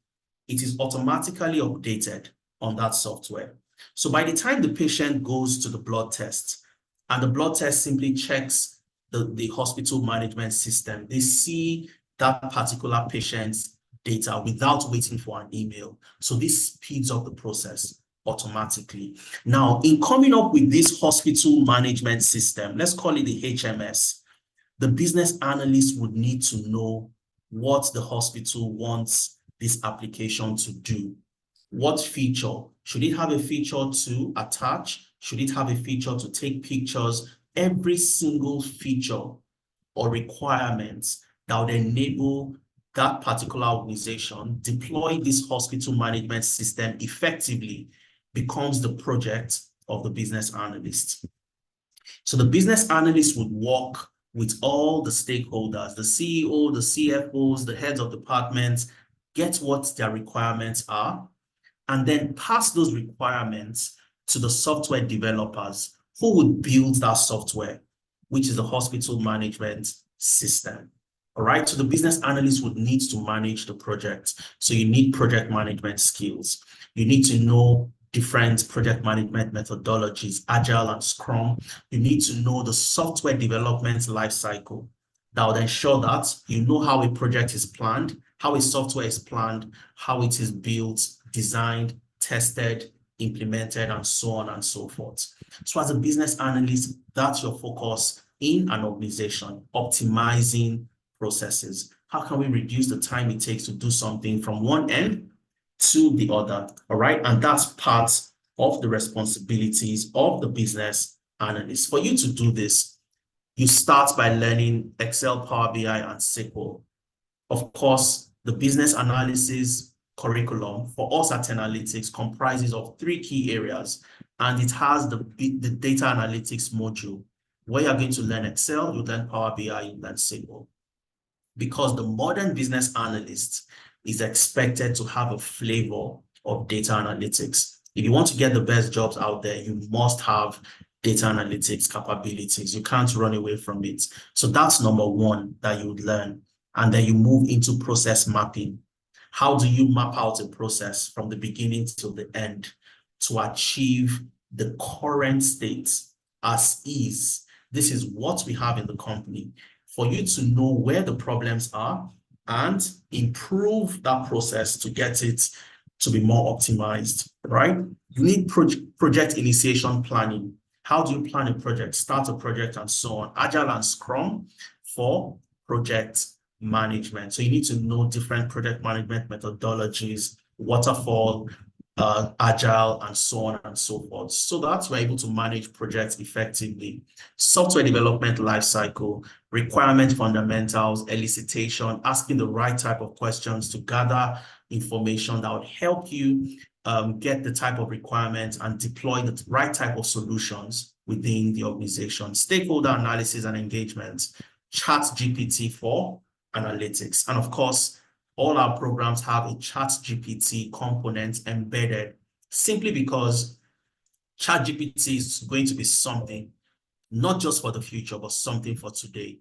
it is automatically updated on that software. So by the time the patient goes to the blood test, and the blood test simply checks the hospital management system, they see that particular patient's data without waiting for an email. So this speeds up the process automatically. Now, in coming up with this hospital management system, let's call it the HMS, the business analyst would need to know what the hospital wants this application to do. What feature? Should it have a feature to attach? Should it have a feature to take pictures? Every single feature or requirements that would enable that particular organization deploy this hospital management system effectively becomes the project of the business analyst. So the business analyst would work with all the stakeholders, the CEO, the CFOs, the heads of departments, get what their requirements are, and then pass those requirements to the software developers who would build that software, which is the hospital management system. All right, so the business analyst would need to manage the project. So you need project management skills. You need to know different project management methodologies, Agile and Scrum. You need to know the software development lifecycle that would ensure that you know how a project is planned, how a software is planned, how it is built, designed, tested, implemented, and so on and so forth. So as a business analyst, that's your focus in an organization, optimizing processes? How can we reduce the time it takes to do something from one end to the other? All right. And that's part of the responsibilities of the business analyst. For you to do this, you start by learning Excel, Power BI, and SQL. Of course, the business analysis curriculum for us at Analytics comprises of 3 key areas, and it has the data analytics module where you're going to learn Excel, you learn Power BI, you learn SQL. Because the modern business analyst is expected to have a flavor of data analytics. If you want to get the best jobs out there, you must have data analytics capabilities. You can't run away from it. So that's number 1 that you would learn. And then you move into process mapping. How do you map out a process from the beginning to the end to achieve the current state as is? This is what we have in the company. For you to know where the problems are and improve that process to get it to be more optimized, right? You need project initiation planning. How do you plan a project, start a project, and so on? Agile and Scrum for project management. So you need to know different project management methodologies, waterfall, agile, and so on and so forth. So that's we're able to manage projects effectively. Software development lifecycle, requirement fundamentals, elicitation, asking the right type of questions to gather information that would help you get the type of requirements and deploy the right type of solutions within the organization. Stakeholder analysis and engagement, ChatGPT for analytics. And of course, all our programs have a ChatGPT component embedded simply because ChatGPT is going to be something not just for the future, but something for today.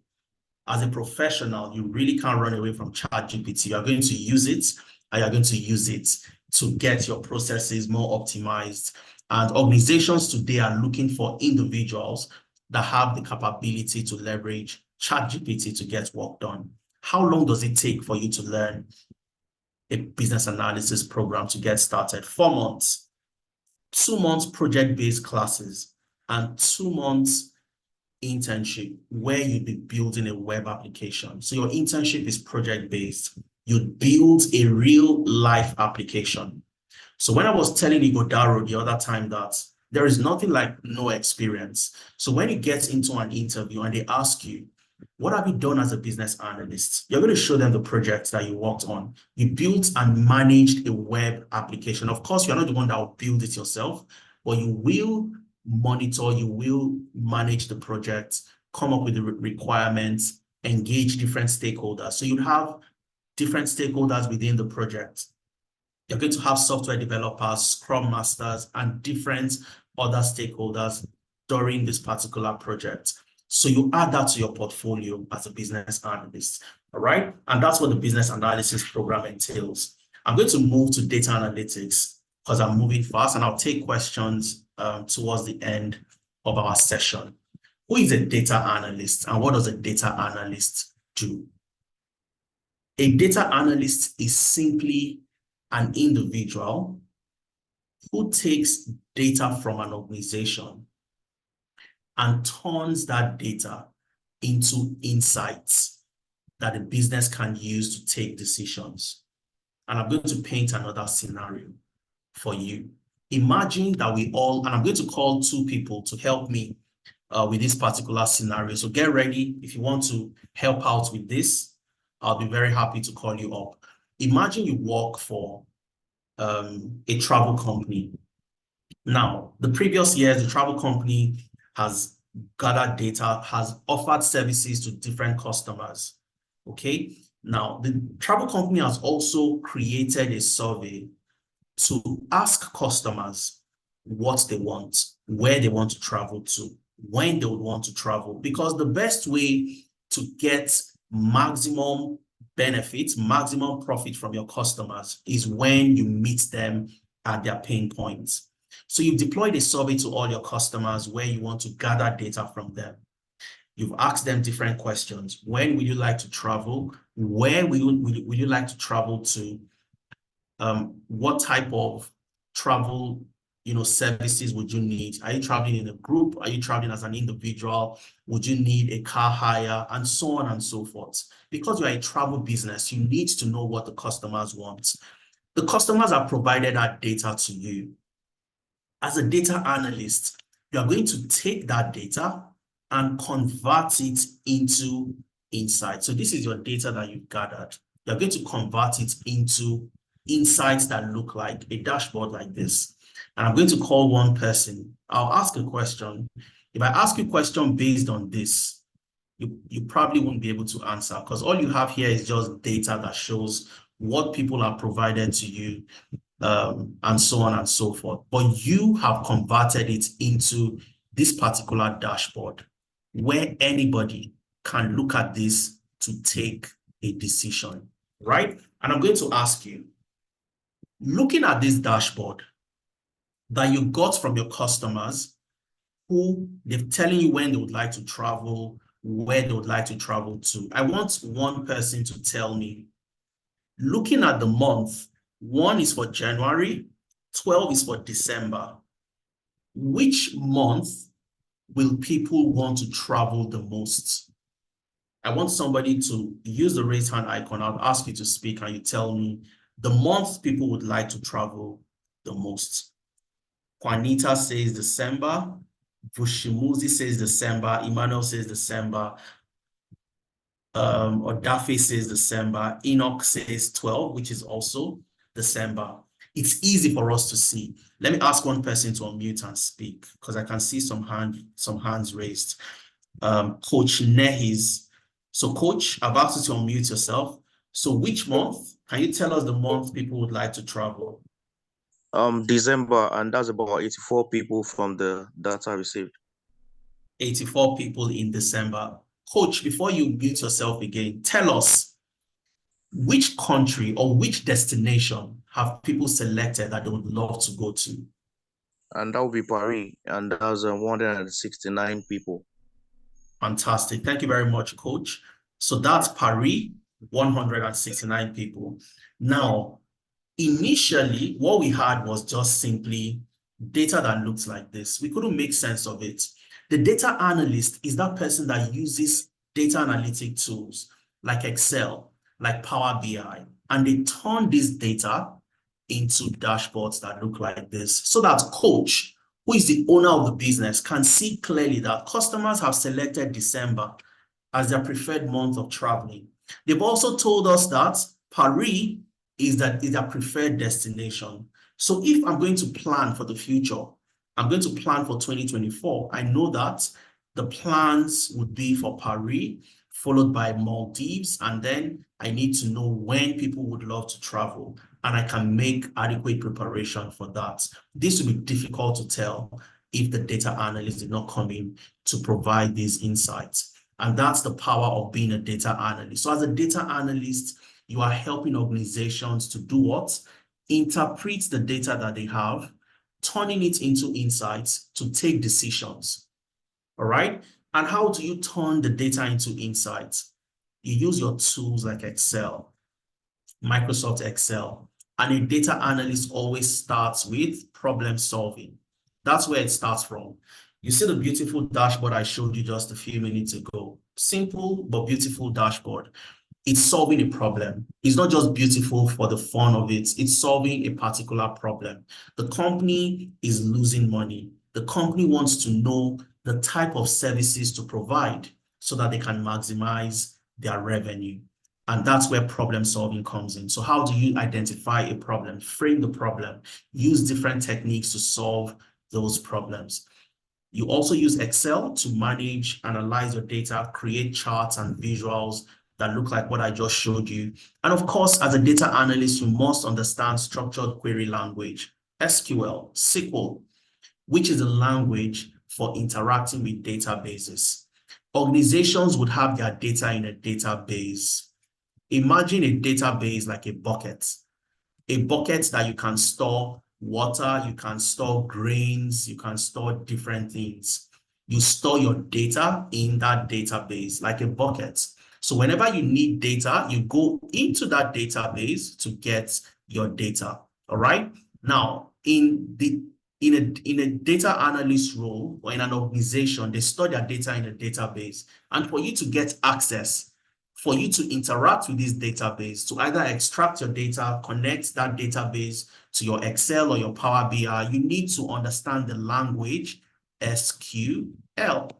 As a professional, you really can't run away from ChatGPT. You're going to use it, and you're going to use it to get your processes more optimized. And organizations today are looking for individuals that have the capability to leverage ChatGPT to get work done. How long does it take for you to learn a business analysis program to get started? 4 months, 2 months project-based classes, and 2 months internship where you'll be building a web application. So your internship is project-based. You build a real-life application. So when I was telling Igodaro the other time that there is nothing like no experience. So when you get into an interview and they ask you, what have you done as a business analyst? You're going to show them the projects that you worked on. You built and managed a web application. Of course, you're not the one that will build it yourself, but you will monitor, you will manage the project, come up with the requirements, engage different stakeholders. So you have different stakeholders within the project. You're going to have software developers, scrum masters, and different other stakeholders during this particular project. So you add that to your portfolio as a business analyst, all right? And that's what the business analysis program entails. I'm going to move to data analytics because I'm moving fast, and I'll take questions towards the end of our session. Who is a data analyst, and what does a data analyst do? A data analyst is simply an individual who takes data from an organization and turns that data into insights that the business can use to take decisions. And I'm going to paint another scenario for you. Imagine that we all, and I'm going to call 2 people to help me with this particular scenario. So get ready. If you want to help out with this, I'll be very happy to call you up. Imagine you work for a travel company. Now, the previous years, the travel company has gathered data, has offered services to different customers, okay? Now, the travel company has also created a survey to ask customers what they want, where they want to travel to, when they would want to travel, because the best way to get maximum benefits, maximum profit from your customers is when you meet them at their pain points. So you've deployed a survey to all your customers where you want to gather data from them. You've asked them different questions. When will you like to travel? Where will you like to travel to? What type of travel services would you need? Are you traveling in a group? Are you traveling as an individual? Would you need a car hire? And so on and so forth. Because you're a travel business, you need to know what the customers want. The customers have provided that data to you. As a data analyst, you are going to take that data and convert it into insights. So this is your data that you've gathered. You're going to convert it into insights that look like a dashboard like this. And I'm going to call one person. I'll ask a question. If I ask you a question based on this, you probably won't be able to answer, because all you have here is just data that shows what people have provided to you, and so on and so forth. But you have converted it into this particular dashboard where anybody can look at this to take a decision, right? And I'm going to ask you, looking at this dashboard that you got from your customers, who they're telling you when they would like to travel, where they would like to travel to. I want one person to tell me, looking at the month, 1 is for January, 12 is for December. Which month will people want to travel the most? I want somebody to use the raise hand icon. I'll ask you to speak and you tell me the month people would like to travel the most. Juanita says December. Bushimuzi says December. Emmanuel says December. Odafe says December. Enoch says 12, which is also December. It's easy for us to see. Let me ask one person to unmute and speak, because I can see some hands raised. Coach Nehis. So Coach, I've asked you to unmute yourself. So which month? Can you tell us the month people would like to travel? December, and that's about 84 people from the data received. 84 people in December. Coach, before you mute yourself again, tell us which country or which destination have people selected that they would love to go to? And that would be Paris, and that's 169 people. Fantastic. Thank you very much, Coach. So that's Paris, 169 people. Now, initially, what we had was just simply data that looks like this. We couldn't make sense of it. The data analyst is that person that uses data analytic tools like Excel, like Power BI, and they turn this data into dashboards that look like this, so that Coach, who is the owner of the business, can see clearly that customers have selected December as their preferred month of traveling. They've also told us that Paris is their preferred destination. So if I'm going to plan for the future, I'm going to plan for 2024, I know that the plans would be for Paris, followed by Maldives, and then I need to know when people would love to travel, and I can make adequate preparation for that. This would be difficult to tell if the data analyst did not come in to provide these insights. And that's the power of being a data analyst. So as a data analyst, you are helping organizations to do what? Interpret the data that they have, turning it into insights to take decisions. All right? And how do you turn the data into insights? You use your tools like Excel, Microsoft Excel, and a data analyst always starts with problem solving. That's where it starts from. You see the beautiful dashboard I showed you just a few minutes ago. Simple but beautiful dashboard. It's solving a problem. It's not just beautiful for the fun of it. It's solving a particular problem. The company is losing money. The company wants to know the type of services to provide so that they can maximize their revenue. And that's where problem solving comes in. So how do you identify a problem, frame the problem, use different techniques to solve those problems? You also use Excel to manage, analyze your data, create charts and visuals that look like what I just showed you. And of course, as a data analyst, you must understand structured query language, SQL, SQL, which is a language for interacting with databases. Organizations would have their data in a database. Imagine a database like a bucket that you can store water, you can store grains, you can store different things. You store your data in that database like a bucket. So whenever you need data, you go into that database to get your data. All right. Now, in the in a data analyst role or in an organization, they store their data in a database. And for you to get access, for you to interact with this database, to either extract your data, connect that database to your Excel or your Power BI, you need to understand the language SQL.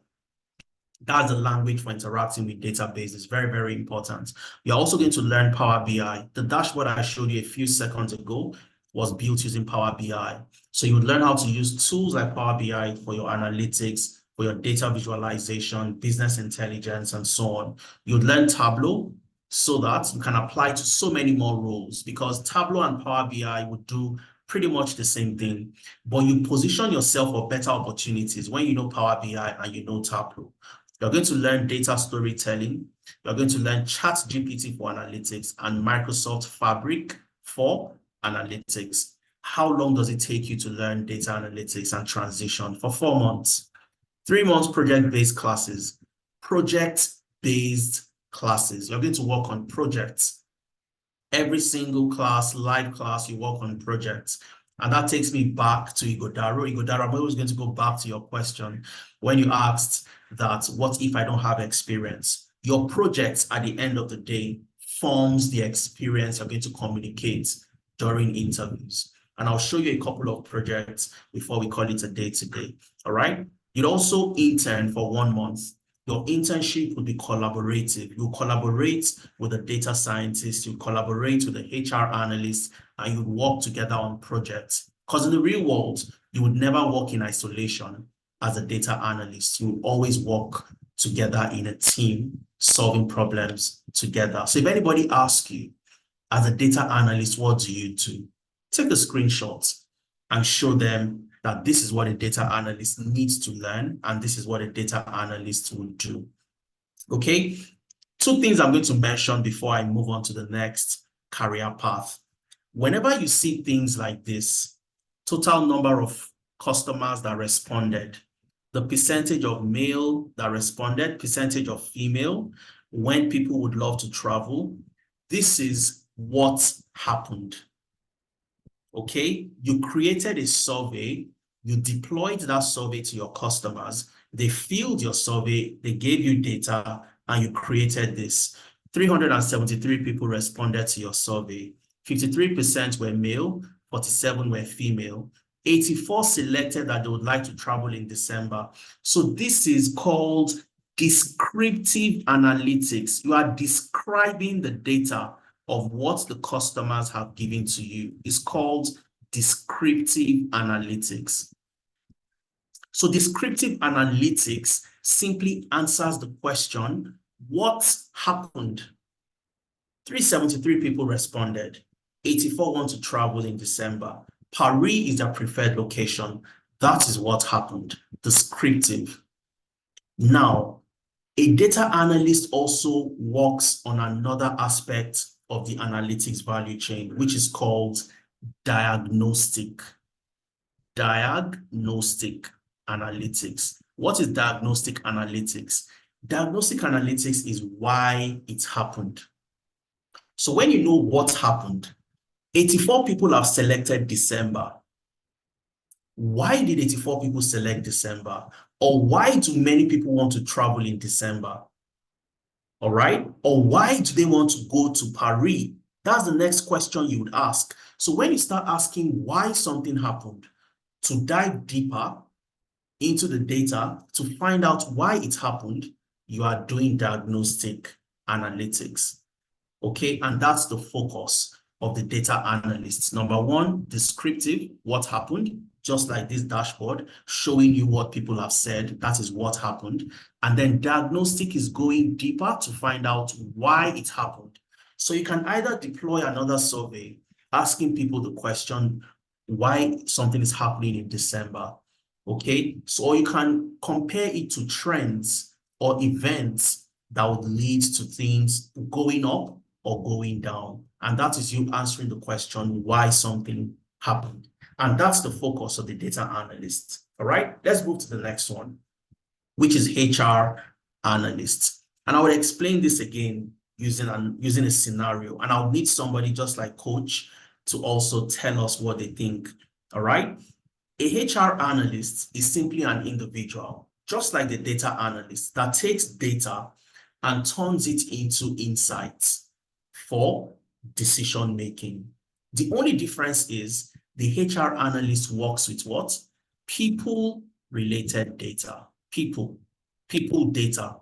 That's the language for interacting with databases. Very, very important. You're also going to learn Power BI. The dashboard I showed you a few seconds ago was built using Power BI. So you would learn how to use tools like Power BI for your analytics, for your data visualization, business intelligence, and so on. You'd learn Tableau so that you can apply to so many more roles, because Tableau and Power BI would do pretty much the same thing, but you position yourself for better opportunities when you know Power BI and you know Tableau. You're going to learn data storytelling. You're going to learn ChatGPT for analytics and Microsoft Fabric for analytics. How long does it take you to learn data analytics and transition? For 4 months. 3 months project-based classes. Project-based classes. You're going to work on projects. Every single class, live class, you work on projects. And that takes me back to Igodaro. Igodaro, I'm always going to go back to your question when you asked that, what if I don't have experience? Your projects at the end of the day forms the experience you're going to communicate during interviews. And I'll show you a couple of projects before we call it a day today. All right. You'd also intern for 1 month. Your internship would be collaborative. You collaborate with a data scientist, you collaborate with the HR analyst, and you work together on projects. Because in the real world, you would never work in isolation as a data analyst. You would always work together in a team, solving problems together. So if anybody asks you, as a data analyst, what do you do? Take a screenshot and show them that this is what a data analyst needs to learn, and this is what a data analyst will do. Okay, 2 things I'm going to mention before I move on to the next career path. Whenever you see things like this, total number of customers that responded, the percentage of male that responded, percentage of female, when people would love to travel, this is what happened. Okay, you created a survey, you deployed that survey to your customers, they filled your survey, they gave you data, and you created this. 373 people responded to your survey. 53% were male, 47 were female. 84 selected that they would like to travel in December. So this is called descriptive analytics. You are describing the data of what the customers have given to you. It's called descriptive analytics. So descriptive analytics simply answers the question, what happened? 373 people responded. 84 want to travel in December. Paris is their preferred location. That is what happened. Descriptive. Now, a data analyst also works on another aspect of the analytics value chain, which is called diagnostic. Diagnostic analytics. What is diagnostic analytics? Diagnostic analytics is why it happened. So when you know what happened, 84 people have selected December. Why did 84 people select December? Or why do many people want to travel in December? All right? Or why do they want to go to Paris? That's the next question you would ask. So when you start asking why something happened, to dive deeper into the data to find out why it happened, you are doing diagnostic analytics. Okay, and that's the focus of the data analysts. Number 1, descriptive, what happened, just like this dashboard, showing you what people have said, that is what happened. And then diagnostic is going deeper to find out why it happened. So you can either deploy another survey, asking people the question, why something is happening in December, okay? So or you can compare it to trends or events that would lead to things going up or going down. And that is you answering the question why something happened. And that's the focus of the data analyst. All right, let's move to the next one, which is HR analyst. And I will explain this again using a scenario. And I'll need somebody just like Coach to also tell us what they think. All right. A HR analyst is simply an individual, just like the data analyst, that takes data and turns it into insights for decision making. The only difference is the HR analyst works with what? People-related data. People data.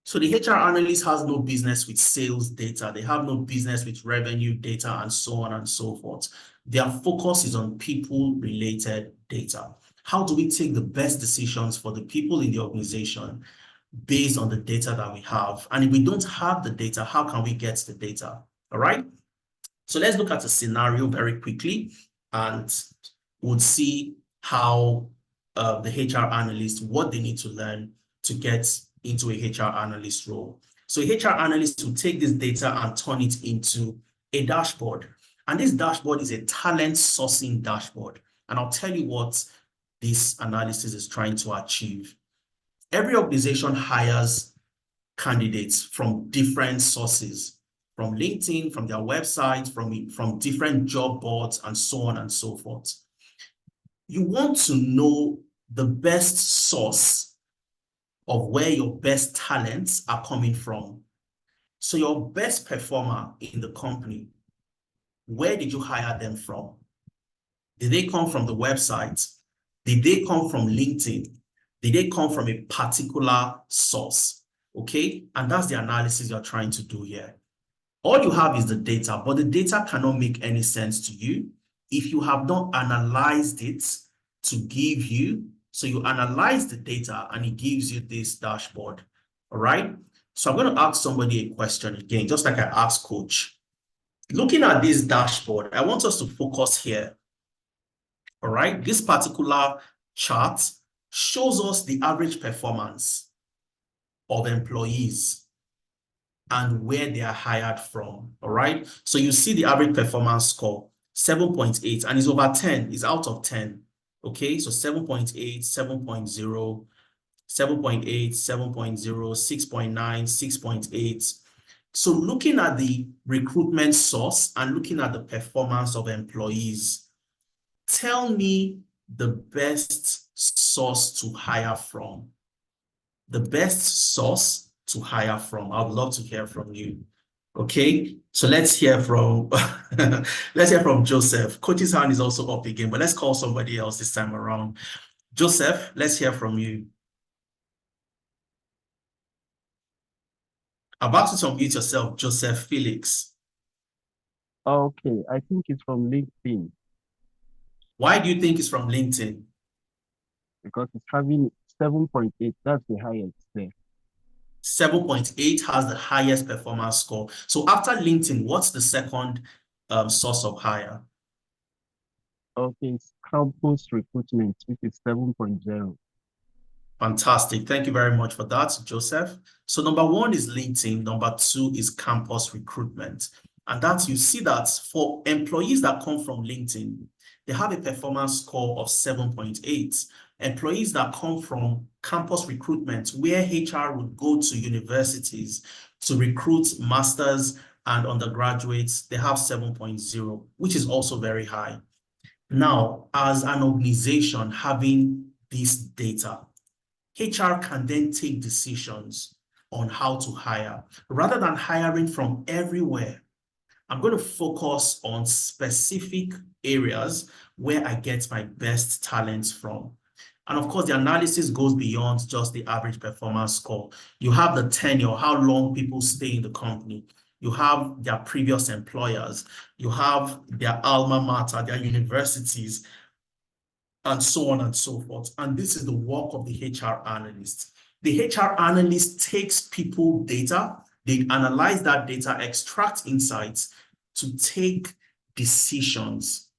So the HR analyst has no business with sales data. They have no business with revenue data and so on and so forth. Their focus is on people-related data. How do we take the best decisions for the people in the organization based on the data that we have? And if we don't have the data, how can we get the data? All right. So let's look at a scenario very quickly, and we'll see how the HR analyst, what they need to learn to get into a HR analyst role. So a HR analyst will take this data and turn it into a dashboard. And this dashboard is a talent sourcing dashboard. And I'll tell you what this analysis is trying to achieve. Every organization hires candidates from different sources, from LinkedIn, from their website, from different job boards, and so on and so forth. You want to know the best source of where your best talents are coming from. So your best performer in the company, where did you hire them from? Did they come from the website? Did they come from LinkedIn? Did they come from a particular source? Okay, and that's the analysis you're trying to do here. All you have is the data, but the data cannot make any sense to you if you have not analyzed it to give you. So you analyze the data and it gives you this dashboard. All right. So I'm going to ask somebody a question again, just like I asked Coach. Looking at this dashboard, I want us to focus here. All right. This particular chart shows us the average performance of employees and where they are hired from. All right. So you see the average performance score, 7.8, and it's over 10, it's out of 10. Okay, so 7.8, 7.0, 7.8, 7.0, 6.9, 6.8. So looking at the recruitment source and looking at the performance of employees, tell me the best source to hire from. The best source to hire from. I'd love to hear from you. Okay, so let's hear from Joseph. Coach's hand is also up again, but let's call somebody else this time around. Joseph, let's hear from you. About to unmute yourself, Joseph Felix. Okay, I think it's from LinkedIn Why do you think it's from LinkedIn? because it's having 7.8. That's the highest there. 7.8 has the highest performance score. So after LinkedIn, what's the second source of hire? Okay, it's campus recruitment, which is 7.0. Fantastic. Thank you very much for that, Joseph. So number one is LinkedIn. Number two is campus recruitment. And that you see that for employees that come from LinkedIn, they have a performance score of 7.8. Employees that come from campus recruitment, where HR would go to universities to recruit masters and undergraduates, they have 7.0, which is also very high. Now, as an organization having this data, HR can then take decisions on how to hire. Rather than hiring from everywhere, I'm going to focus on specific areas where I get my best talents from. And of course, the analysis goes beyond just the average performance score. You have the tenure, how long people stay in the company. You have their previous employers. You have their alma mater, their universities, and so on and so forth. And this is the work of the HR analyst. The HR analyst takes people data, they analyze that data, extract insights to take decisions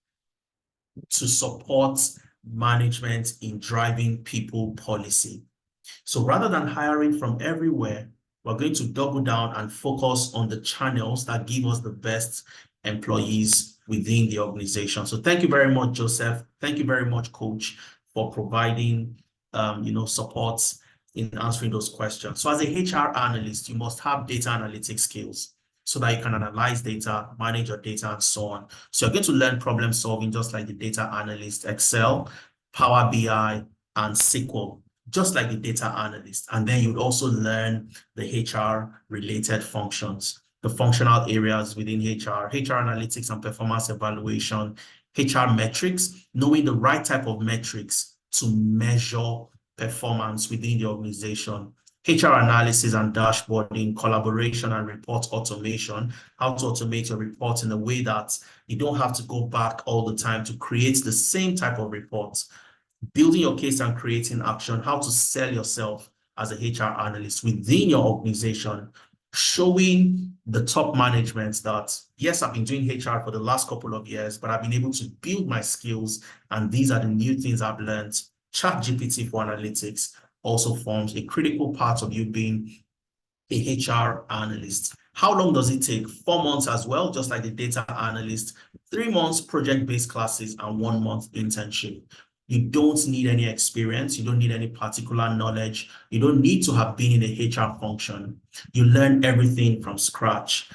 to support management in driving people policy. So rather than hiring from everywhere, we're going to double down and focus on the channels that give us the best employees within the organization. So thank you very much, Joseph. Thank you very much, Coach, for providing support in answering those questions. So as a HR analyst, you must have data analytics skills. so that you can analyze data, manage your data, and so on. So you're going to learn problem solving just like the data analyst, Excel, Power BI, and SQL, just like the data analyst. And then you'd also learn the HR related functions, the functional areas within HR analytics and performance evaluation, HR metrics, knowing the right type of metrics to measure performance within the organization, HR analysis and dashboarding, collaboration and report automation, how to automate your reports in a way that you don't have to go back all the time to create the same type of reports, building your case and creating action, how to sell yourself as a HR analyst within your organization, showing the top management that, yes, I've been doing HR for the last couple of years, but I've been able to build my skills, and these are the new things I've learned. ChatGPT for analytics also forms a critical part of you being a HR analyst. How long does it take? 4 months as well, just like the data analyst, 3 months project-based classes, and 1 month internship. You don't need any experience. You don't need any particular knowledge. You don't need to have been in a HR function. You learn everything from scratch.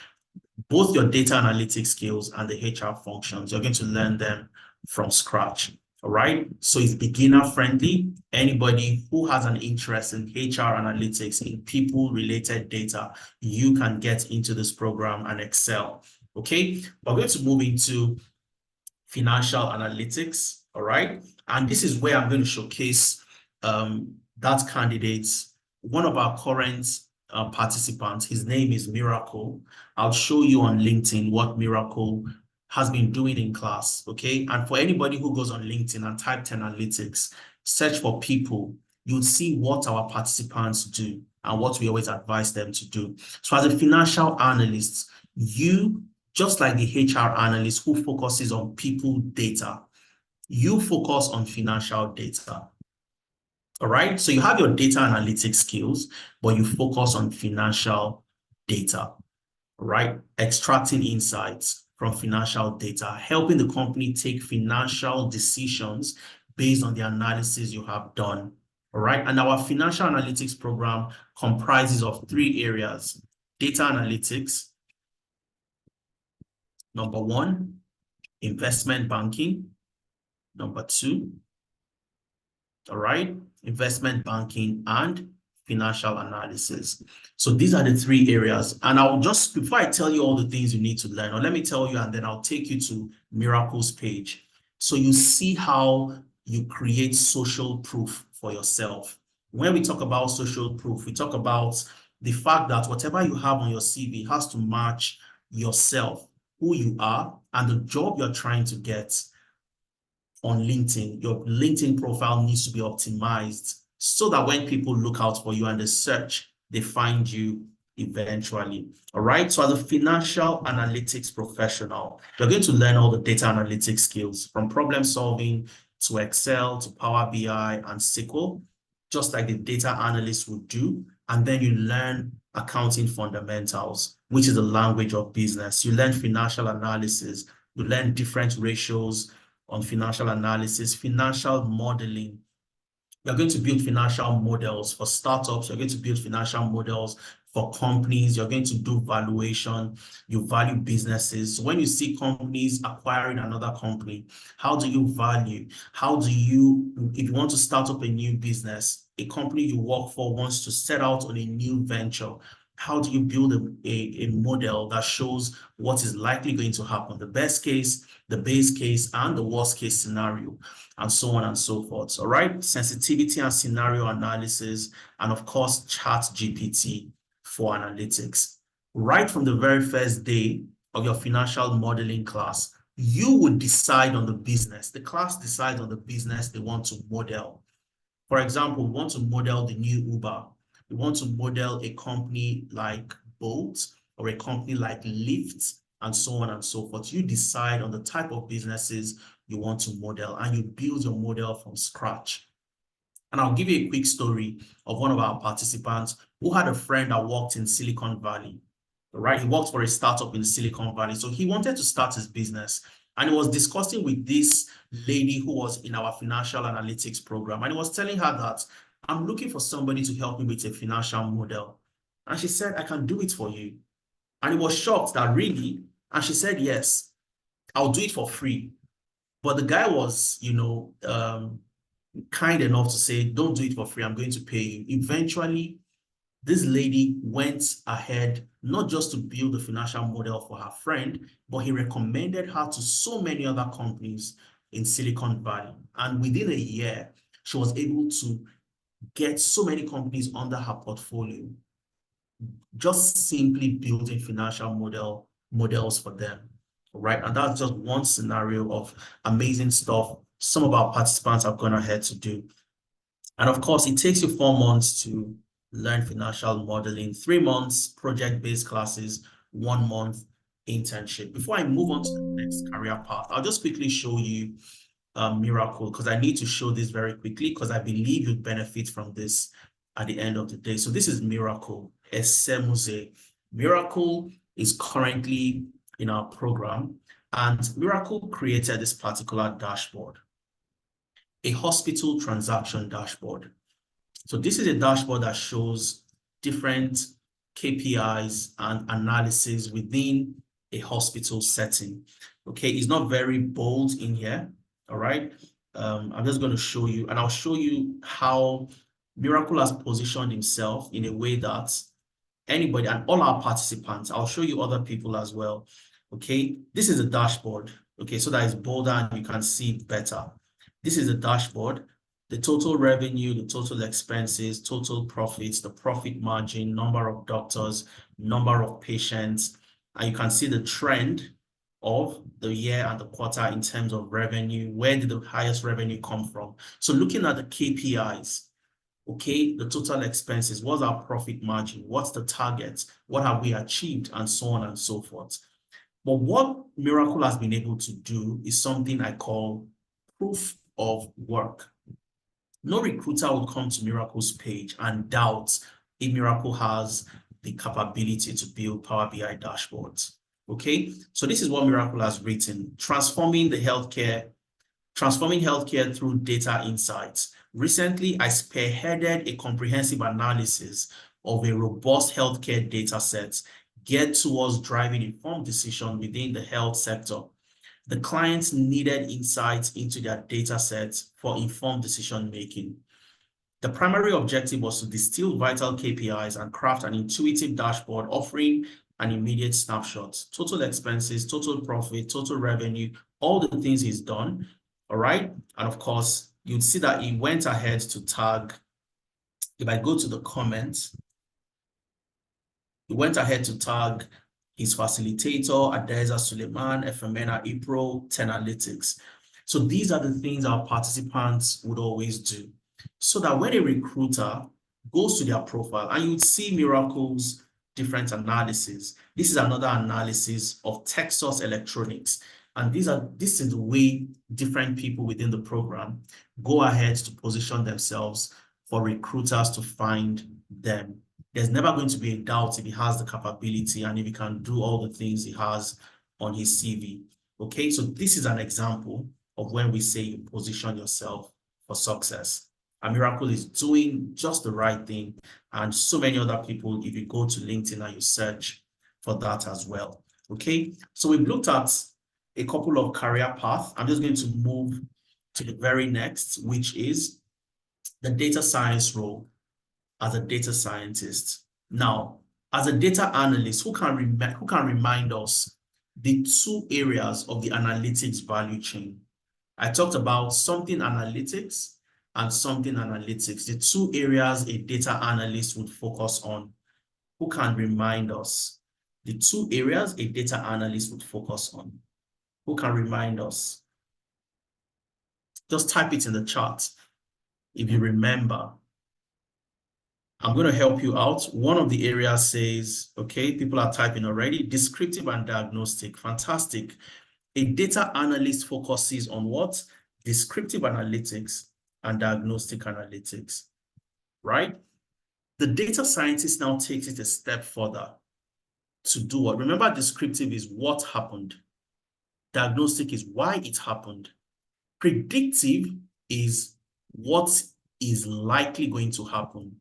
Both your data analytics skills and the HR functions, you're going to learn them from scratch. All right. So it's beginner friendly. Anybody who has an interest in HR analytics, in people related data, you can get into this program and excel. Okay. We're going to move into financial analytics. All right. And this is where I'm going to showcase that candidate's, one of our current participants. His name is Miracle. I'll show you on LinkedIn what Miracle has been doing in class. Okay. And for anybody who goes on LinkedIn and type analytics, search for people, you'll see what our participants do and what we always advise them to do. So as a financial analyst, you, just like the HR analyst who focuses on people data, you focus on financial data. All right. So you have your data analytics skills, but you focus on financial data, right? Extracting insights from financial data, helping the company take financial decisions based on the analysis you have done. All right. And our financial analytics program comprises of 3 areas: data analytics, number 1, investment banking, number 2, all right, investment banking, and financial analysis. So these are the 3 areas. And I'll just, before I tell you all the things you need to learn, or let me tell you, and then I'll take you to Miracle's page. So you see how you create social proof for yourself. When we talk about social proof, we talk about the fact that whatever you have on your CV has to match yourself, who you are, and the job you're trying to get. On LinkedIn, your LinkedIn profile needs to be optimized so that when people look out for you and they search, they find you eventually. All right. So as a financial analytics professional, you're going to learn all the data analytics skills, from problem solving to Excel to Power BI and SQL, just like the data analyst would do. And then you learn accounting fundamentals, which is the language of business. You learn financial analysis, you learn different ratios on financial analysis, financial modeling. You're going to build financial models for startups. You're going to build financial models for companies. You're going to do valuation. You value businesses. So when you see companies acquiring another company, how do you value? How do you, if you want to start up a new business, a company you work for wants to set out on a new venture, how do you build a model that shows what is likely going to happen, the best case, the base case, and the worst case scenario, and so on and so forth. All right, sensitivity and scenario analysis, and of course, ChatGPT for analytics. Right from the very first day of your financial modeling class, you would decide on the business. The class decides on the business they want to model. For example, we want to model the new Uber. We want to model a company like Bolt or a company like Lyft, and so on and so forth. You decide on the type of businesses you want to model, and you build your model from scratch. And I'll give you a quick story of one of our participants who had a friend that worked in Silicon Valley. Right? He worked for a startup in Silicon Valley. So he wanted to start his business. And he was discussing with this lady who was in our financial analytics program. And he was telling her that, I'm looking for somebody to help me with a financial model. And she said, I can do it for you. And he was shocked that really, and she said, yes, I'll do it for free. But the guy was, kind enough to say, don't do it for free, I'm going to pay you. Eventually, this lady went ahead, not just to build the financial model for her friend, but he recommended her to so many other companies in Silicon Valley. And within a year, she was able to get so many companies under her portfolio, just simply building financial models for them, right? And that's just one scenario of amazing stuff some of our participants have gone ahead to do. And of course, it takes you 4 months to learn financial modeling, 3 months project-based classes, 1 month internship. Before I move on to the next career path, I'll just quickly show you Miracle, because I need to show this very quickly because I believe you'd benefit from this at the end of the day. So this is Miracle, Esemuse. Miracle is currently in our program, and Miracle created this particular dashboard, a hospital transaction dashboard. So this is a dashboard that shows different KPIs and analysis within a hospital setting. Okay, it's not very bold in here. All right. I'm just going to show you, and I'll show you how Miracle has positioned himself in a way that anybody and all our participants, I'll show you other people as well. Okay, this is a dashboard. Okay, so that is bolder and you can see it better. This is a dashboard. The total revenue, the total expenses, total profits, the profit margin, number of doctors, number of patients, and you can see the trend of the year and the quarter in terms of revenue. Where did the highest revenue come from? So looking at the KPIs, okay, the total expenses, what's our profit margin? What's the target? What have we achieved? And so on and so forth. But what Miracle has been able to do is something I call proof of work. No recruiter will come to Miracle's page and doubt if Miracle has the capability to build Power BI dashboards. Okay, so this is what Miracle has written: transforming healthcare through data insights. Recently, I spearheaded a comprehensive analysis of a robust healthcare data set geared towards driving informed decision within the health sector. The clients needed insights into their data sets for informed decision making. The primary objective was to distill vital KPIs and craft an intuitive dashboard offering an immediate snapshot: total expenses, total profit, total revenue, all the things he's done. All right. And of course, you'd see that he went ahead to tag, if I go to the comments, he went ahead to tag his facilitator, Adeza Suleiman, Efemena April, Tenalytics. So these are the things our participants would always do, so that when a recruiter goes to their profile and you would see Miracle's different analysis. This is another analysis of Texas Electronics. And this is the way different people within the program go ahead to position themselves for recruiters to find them. There's never going to be a doubt if he has the capability and if he can do all the things he has on his CV. Okay, so this is an example of when we say you position yourself for success. And Miracle is doing just the right thing. And so many other people, if you go to LinkedIn and you search for that as well. Okay, so we've looked at a couple of career paths. I'm just going to move to the very next, which is the data science role as a data scientist. Now, as a data analyst, who can remind us the 2 areas of the analytics value chain? I talked about something analytics and something analytics, the 2 areas a data analyst would focus on. Who can remind us the 2 areas a data analyst would focus on? Who can remind us? Just type it in the chat if you remember. I'm going to help you out. One of the areas says, okay, people are typing already, descriptive and diagnostic. Fantastic. A data analyst focuses on what? Descriptive analytics and diagnostic analytics, right? The data scientist now takes it a step further to do what? Remember, descriptive is what happened. Diagnostic is why it happened. Predictive is what is likely going to happen.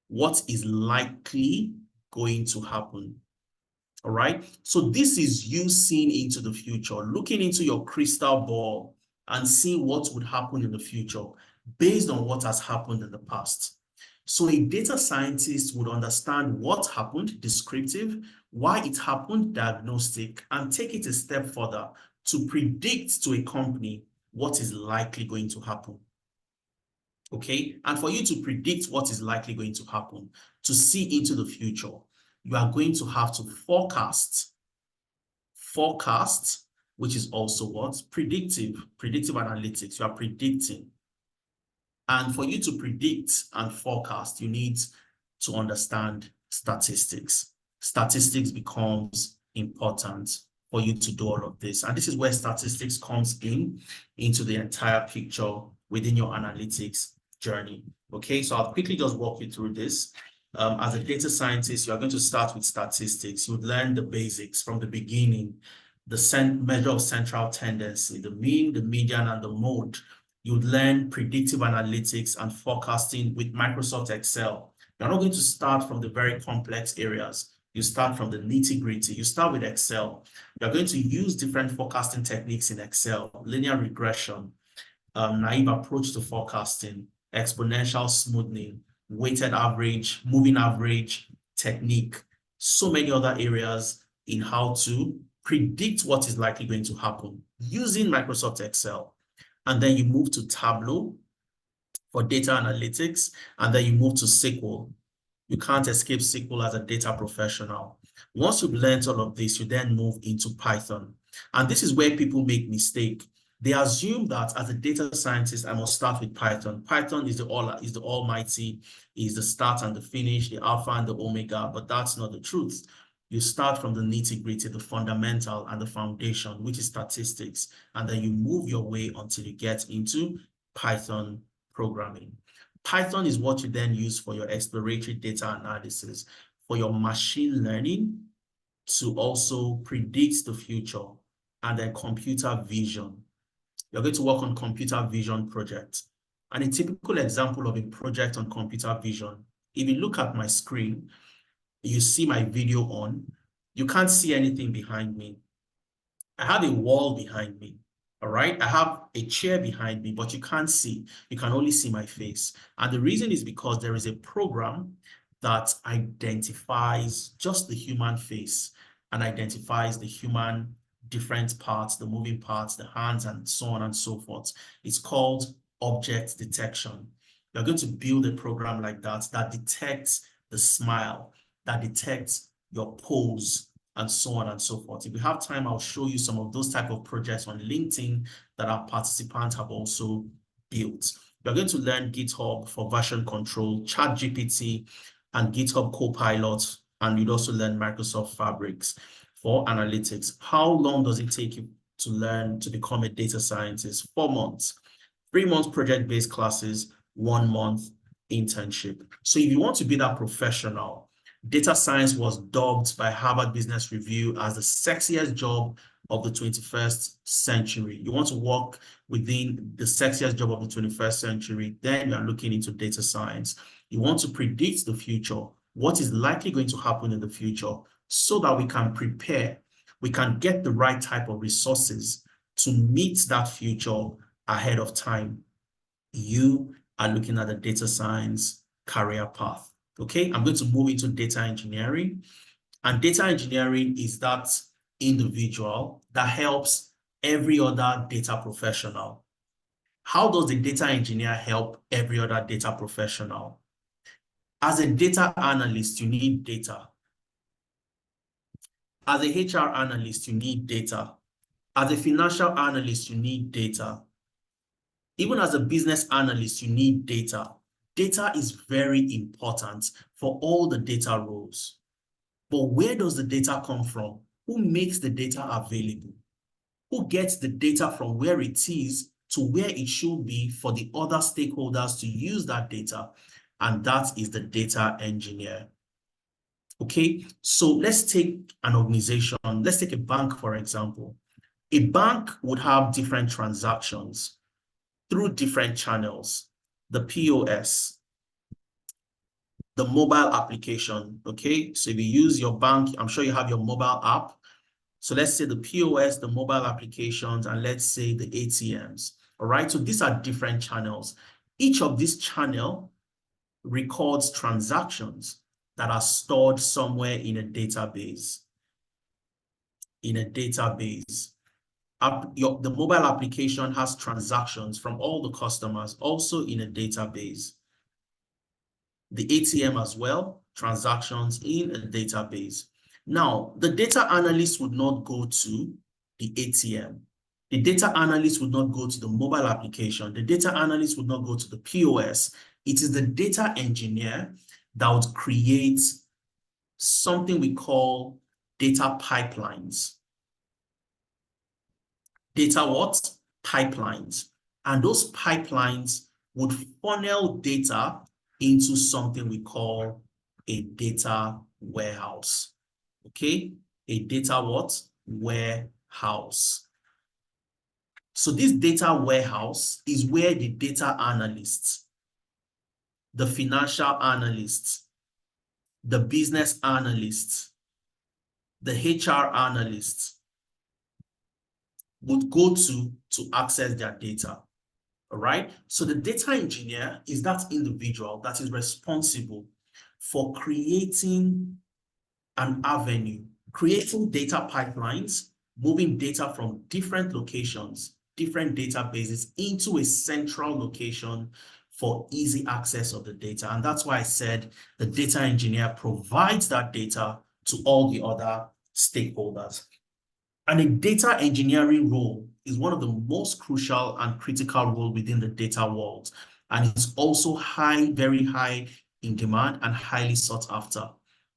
What is likely going to happen. All right. So this is you seeing into the future, looking into your crystal ball and seeing what would happen in the future based on what has happened in the past. So a data scientist would understand what happened, descriptive, why it happened, diagnostic, and take it a step further to predict to a company what is likely going to happen. Okay, and for you to predict what is likely going to happen, to see into the future, you are going to have to forecast, which is also what? Predictive analytics. You are predicting. And for you to predict and forecast, you need to understand statistics. Statistics becomes important for you to do all of this. And this is where statistics comes into the entire picture within your analytics journey. Okay, so I'll quickly just walk you through this. As a data scientist, you're going to start with statistics. You would learn the basics from the beginning, the measure of central tendency, the mean, the median, and the mode. You would learn predictive analytics and forecasting with Microsoft Excel. You're not going to start from the very complex areas. You start from the nitty-gritty. You start with Excel. You're going to use different forecasting techniques in Excel, linear regression, naive approach to forecasting, exponential smoothing, weighted average, moving average technique, so many other areas in how to predict what is likely going to happen using Microsoft Excel. And then you move to Tableau for data analytics, and then you move to SQL. You can't escape SQL as a data professional. Once you've learned all of this, you then move into Python. And this is where people make mistake. They assume that as a data scientist, I must start with Python. Python is the almighty, is the start and the finish, the alpha and the omega, but that's not the truth. You start from the nitty-gritty, the fundamental and the foundation, which is statistics, and then you move your way until you get into Python programming. Python is what you then use for your exploratory data analysis, for your machine learning to also predict the future, and then computer vision. You're going to work on computer vision projects. And a typical example of a project on computer vision, if you look at my screen, you see my video on, you can't see anything behind me. I have a wall behind me, all right? I have a chair behind me, but you can't see. You can only see my face. And the reason is because there is a program that identifies just the human face and identifies the human different parts, the moving parts, the hands, and so on and so forth. It's called object detection. You're going to build a program like that that detects the smile, that detects your pose, and so on and so forth. If we have time, I'll show you some of those type of projects on LinkedIn that our participants have also built. You're going to learn GitHub for version control, ChatGPT, and GitHub Copilot, and you'd also learn Microsoft Fabrics for analytics. How long does it take you to learn to become a data scientist? 4 months, 3 months project-based classes, 1 month internship. So if you want to be that professional, data science was dubbed by Harvard Business Review as the sexiest job of the 21st century. You want to work within the sexiest job of the 21st century, then you're looking into data science. You want to predict the future, what is likely going to happen in the future, so that we can prepare, we can get the right type of resources to meet that future ahead of time. You are looking at the data science career path. Okay, I'm going to move into data engineering. And data engineering is that individual that helps every other data professional. How does the data engineer help every other data professional? As a data analyst, you need data. As a HR analyst, you need data. As a financial analyst, you need data. Even as a business analyst, you need data. Data is very important for all the data roles. But where does the data come from? Who makes the data available? Who gets the data from where it is to where it should be for the other stakeholders to use that data? And that is the data engineer. Okay, so let's take an organization. Let's take a bank, for example. A bank would have different transactions through different channels. The POS, the mobile application, okay? So if you use your bank, I'm sure you have your mobile app. So let's say the POS, the mobile applications, and let's say the ATMs, all right? So these are different channels. Each of these channel records transactions that are stored somewhere in a database. The mobile application has transactions from all the customers also in a database. The ATM as well, transactions in a database. Now, the data analyst would not go to the ATM. The data analyst would not go to the mobile application. The data analyst would not go to the POS. It is the data engineer that would create something we call data pipelines. Data what? Pipelines. And those pipelines would funnel data into something we call a data warehouse. Okay? A data what? Warehouse. So this data warehouse is where the data analysts, the financial analysts, the business analysts, the HR analysts would go to access their data. All right. So the data engineer is that individual that is responsible for creating an avenue, creating data pipelines, moving data from different locations, different databases into a central location for easy access of the data. And that's why I said the data engineer provides that data to all the other stakeholders. And a data engineering role is one of the most crucial and critical roles within the data world. And it's also very high in demand and highly sought after.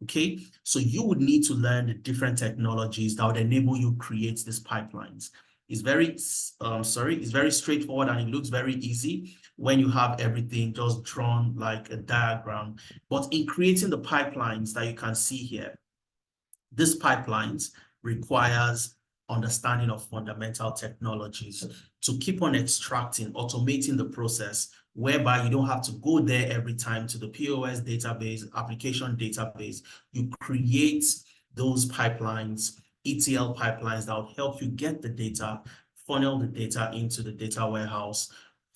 Okay, so you would need to learn the different technologies that would enable you create these pipelines. It's very, it's very straightforward and it looks very easy when you have everything just drawn like a diagram. But in creating the pipelines that you can see here, these pipelines requires understanding of fundamental technologies to keep on extracting, automating the process, whereby you don't have to go there every time to the POS database, application database. You create those pipelines, ETL pipelines that will help you get the data, funnel the data into the data warehouse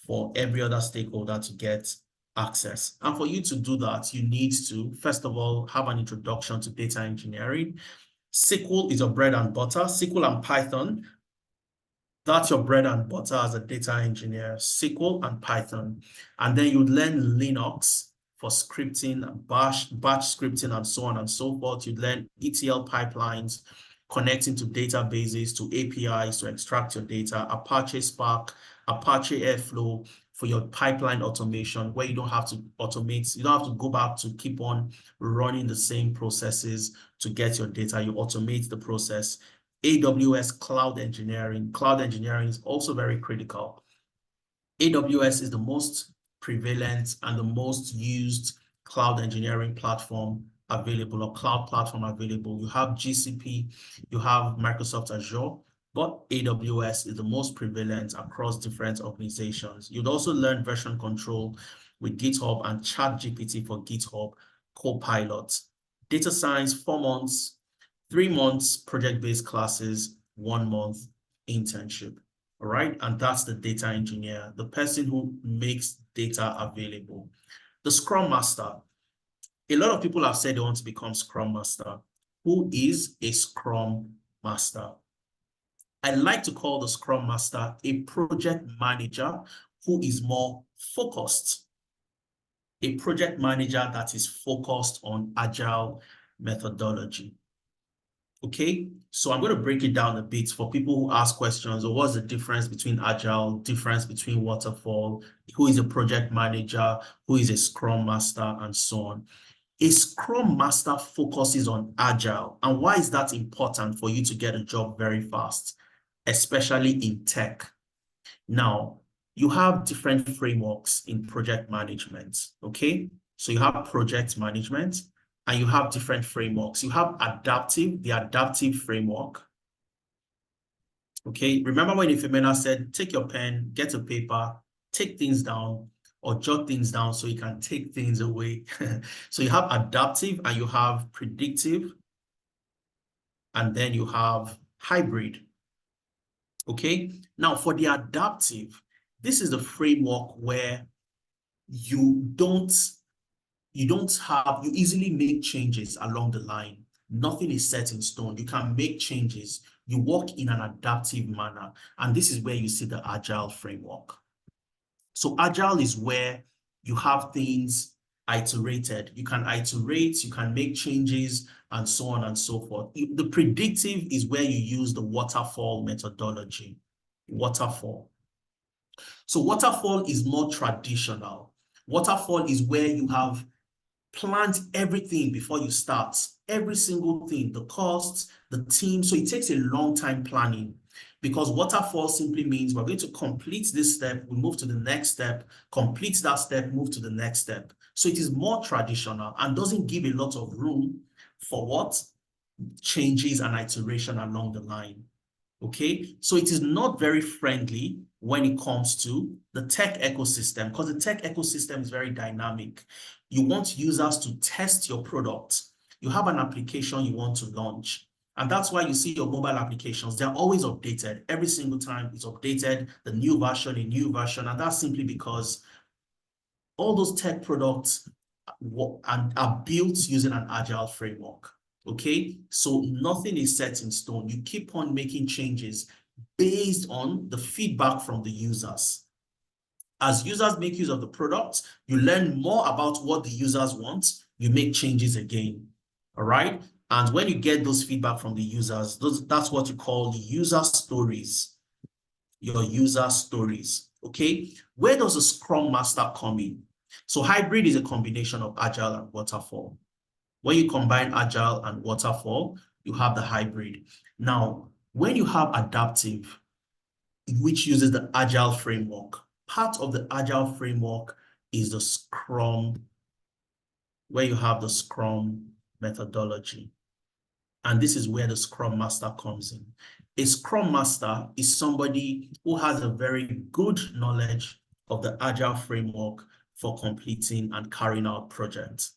for every other stakeholder to get access. And for you to do that, you need to, first of all, have an introduction to data engineering. SQL is your bread and butter. SQL and Python, that's your bread and butter as a data engineer, SQL and Python. And then you learn Linux for scripting, batch scripting, and so on and so forth. You learn ETL pipelines, connecting to databases, to APIs to extract your data, Apache Spark, Apache Airflow for your pipeline automation, where you don't have to automate, you don't have to go back to keep on running the same processes to get your data. You automate the process. AWS cloud engineering. Cloud engineering is also very critical. AWS is the most prevalent and the most used cloud engineering platform available, or cloud platform available. You have GCP, you have Microsoft Azure, but AWS is the most prevalent across different organizations. You'd also learn version control with GitHub and ChatGPT for GitHub Copilot. Data science, 4 months, 3 months project-based classes, 1 month internship. All right, and that's the data engineer, the person who makes data available. The Scrum Master. A lot of people have said they want to become Scrum Master. Who is a Scrum Master? I like to call the Scrum Master a project manager who is more focused. A project manager that is focused on agile methodology. Okay, so I'm going to break it down a bit for people who ask questions. Or what's the difference between agile, difference between waterfall, who is a project manager, who is a Scrum Master, and so on. A Scrum Master focuses on agile. And why is that important for you to get a job very fast, especially in tech? Now, you have different frameworks in project management, okay? So you have project management, and you have different frameworks. You have adaptive, the adaptive framework. Okay, remember when Ifemena said, take your pen, get a paper, take things down, or jot things down so you can take things away. So you have adaptive and you have predictive, and then you have hybrid. Okay, now for the adaptive, this is the framework where you easily make changes along the line. Nothing is set in stone. You can make changes. You work in an adaptive manner. And this is where you see the agile framework. So agile is where you have things iterated. You can iterate, you can make changes, and so on and so forth. The predictive is where you use the waterfall methodology. Waterfall. So waterfall is more traditional. Waterfall is where you have planned everything before you start, every single thing, the costs, the team. So it takes a long time planning, because waterfall simply means we're going to complete this step, we move to the next step, complete that step, move to the next step. So it is more traditional and doesn't give a lot of room for what? Changes and iteration along the line. Okay, so it is not very friendly when it comes to the tech ecosystem, because the tech ecosystem is very dynamic. You want users to test your product. You have an application you want to launch. And that's why you see your mobile applications, they're always updated. Every single time it's updated, the new version, a new version. And that's simply because all those tech products are built using an agile framework. Okay, so nothing is set in stone. You keep on making changes based on the feedback from the users. As users make use of the product, you learn more about what the users want, you make changes again. All right, and when you get those feedback from the users, that's what you call the user stories. Your user stories. Okay, where does a Scrum Master come in? So hybrid is a combination of agile and waterfall. When you combine agile and waterfall, you have the hybrid. Now, when you have adaptive, which uses the agile framework, part of the agile framework is the Scrum, where you have the Scrum methodology. And this is where the Scrum Master comes in. A Scrum Master is somebody who has a very good knowledge of the agile framework for completing and carrying out projects.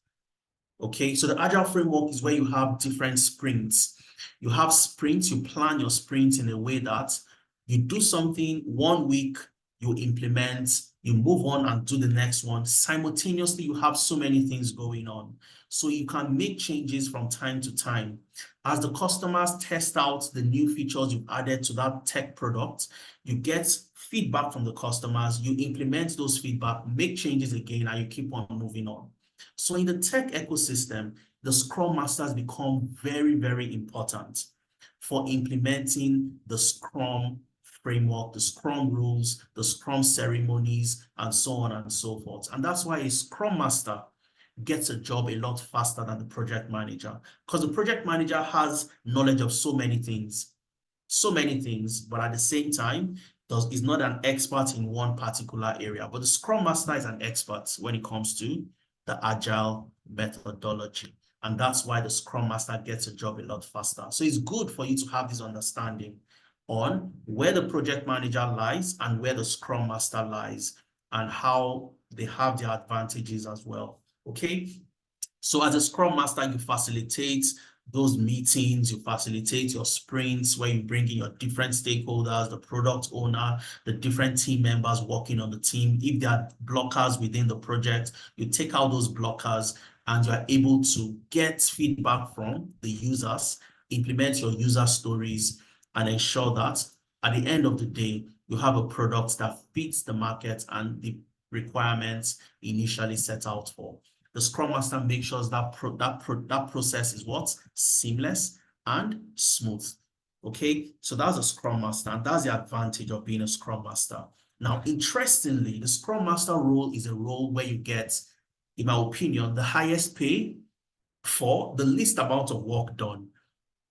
Okay, so the agile framework is where you have different sprints. You have sprints, you plan your sprints in a way that you do something 1 week, you implement, you move on and do the next one. Simultaneously, you have so many things going on. So you can make changes from time to time. As the customers test out the new features you've added to that tech product, you get feedback from the customers, you implement those feedback, make changes again, and you keep on moving on. So in the tech ecosystem, the Scrum Masters become very, very important for implementing the Scrum framework, the Scrum rules, the Scrum ceremonies, and so on and so forth. And that's why a Scrum Master gets a job a lot faster than the project manager, because the project manager has knowledge of so many things, but at the same time, is not an expert in one particular area. But the Scrum Master is an expert when it comes to the agile methodology. And that's why the Scrum Master gets a job a lot faster. So it's good for you to have this understanding on where the project manager lies and where the Scrum Master lies, and how they have their advantages as well. Okay, so as a Scrum Master, you facilitate those meetings, you facilitate your sprints where you bring in your different stakeholders, the product owner, the different team members working on the team. If there are blockers within the project, you take out those blockers and you are able to get feedback from the users, implement your user stories, and ensure that at the end of the day, you have a product that fits the market and the requirements initially set out for. The Scrum Master makes sure that process is what? Seamless and smooth. Okay, so that's a Scrum Master, and that's the advantage of being a Scrum Master. Now, interestingly, the Scrum Master role is a role where you get, in my opinion, the highest pay for the least amount of work done.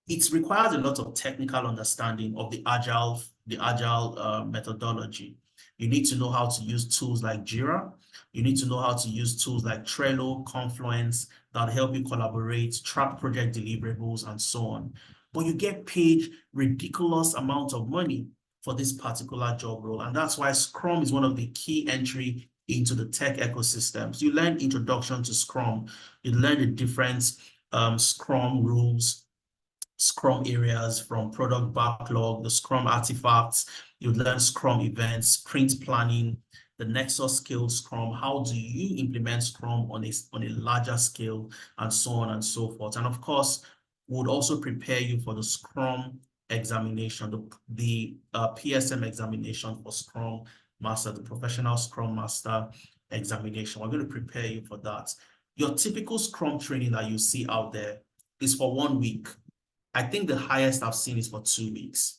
It requires a lot of technical understanding of the agile methodology. You need to know how to use tools like Jira. You need to know how to use tools like Trello, Confluence, that help you collaborate, track project deliverables, and so on. But you get paid ridiculous amount of money for this particular job role. And that's why Scrum is one of the key entry into the tech ecosystems. You learn introduction to Scrum. You learn the different Scrum rules, Scrum areas from product backlog, the Scrum artifacts. You learn Scrum events, sprint planning, the Nexus scale Scrum. How do you implement Scrum on a larger scale, and so on and so forth. And of course, would also prepare you for the Scrum examination, the PSM examination for Scrum Master, the Professional Scrum Master examination. We're going to prepare you for that. Your typical Scrum training that you see out there is for 1 week. I think the highest I've seen is for 2 weeks.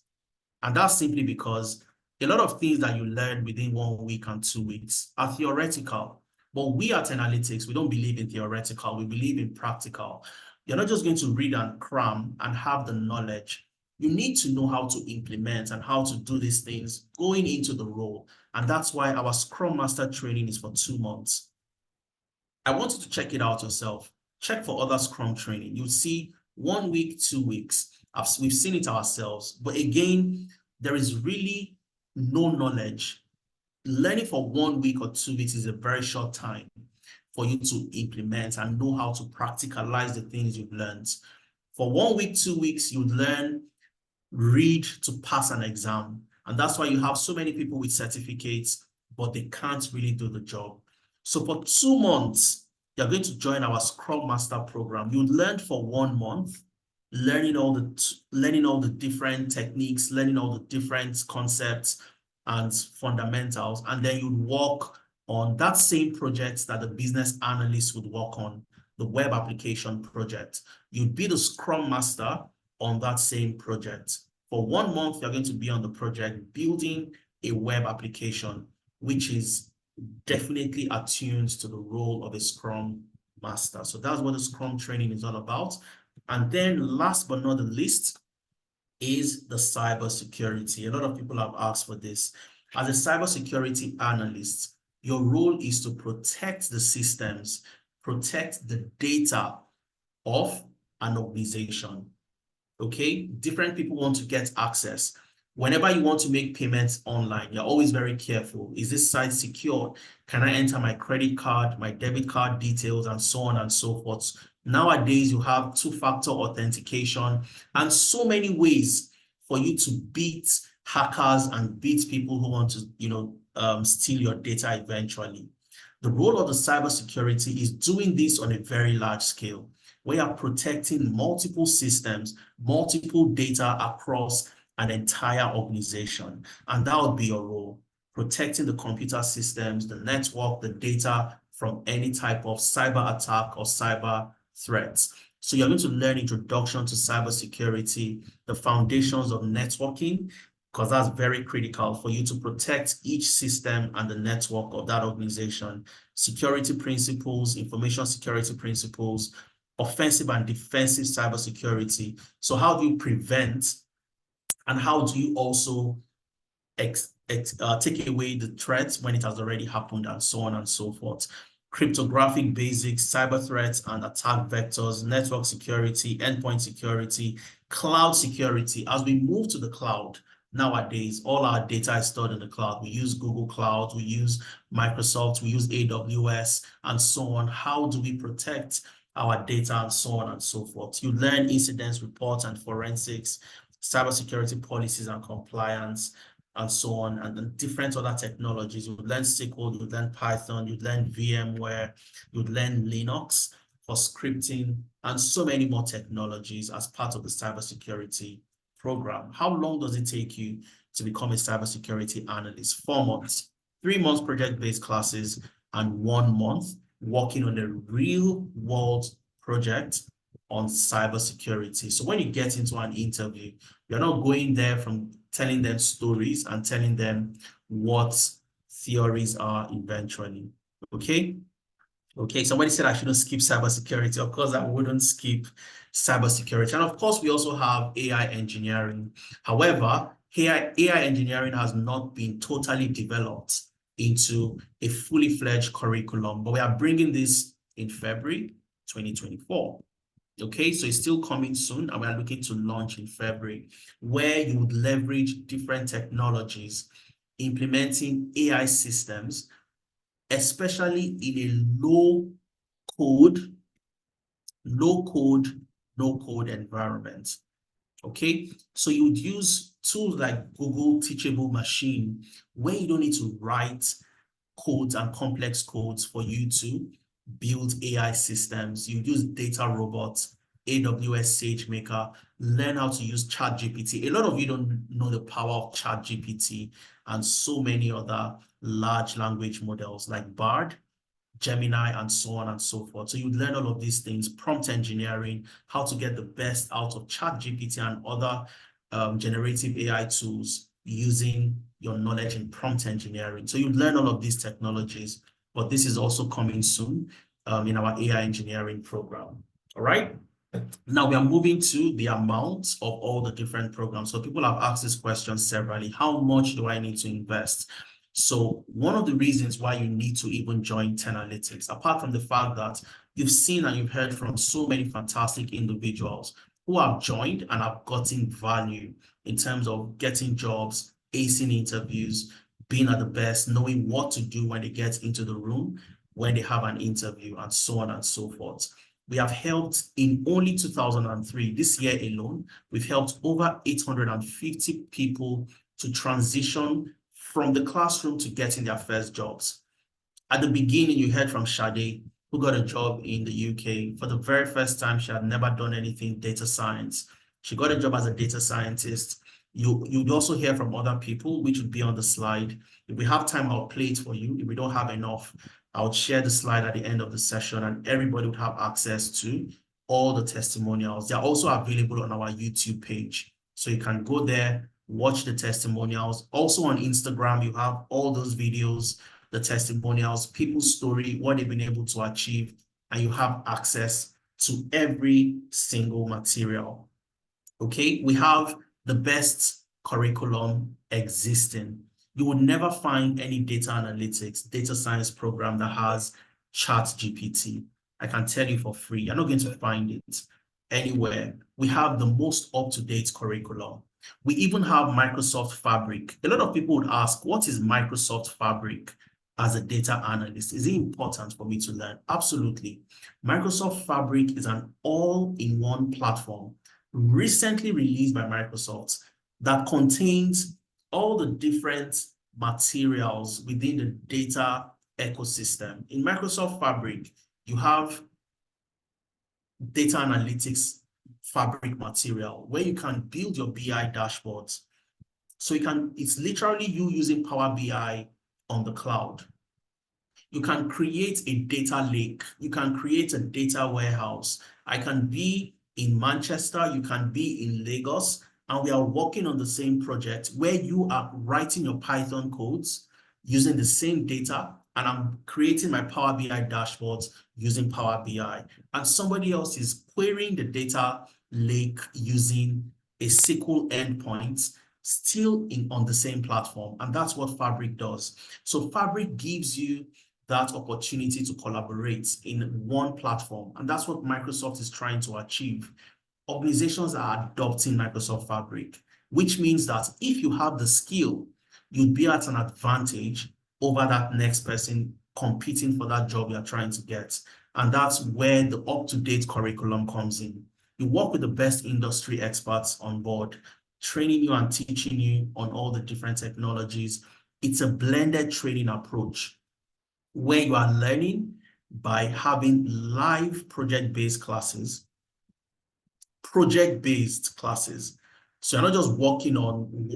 And that's simply because a lot of things that you learn within 1 week and 2 weeks are theoretical. But we at Analytics, we don't believe in theoretical, we believe in practical. You're not just going to read and cram and have the knowledge. You need to know how to implement and how to do these things going into the role. And that's why our Scrum Master training is for 2 months. I want you to check it out yourself. Check for other Scrum training. You'll see 1 week, 2 weeks. We've seen it ourselves. But again, there is really no knowledge. Learning for 1 week or 2 weeks is a very short time for you to implement and know how to practicalize the things you've learned. For 1 week, 2 weeks, you learn, read to pass an exam. And that's why you have so many people with certificates, but they can't really do the job. So for 2 months, you're going to join our Scrum Master program. You learn for 1 month, learning all the different techniques, learning all the different concepts and fundamentals, and then you'd work on that same project that the business analyst would work on, the web application project. You'd be the Scrum Master on that same project. For 1 month, you're going to be on the project building a web application, which is definitely attuned to the role of a Scrum Master. So that's what the Scrum training is all about. And then last but not the least is the cybersecurity. A lot of people have asked for this. As a cybersecurity analyst, your role is to protect the systems, protect the data of an organization. Okay, different people want to get access. Whenever you want to make payments online, you're always very careful. Is this site secure? Can I enter my credit card, my debit card details, and so on and so forth? Nowadays, you have 2-factor authentication and so many ways for you to beat hackers and beat people who want to, steal your data eventually. The role of the cybersecurity is doing this on a very large scale. We are protecting multiple systems, multiple data across an entire organization. And that would be your role, protecting the computer systems, the network, the data from any type of cyber attack or cyber threats. So you're going to learn introduction to cybersecurity, the foundations of networking, because that's very critical for you to protect each system and the network of that organization. Security principles, information security principles, offensive and defensive cybersecurity. So how do you prevent and how do you also take away the threats when it has already happened, and so on and so forth? Cryptographic basics, cyber threats and attack vectors, network security, endpoint security, cloud security. As we move to the cloud, nowadays, all our data is stored in the cloud. We use Google Cloud, we use Microsoft, we use AWS, and so on. How do we protect our data, and so on and so forth? You learn incidents reports and forensics, cybersecurity policies and compliance, and so on, and then different other technologies. You would learn SQL, you would learn Python, you'd learn VMware, you'd learn Linux for scripting, and so many more technologies as part of the cybersecurity program. How long does it take you to become a cybersecurity analyst? 4 months, 3 months project-based classes, and 1 month working on a real-world project on cybersecurity. So when you get into an interview, you're not going there from telling them stories and telling them what theories are eventually. Okay? Okay, somebody said I shouldn't skip cybersecurity. Of course, I wouldn't skip cybersecurity. And of course, we also have AI engineering. However, AI engineering has not been totally developed into a fully fledged curriculum, but we are bringing this in February 2024. Okay, so it's still coming soon, and we are looking to launch in February, where you would leverage different technologies, implementing AI systems especially in a low code, no code environment. Okay, so you would use tools like Google Teachable Machine, where you don't need to write codes and complex codes for you to build AI systems. You use data robots, AWS SageMaker, learn how to use ChatGPT. A lot of you don't know the power of ChatGPT and so many other large language models like Bard, Gemini, and so on and so forth. So you learn all of these things, prompt engineering, how to get the best out of ChatGPT and other generative AI tools using your knowledge in prompt engineering. So you learn all of these technologies, but this is also coming soon in our AI engineering program. All right. Now we are moving to the amount of all the different programs. So people have asked this question severally. How much do I need to invest? So one of the reasons why you need to even join Tenalytics, apart from the fact that you've seen and you've heard from so many fantastic individuals who have joined and have gotten value in terms of getting jobs, acing interviews, being at the best, knowing what to do when they get into the room, when they have an interview, and so on and so forth. We have helped in only 2003, this year alone, we've helped over 850 people to transition from the classroom to getting their first jobs. At the beginning, you heard from Sade, who got a job in the UK. For the very first time, she had never done anything data science. She got a job as a data scientist. You'd also hear from other people, which would be on the slide. If we have time, I'll play it for you. If we don't have enough, I'll share the slide at the end of the session and everybody would have access to all the testimonials. They're also available on our YouTube page. So you can go there, watch the testimonials. Also on Instagram, you have all those videos, the testimonials, people's story, what they've been able to achieve, and you have access to every single material. Okay, we have the best curriculum existing. You would never find any data analytics, data science program that has ChatGPT. I can tell you for free, you're not going to find it anywhere. We have the most up-to-date curriculum. We even have Microsoft Fabric. A lot of people would ask, what is Microsoft Fabric as a data analyst? Is it important for me to learn? Absolutely. Microsoft Fabric is an all-in-one platform recently released by Microsoft that contains all the different materials within the data ecosystem. In Microsoft Fabric, you have data analytics fabric material where you can build your BI dashboards. So it's literally you using Power BI on the cloud. You can create a data lake. You can create a data warehouse. I can be in Manchester, you can be in Lagos, and we are working on the same project where you are writing your Python codes using the same data, and I'm creating my Power BI dashboards using Power BI. And somebody else is querying the data lake using a SQL endpoint, still on the same platform. And that's what Fabric does. So Fabric gives you that opportunity to collaborate in one platform. And that's what Microsoft is trying to achieve. Organizations are adopting Microsoft Fabric, which means that if you have the skill, you'd be at an advantage over that next person competing for that job you're trying to get. And that's where the up-to-date curriculum comes in. You work with the best industry experts on board, training you and teaching you on all the different technologies. It's a blended training approach where you are learning by having live project-based classes. So you're not just working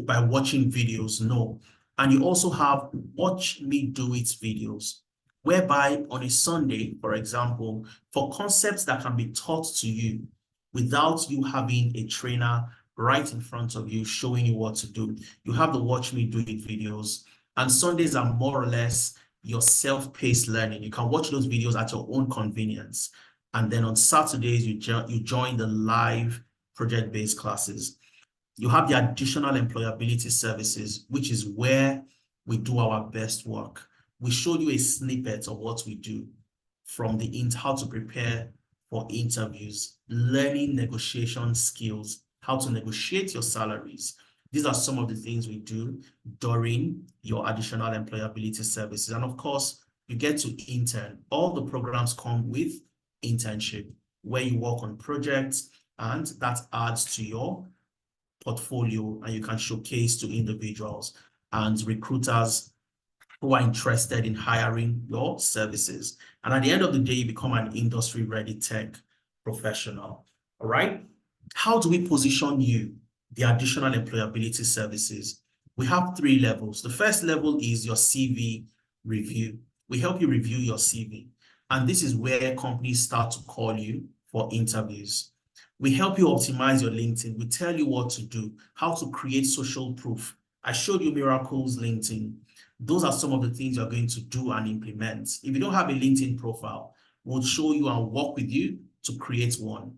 by watching videos, no. And you also have watch me do it videos, whereby on a Sunday, for example, for concepts that can be taught to you without you having a trainer right in front of you showing you what to do, you have the watch me do it videos. And Sundays are more or less your self-paced learning. You can watch those videos at your own convenience. And then on Saturdays, you join the live project-based classes. You have the additional employability services, which is where we do our best work. We show you a snippet of what we do from how to prepare for interviews, learning negotiation skills, how to negotiate your salaries. These are some of the things we do during your additional employability services. And of course, you get to intern. All the programs come with internship, where you work on projects, and that adds to your portfolio, and you can showcase to individuals and recruiters who are interested in hiring your services. And at the end of the day, you become an industry-ready tech professional. All right? How do we position you, the additional employability services? We have 3 levels. The first level is your CV review. We help you review your CV. And this is where companies start to call you for interviews. We help you optimize your LinkedIn. We tell you what to do, how to create social proof. I showed you Miracles LinkedIn. Those are some of the things you're going to do and implement. If you don't have a LinkedIn profile, we'll show you and work with you to create one.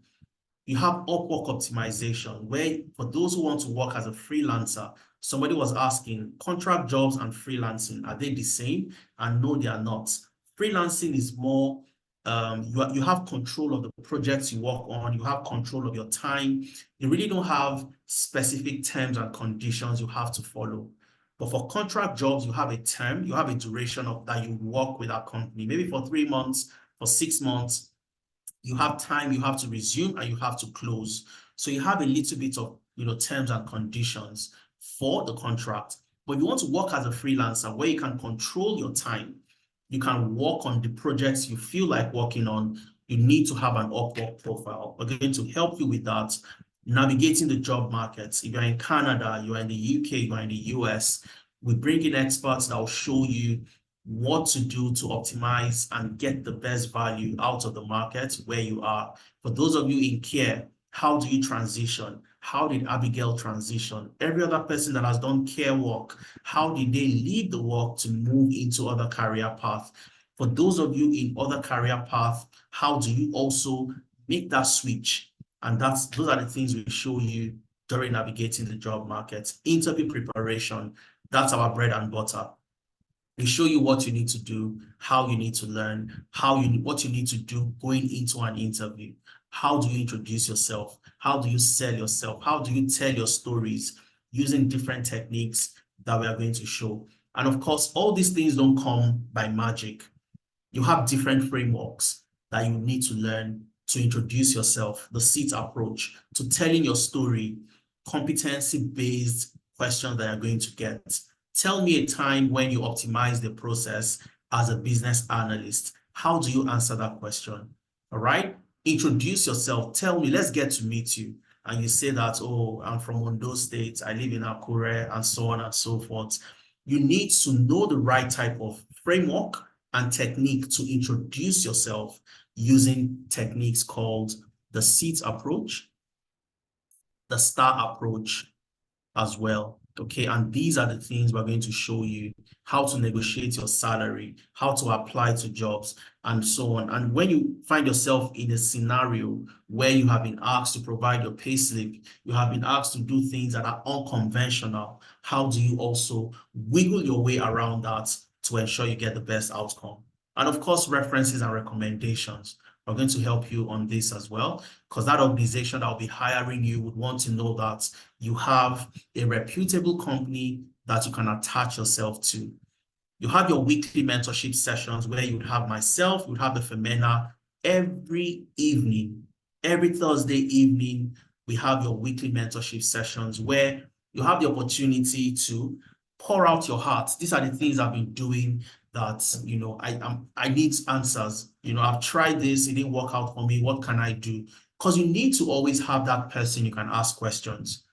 You have Upwork optimization, where for those who want to work as a freelancer, somebody was asking, contract jobs and freelancing, are they the same? And no, they are not. Freelancing is more, you have control of the projects you work on, you have control of your time. You really don't have specific terms and conditions you have to follow. But for contract jobs, you have a term, you have a duration of that you work with our company, maybe for 3 months, for 6 months. You have time, you have to resume, and you have to close. So you have a little bit of, terms and conditions for the contract. But if you want to work as a freelancer where you can control your time, you can work on the projects you feel like working on, you need to have an Upwork profile. We're going to help you with that, navigating the job markets. If you're in Canada, you're in the UK, you're in the US, we bring in experts that will show you what to do to optimize and get the best value out of the market where you are. For those of you in care, how do you transition? How did Abigail transition? Every other person that has done care work, how did they leave the work to move into other career paths? For those of you in other career paths, how do you also make that switch? And those are the things we show you during navigating the job market. Interview preparation, that's our bread and butter. We show you what you need to do, how you need to learn, what you need to do going into an interview. How do you introduce yourself? How do you sell yourself? How do you tell your stories using different techniques that we are going to show? And of course, all these things don't come by magic. You have different frameworks that you need to learn to introduce yourself, the SEAT approach, to telling your story, competency-based questions that you're going to get. Tell me a time when you optimize the process as a business analyst. How do you answer that question? All right? Introduce yourself. Tell me, let's get to meet you. And you say that, oh, I'm from Ondo State, I live in Akure, and so on and so forth. You need to know the right type of framework and technique to introduce yourself using techniques called the SEAT approach, the STAR approach as well. Okay, and these are the things we're going to show you: how to negotiate your salary, how to apply to jobs, and so on. And when you find yourself in a scenario where you have been asked to provide your payslip, you have been asked to do things that are unconventional, how do you also wiggle your way around that to ensure you get the best outcome? And of course, references and recommendations. We're going to help you on this as well, because that organization that will be hiring you would want to know that you have a reputable company that you can attach yourself to. You have your weekly mentorship sessions where you would have myself, you would have the Femena every evening. Every Thursday evening, we have your weekly mentorship sessions where you have the opportunity to pour out your heart. These are the things I've been doing that, I need answers. I've tried this, it didn't work out for me. What can I do? Because you need to always have that person you can ask questions.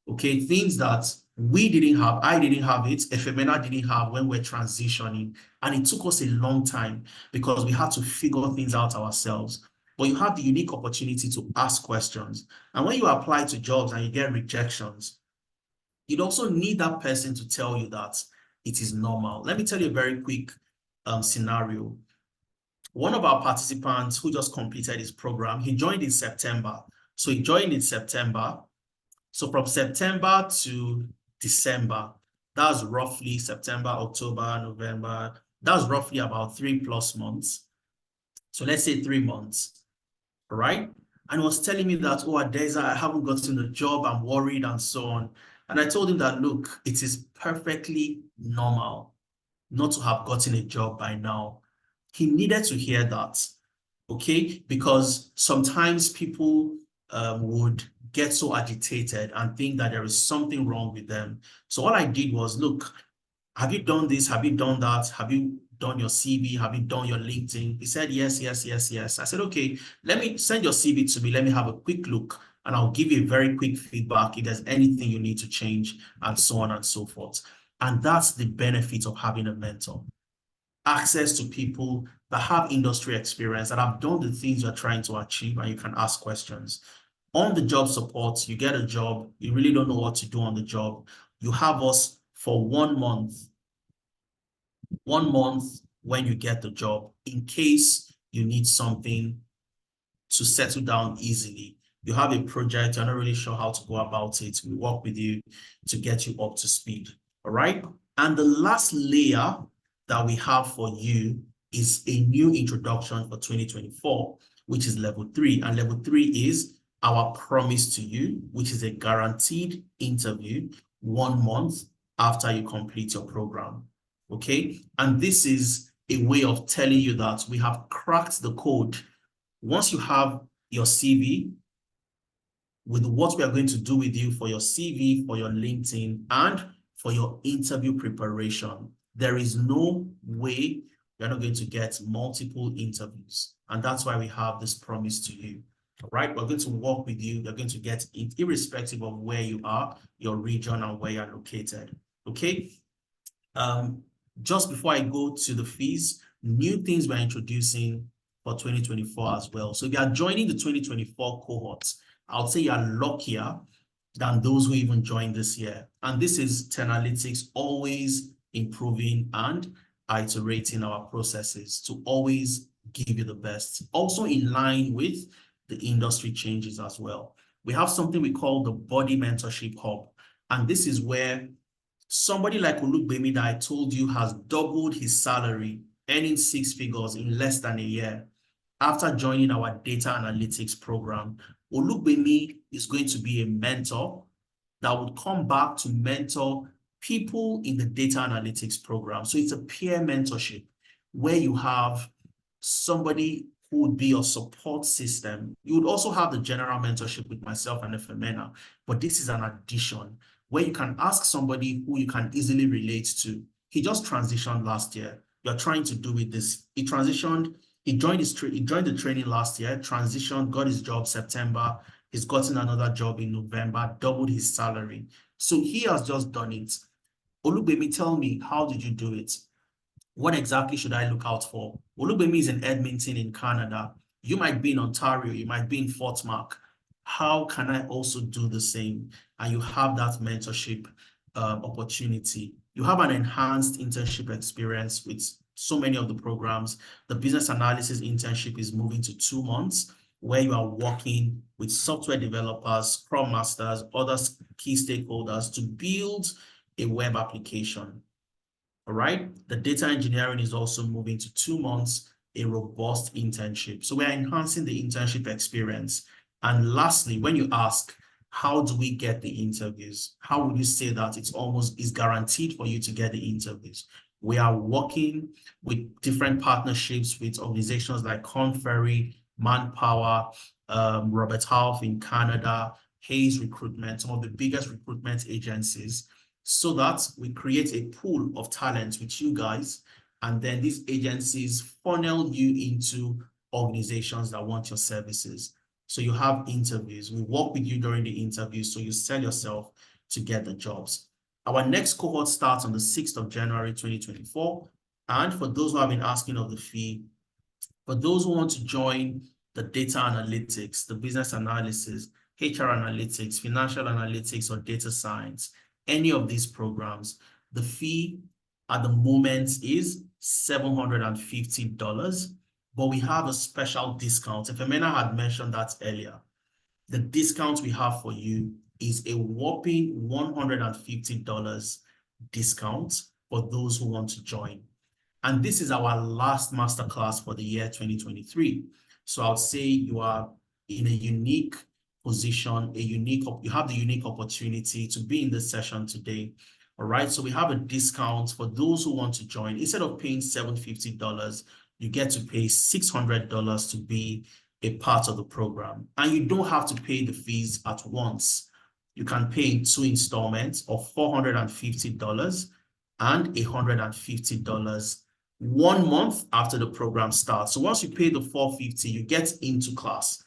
Okay, things that we didn't have, I didn't have it, Efemena didn't have when we're transitioning. And it took us a long time because we had to figure things out ourselves. But you have the unique opportunity to ask questions. And when you apply to jobs and you get rejections, you'd also need that person to tell you that it is normal. Let me tell you a very quick scenario. One of our participants who just completed his program, he joined in September. So he joined in September. So from September to December, that's roughly September, October, November. That's roughly about 3+ months. So let's say 3 months, all right? And he was telling me that, oh, Adeza, I haven't gotten a job, I'm worried and so on. And I told him that, look, it is perfectly normal not to have gotten a job by now. He needed to hear that, okay? Because sometimes people would get so agitated and think that there is something wrong with them. So all I did was, look, have you done this? Have you done that? Have you done your CV? Have you done your LinkedIn? He said, yes, yes, yes, yes. I said, okay, let me send your CV to me. Let me have a quick look and I'll give you a very quick feedback if there's anything you need to change and so on and so forth. And that's the benefit of having a mentor. Access to people that have industry experience, that have done the things you're trying to achieve, and you can ask questions. On the job support, you get a job, you really don't know what to do on the job. You have us for 1 month. 1 month when you get the job, in case you need something to settle down easily. You have a project, you're not really sure how to go about it. We work with you to get you up to speed. All right. And the last layer that we have for you is a new introduction for 2024, which is level 3. And level 3 is our promise to you, which is a guaranteed interview 1 month after you complete your program. Okay. And this is a way of telling you that we have cracked the code. Once you have your CV, with what we are going to do with you for your CV, for your LinkedIn, and for your interview preparation, there is no way you're not going to get multiple interviews. And that's why we have this promise to you. All right, we're going to work with you. You're going to get it irrespective of where you are, your region, and where you're located. Okay. Just before I go to the fees, new things we're introducing for 2024 as well. So if you are joining the 2024 cohort, I'll say you're luckier than those who even joined this year. And this is Tenalytics always improving and iterating our processes to always give you the best. Also in line with the industry changes as well. We have something we call the Body Mentorship Hub. And this is where somebody like Olugbemi that I told you has doubled his salary, earning 6 figures in less than a year. After joining our data analytics program, Olugbemi is going to be a mentor that would come back to mentor people in the data analytics program. So it's a peer mentorship where you have somebody who would be your support system. You would also have the general mentorship with myself and Efemena, but this is an addition where you can ask somebody who you can easily relate to. He just transitioned last year. You're trying to do with this. He transitioned, he joined the training last year, transitioned, got his job September. He's gotten another job in November, doubled his salary. So he has just done it. Olugbemi, tell me, how did you do it? What exactly should I look out for? Olugbemi is in Edmonton in Canada. You might be in Ontario. You might be in Fort Mac. How can I also do the same? And you have that mentorship opportunity. You have an enhanced internship experience with so many of the programs. The business analysis internship is moving to 2 months, where you are working with software developers, Scrum masters, other key stakeholders to build a web application. All right. The data engineering is also moving to 2 months, a robust internship. So we're enhancing the internship experience. And lastly, when you ask, how do we get the interviews? How would you say that it's guaranteed for you to get the interviews? We are working with different partnerships with organizations like Korn Ferry, Manpower, Robert Half in Canada, Hayes Recruitment, some of the biggest recruitment agencies, so that we create a pool of talent with you guys, and then these agencies funnel you into organizations that want your services. So you have interviews. We work with you during the interviews, so you sell yourself to get the jobs. Our next cohort starts on the 6th of January, 2024. And for those who have been asking of the fee, for those who want to join the data analytics, the business analysis, HR analytics, financial analytics, or data science, any of these programs, the fee at the moment is $750, but we have a special discount. If Emena had mentioned that earlier, the discount we have for you is a whopping $150 discount for those who want to join. And this is our last masterclass for the year 2023. So I'll say you are in a unique position, you have the unique opportunity to be in this session today. All right, so we have a discount for those who want to join. Instead of paying $750, you get to pay $600 to be a part of the program. And you don't have to pay the fees at once. You can pay in 2 installments of $450 and $150 1 month after the program starts. So once you pay the $450, you get into class.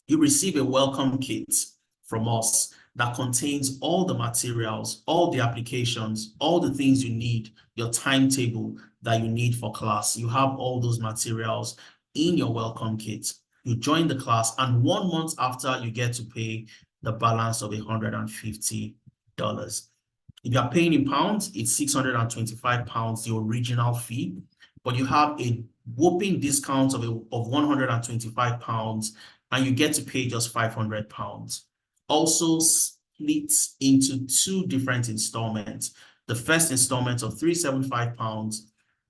You receive a welcome kit from us that contains all the materials, all the applications, all the things you need, your timetable that you need for class. You have all those materials in your welcome kit. You join the class, and 1 month after, you get to pay the balance of $150. If you are paying in pounds, it's £625, the original fee, but you have a whopping discount of £125, and you get to pay just £500. Also split into 2 different installments. The first installment of £375,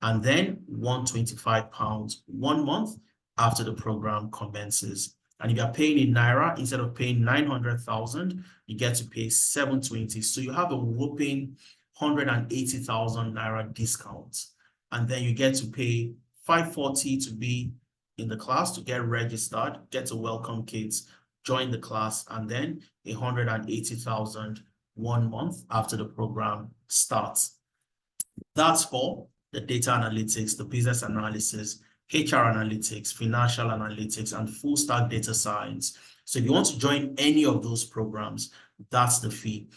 and then £125 1 month after the program commences. And if you're paying in Naira, instead of paying 900,000, you get to pay 720. So you have a whopping 180,000 Naira discount. And then you get to pay 540 to be in the class, to get registered, get a welcome kit, join the class, and then 180,000 1 month after the program starts. That's for the data analytics, the business analysis, HR analytics, financial analytics, and full stack data science. So if you want to join any of those programs, that's the fee.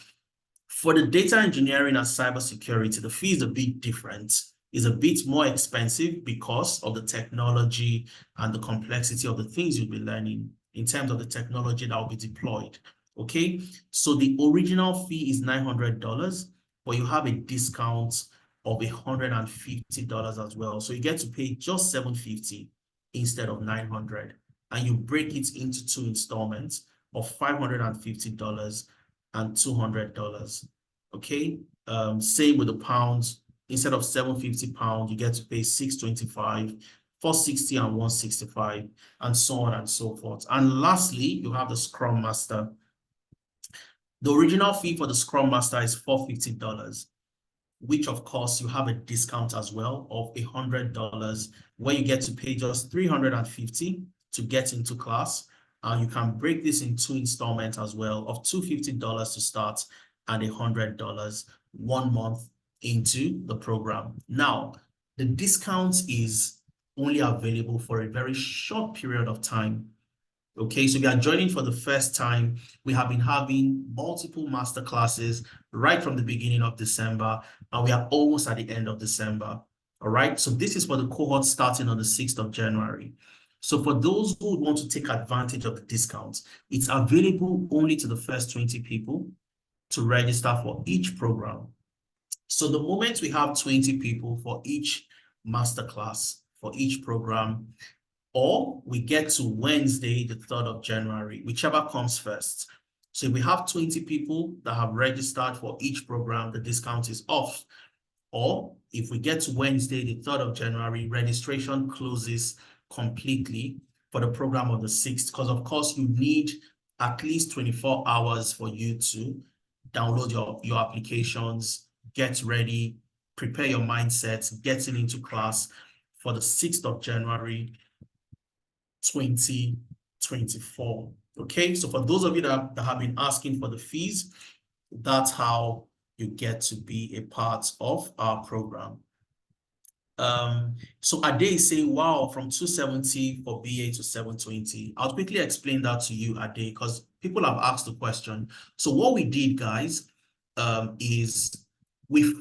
For the data engineering and cybersecurity, the fee is a bit different. It's a bit more expensive because of the technology and the complexity of the things you'll be learning in terms of the technology that will be deployed. Okay, so the original fee is $900, but you have a discount of $150 as well. So you get to pay just $750 instead of $900, and you break it into 2 installments of $550 and $200. Okay, same with the pounds. Instead of £750, you get to pay $625, $460 and $165, and so on and so forth. And lastly, you have the Scrum Master. The original fee for the Scrum Master is $450, which of course you have a discount as well of $100, where you get to pay just $350 to get into class. And you can break this in 2 installments as well of $250 to start and $100 1 month into the program. Now, the discount is only available for a very short period of time. Okay, so if you are joining for the first time, we have been having multiple master classes right from the beginning of December, and we are almost at the end of December. All right, so this is for the cohort starting on the 6th of January. So for those who want to take advantage of the discount, it's available only to the first 20 people to register for each program. So the moment we have 20 people for each masterclass, for each program, or we get to Wednesday, the 3rd of January, whichever comes first. So if we have 20 people that have registered for each program, the discount is off. Or if we get to Wednesday, the 3rd of January, registration closes completely for the program on the 6th, because of course you need at least 24 hours for you to download your applications, get ready, prepare your mindset, getting into class for the 6th of January, 2024. Okay, so for those of you that have been asking for the fees, that's how you get to be a part of our program. So Ade is saying, wow, from 270 for BA to 720. I'll quickly explain that to you, Ade, because people have asked the question. So what we did, guys, is we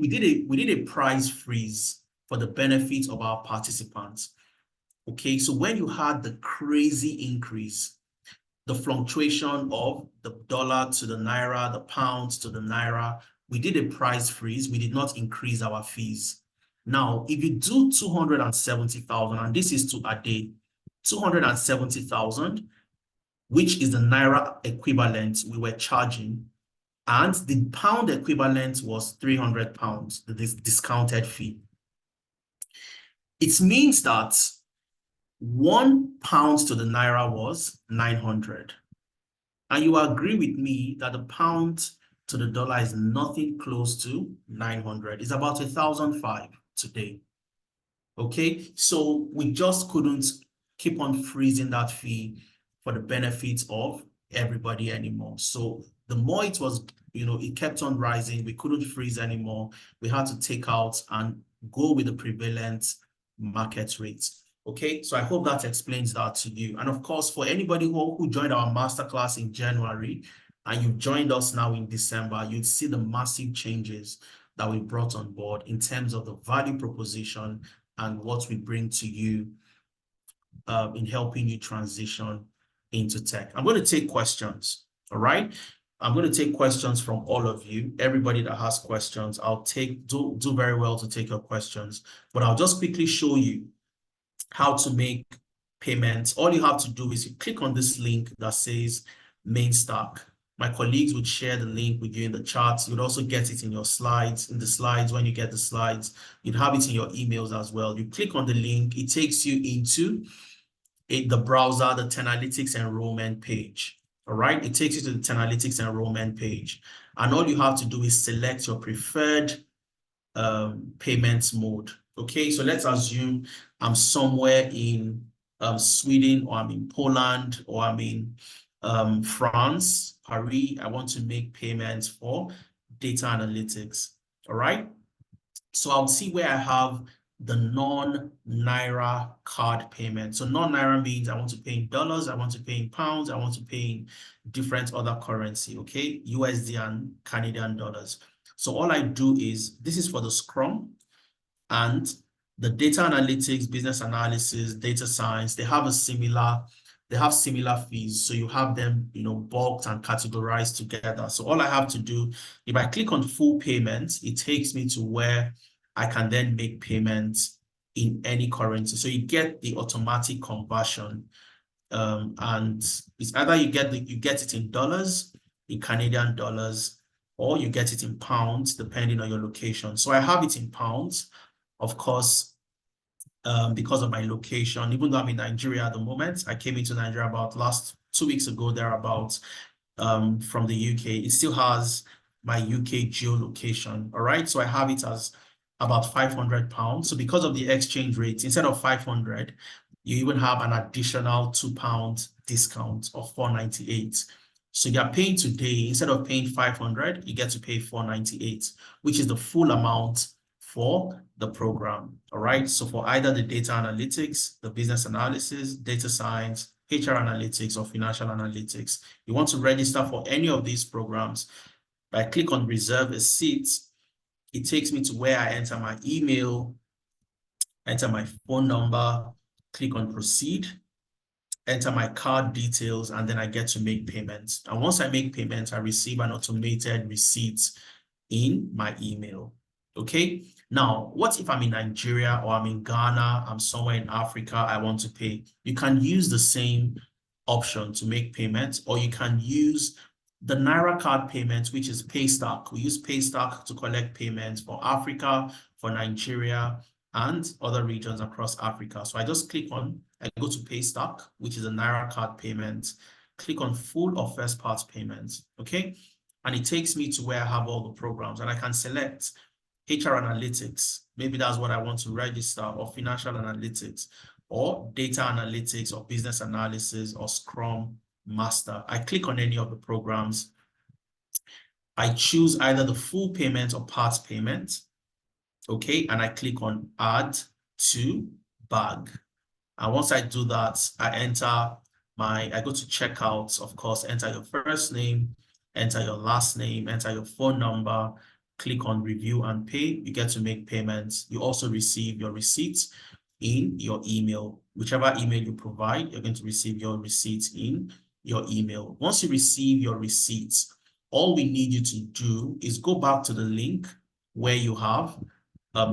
did a price freeze for the benefit of our participants. Okay, so when you had the crazy increase, the fluctuation of the dollar to the naira, the pounds to the naira, we did a price freeze. We did not increase our fees. Now, if you do 270,000, and this is to a day, 270,000, which is the naira equivalent we were charging, and the pound equivalent was 300 pounds, this discounted fee. It means that 1 pound to the naira was 900. And you agree with me that the pound to the dollar is nothing close to 900. It's about 1,005 today. Okay, so we just couldn't keep on freezing that fee for the benefits of everybody anymore. So the more it was, it kept on rising. We couldn't freeze anymore. We had to take out and go with the prevalent market rates. Okay, so I hope that explains that to you. And of course, for anybody who joined our masterclass in January and you've joined us now in December, you'd see the massive changes that we brought on board in terms of the value proposition and what we bring to you in helping you transition into tech. I'm going to take questions, all right? I'm going to take questions from all of you. Everybody that has questions, I'll do very well to take your questions, but I'll just quickly show you how to make payments. All you have to do is you click on this link that says main stack. My colleagues would share the link with you in the chat. You'd also get it in your slides. In the slides, when you get the slides, you'd have it in your emails as well. You click on the link, it takes you into the browser, the Tenalytics enrollment page. All right, it takes you to the Tenalytics enrollment page. And all you have to do is select your preferred payments mode. Okay, so let's assume I'm somewhere in Sweden, or I'm in Poland, or I'm in France, Paris. I want to make payments for data analytics. All right, so I'll see where I have the non-Naira card payment. So non-Naira means I want to pay in dollars, I want to pay in pounds, I want to pay in different other currency, okay? USD and Canadian dollars. So all I do is, this is for the Scrum and the data analytics, business analysis, data science, they have similar fees. So you have them, bulked and categorized together. So all I have to do, if I click on full payments, it takes me to where I can then make payments in any currency. So you get the automatic conversion. And it's either you get it in dollars, in Canadian dollars, or you get it in pounds, depending on your location. So I have it in pounds, of course, because of my location. Even though I'm in Nigeria at the moment, I came into Nigeria about 2 weeks ago, thereabouts, from the UK. It still has my UK geolocation, all right? So I have it as about £500. So because of the exchange rate, instead of 500, you even have an additional £2 discount of 498. So you're paying today, instead of paying 500, you get to pay 498, which is the full amount for the program. All right. So for either the data analytics, the business analysis, data science, HR analytics, or financial analytics, you want to register for any of these programs, I click on reserve a seat. It takes me to where I enter my email, enter my phone number, click on proceed, enter my card details, and then I get to make payments. And once I make payments, I receive an automated receipt in my email. Okay. Now, what if I'm in Nigeria or I'm in Ghana, I'm somewhere in Africa, I want to pay? You can use the same option to make payments, or you can use the Naira card payments, which is Paystack. We use Paystack to collect payments for Africa, for Nigeria, and other regions across Africa. So I just I go to Paystack, which is a Naira card payment, click on full or first part payments, okay? And it takes me to where I have all the programs, and I can select HR analytics. Maybe that's what I want to register, or financial analytics, or data analytics, or business analysis, or Scrum Master. I click on any of the programs. I choose either the full payment or part payment. Okay, and I click on add to bag. And once I do that, I go to checkout, of course, enter your first name, enter your last name, enter your phone number, click on review and pay. You get to make payments. You also receive your receipts in your email. Whichever email you provide, you're going to receive your receipts in your email. Once you receive your receipts, all we need you to do is go back to the link where you have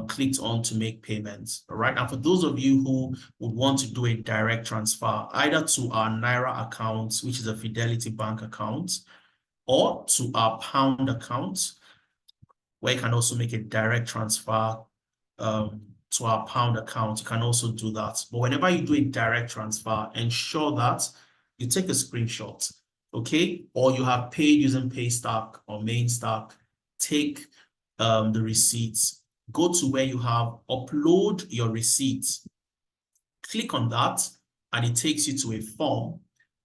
clicked on to make payments. All right. And for those of you who would want to do a direct transfer, either to our Naira account, which is a Fidelity Bank account, or to our pound account, where you can also make a direct transfer to our pound account, you can also do that. But whenever you do a direct transfer, ensure that you take a screenshot, okay? Or you have paid using Paystack or MainStack, take the receipts go to where you have upload your receipts. Click on that, and it takes you to a form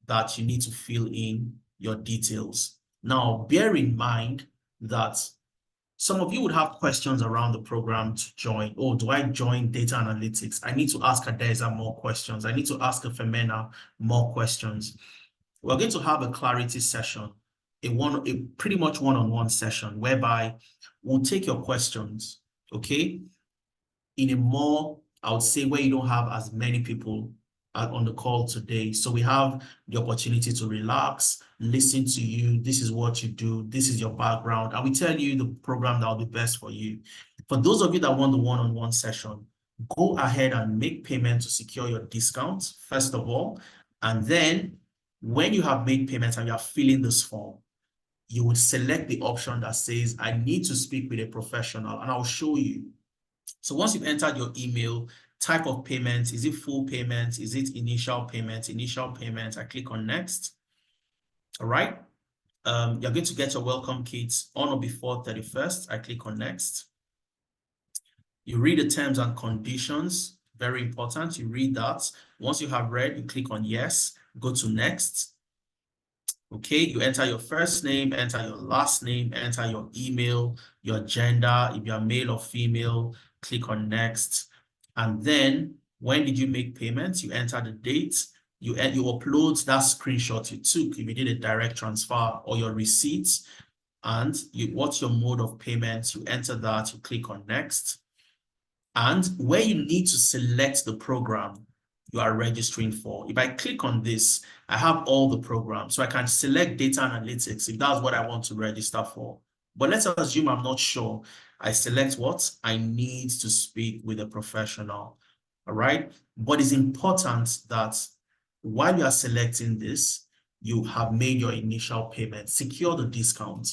that you need to fill in your details. Now, bear in mind that some of you would have questions around the program to join. Oh, do I join data analytics? I need to ask Adeza more questions. I need to ask Femena more questions. We're going to have a clarity session, a pretty much one-on-one session whereby we'll take your questions, okay, in a more, I would say, where you don't have as many people on the call today. So we have the opportunity to relax, listen to you. This is what you do. This is your background. And we tell you the program that will be best for you. For those of you that want the one-on-one session, go ahead and make payment to secure your discount, first of all. And then when you have made payments and you are filling this form, you would select the option that says, I need to speak with a professional, and I'll show you. So once you've entered your email, type of payment, is it full payment? Is it initial payment? Initial payment, I click on next. All right. You're going to get your welcome kit on or before 31st. I click on next. You read the terms and conditions, very important. You read that. Once you have read, you click on yes, go to next. Okay, you enter your first name, enter your last name, enter your email, your gender, if you're male or female, click on next. And then when did you make payments? You enter the date, you upload that screenshot you took if you did a direct transfer, or your receipts, and what's your mode of payments, you enter that, you click on next. And where you need to select the program you are registering for. If I click on this, I have all the programs. So I can select data analytics if that's what I want to register for. But let's assume I'm not sure. I select what? I need to speak with a professional. All right. But it's important that while you are selecting this, you have made your initial payment. Secure the discount,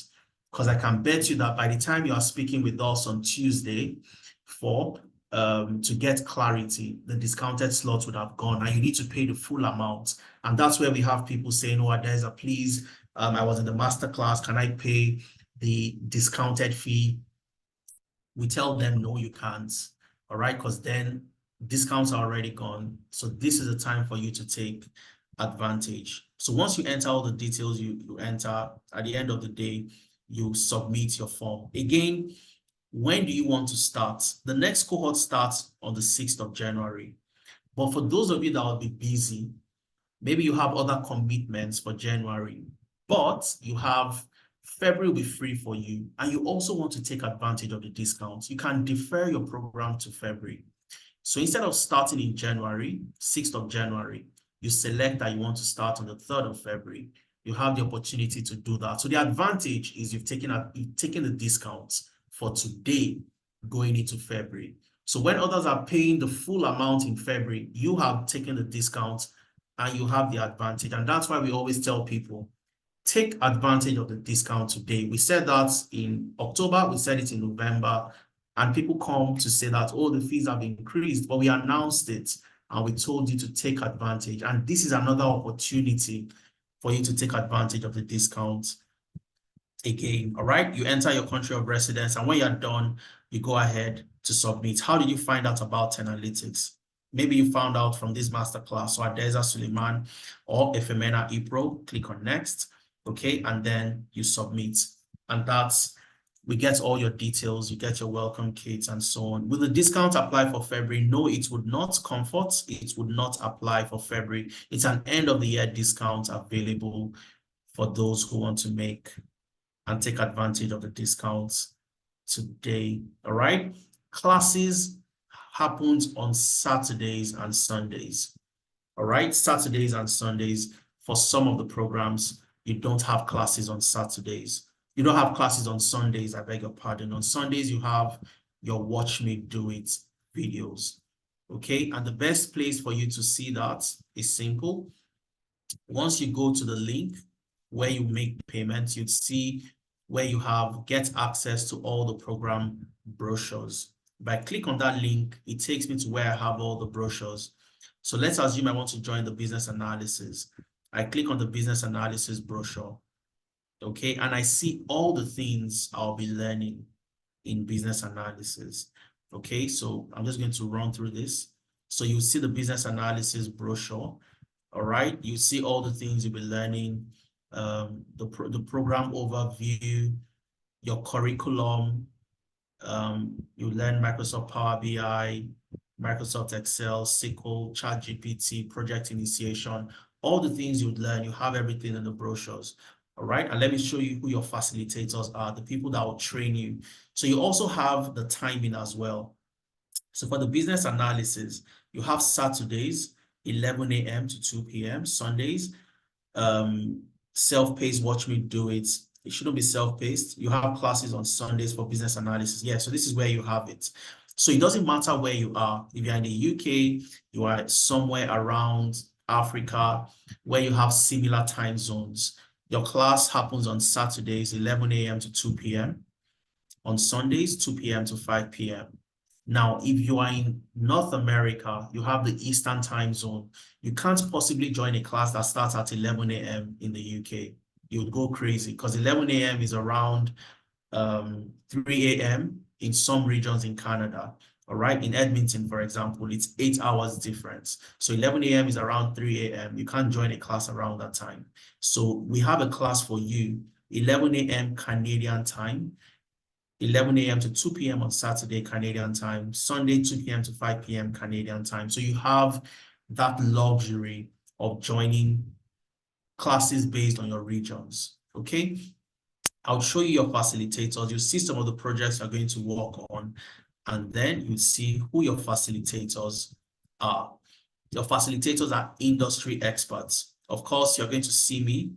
because I can bet you that by the time you are speaking with us on Tuesday to get clarity, the discounted slots would have gone and you need to pay the full amount. And that's where we have people saying, oh, Adeza, please, I was in the masterclass, can I pay the discounted fee? We tell them, no, you can't. All right, because then discounts are already gone. So this is the time for you to take advantage. So once you enter all the details you enter, at the end of the day, you submit your form. Again, when do you want to start? The next cohort starts on the 6th of January. But for those of you that will be busy, maybe you have other commitments for January, but you have February will be free for you, and you also want to take advantage of the discounts, you can defer your program to February. So instead of starting in January, 6th of January, you select that you want to start on the 3rd of February. You have the opportunity to do that. So the advantage is you've taken the discounts for today going into February. So when others are paying the full amount in February, you have taken the discount and you have the advantage. And that's why we always tell people, take advantage of the discount today. We said that in October, we said it in November, and people come to say that, oh, the fees have increased, but we announced it and we told you to take advantage. And this is another opportunity for you to take advantage of the discount again. All right, you enter your country of residence, and when you're done, you go ahead to submit. How did you find out about Analytics? Maybe you found out from this masterclass. So Adeza Suleiman or Femena Ipro, click on next. Okay, and then you submit. And that's, we get all your details, you get your welcome kits and so on. Will the discount apply for February? No, it would not. Comfort, it would not apply for February. It's an end of the year discount available for those who want to make and take advantage of the discounts today. All right. Classes happens on Saturdays and Sundays. All right. Saturdays and Sundays. For some of the programs, you don't have classes on Saturdays. You don't have classes on Sundays, I beg your pardon. On Sundays, you have your Watch Me Do It videos. Okay. And the best place for you to see that is simple. Once you go to the link where you make payments, you'd see where you have get access to all the program brochures. If I click on that link, it takes me to where I have all the brochures. So let's assume I want to join the business analysis. I click on the business analysis brochure. Okay, and I see all the things I'll be learning. in business analysis. Okay, so I'm just going to run through this. So you see the business analysis brochure. All right, you see all the things you'll be learning, the program overview, your curriculum. You learn Microsoft Power BI, Microsoft Excel, SQL, ChatGPT, project initiation, all the things you'd learn. You have everything in the brochures. All right, and let me show you who your facilitators are, the people that will train you. So you also have the timing as well. So for the business analysis, you have Saturdays, 11 a.m. to 2 p.m., Sundays, self-paced, watch me do it. It shouldn't be self-paced. You have classes on Sundays for business analysis. Yeah, so this is where you have it. So it doesn't matter where you are. If you're in the UK, you are somewhere around Africa where you have similar time zones. Your class happens on Saturdays, 11 a.m. to 2 p.m. On Sundays, 2 p.m. to 5 p.m. Now, if you are in North America, you have the Eastern time zone. You can't possibly join a class that starts at 11 a.m. in the UK. You would go crazy because 11 a.m. is around 3 a.m. in some regions in Canada. All right, in Edmonton, for example, it's 8 hours difference. So 11 a.m. is around 3 a.m. You can't join a class around that time. So we have a class for you, 11 a.m. Canadian time, 11 a.m. to 2 p.m. on Saturday, Canadian time, Sunday, 2 p.m. to 5 p.m. Canadian time. So you have that luxury of joining classes based on your regions, okay? I'll show you your facilitators. You'll see some of the projects you're going to work on, and then you see who your facilitators are. Your facilitators are industry experts. Of course, you're going to see me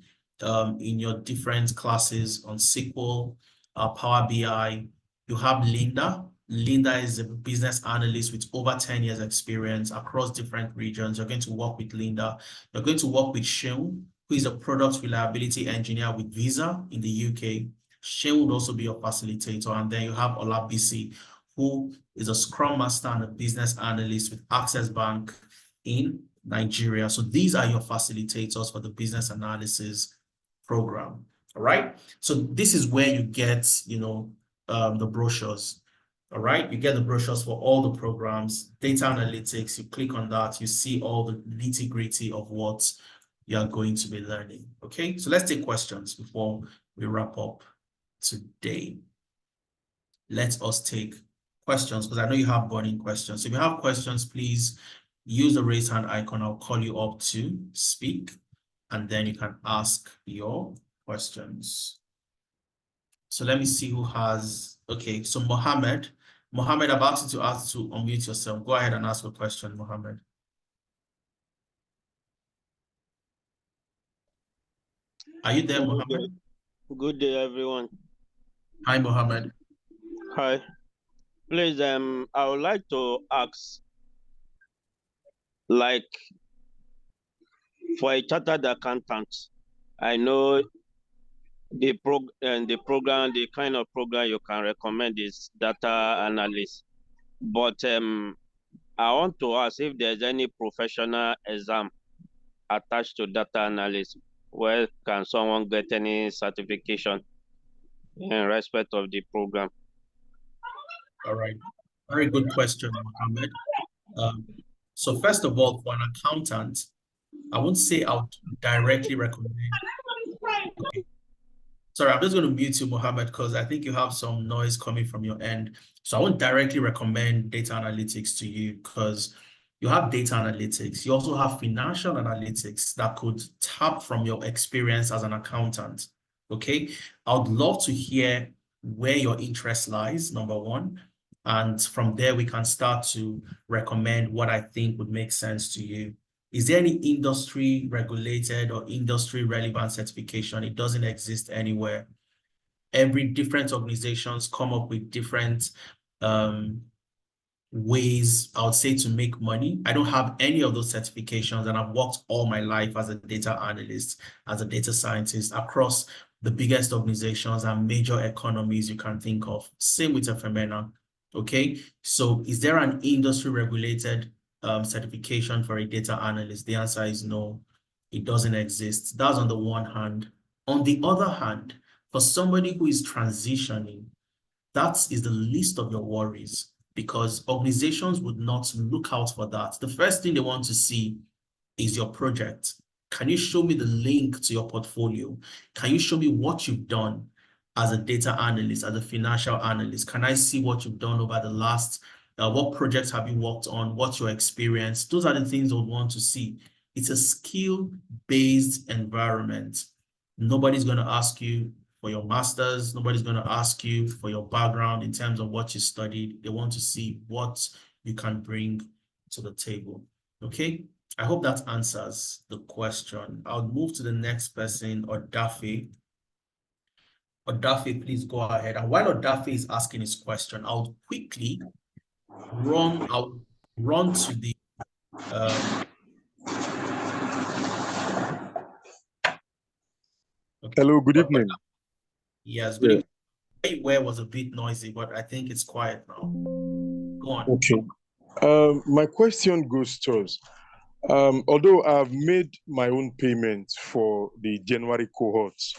in your different classes on SQL, Power BI. You have Linda. Linda is a business analyst with over 10 years experience across different regions. You're going to work with Linda. You're going to work with Seun, who is a product reliability engineer with Visa in the UK. Seun would also be your facilitator. And then you have Olabisi, who is a Scrum Master and a business analyst with Access Bank in Nigeria. So these are your facilitators for the business analysis program. All right. So this is where you get, the brochures. All right. You get the brochures for all the programs, data analytics. You click on that. You see all the nitty gritty of what you are going to be learning. Okay. So let's take questions before we wrap up today. Let us take questions because I know you have burning questions. So if you have questions, please use the raise hand icon. I'll call you up to speak, and then you can ask your questions. So let me see who has, okay, so Mohammed, I've asked you to unmute yourself. Go ahead and ask a question, Mohammed. Are you there, Mohammed? Good day, everyone. Hi, Mohammed. Hi. Please, I would like to ask, like, for a chartered accountant, I know the kind of program you can recommend is data analyst. But I want to ask if there's any professional exam attached to data analyst. Where can someone get any certification in respect of the program? All right. Very good question, Mohammed. So first of all, for an accountant, I won't say I would directly recommend. Okay. Sorry, I'm just going to mute you, Mohammed, because I think you have some noise coming from your end. So I won't directly recommend data analytics to you because you have data analytics. You also have financial analytics that could tap from your experience as an accountant. Okay. I would love to hear where your interest lies, number one. And from there, we can start to recommend what I think would make sense to you. Is there any industry regulated or industry relevant certification? It doesn't exist anywhere. Every different organizations come up with different ways, I would say, to make money. I don't have any of those certifications, and I've worked all my life as a data analyst, as a data scientist across the biggest organizations and major economies you can think of. Same with FMNA. Okay, so is there an industry regulated certification for a data analyst? The answer is no, it doesn't exist. That's on the one hand. On the other hand, for somebody who is transitioning that is the least of your worries, because organizations would not look out for that. The first thing they want to see is your project. Can you show me the link to your portfolio? Can you show me what you've done as a data analyst, as a financial analyst? Can I see what you've done over the last, what projects have you worked on? What's your experience? Those are the things they would want to see. It's a skill-based environment. Nobody's going to ask you for your master's. Nobody's going to ask you for your background in terms of what you studied. They want to see what you can bring to the table. Okay? I hope that answers the question. I'll move to the next person, Odafe. Odafe, please go ahead. And while Odafe is asking his question, I'll quickly run to the okay. Hello, good evening. Yes, good evening. Where was a bit noisy, but I think it's quiet now. Go on. Okay. My question goes towards, although I've made my own payment for the January cohorts,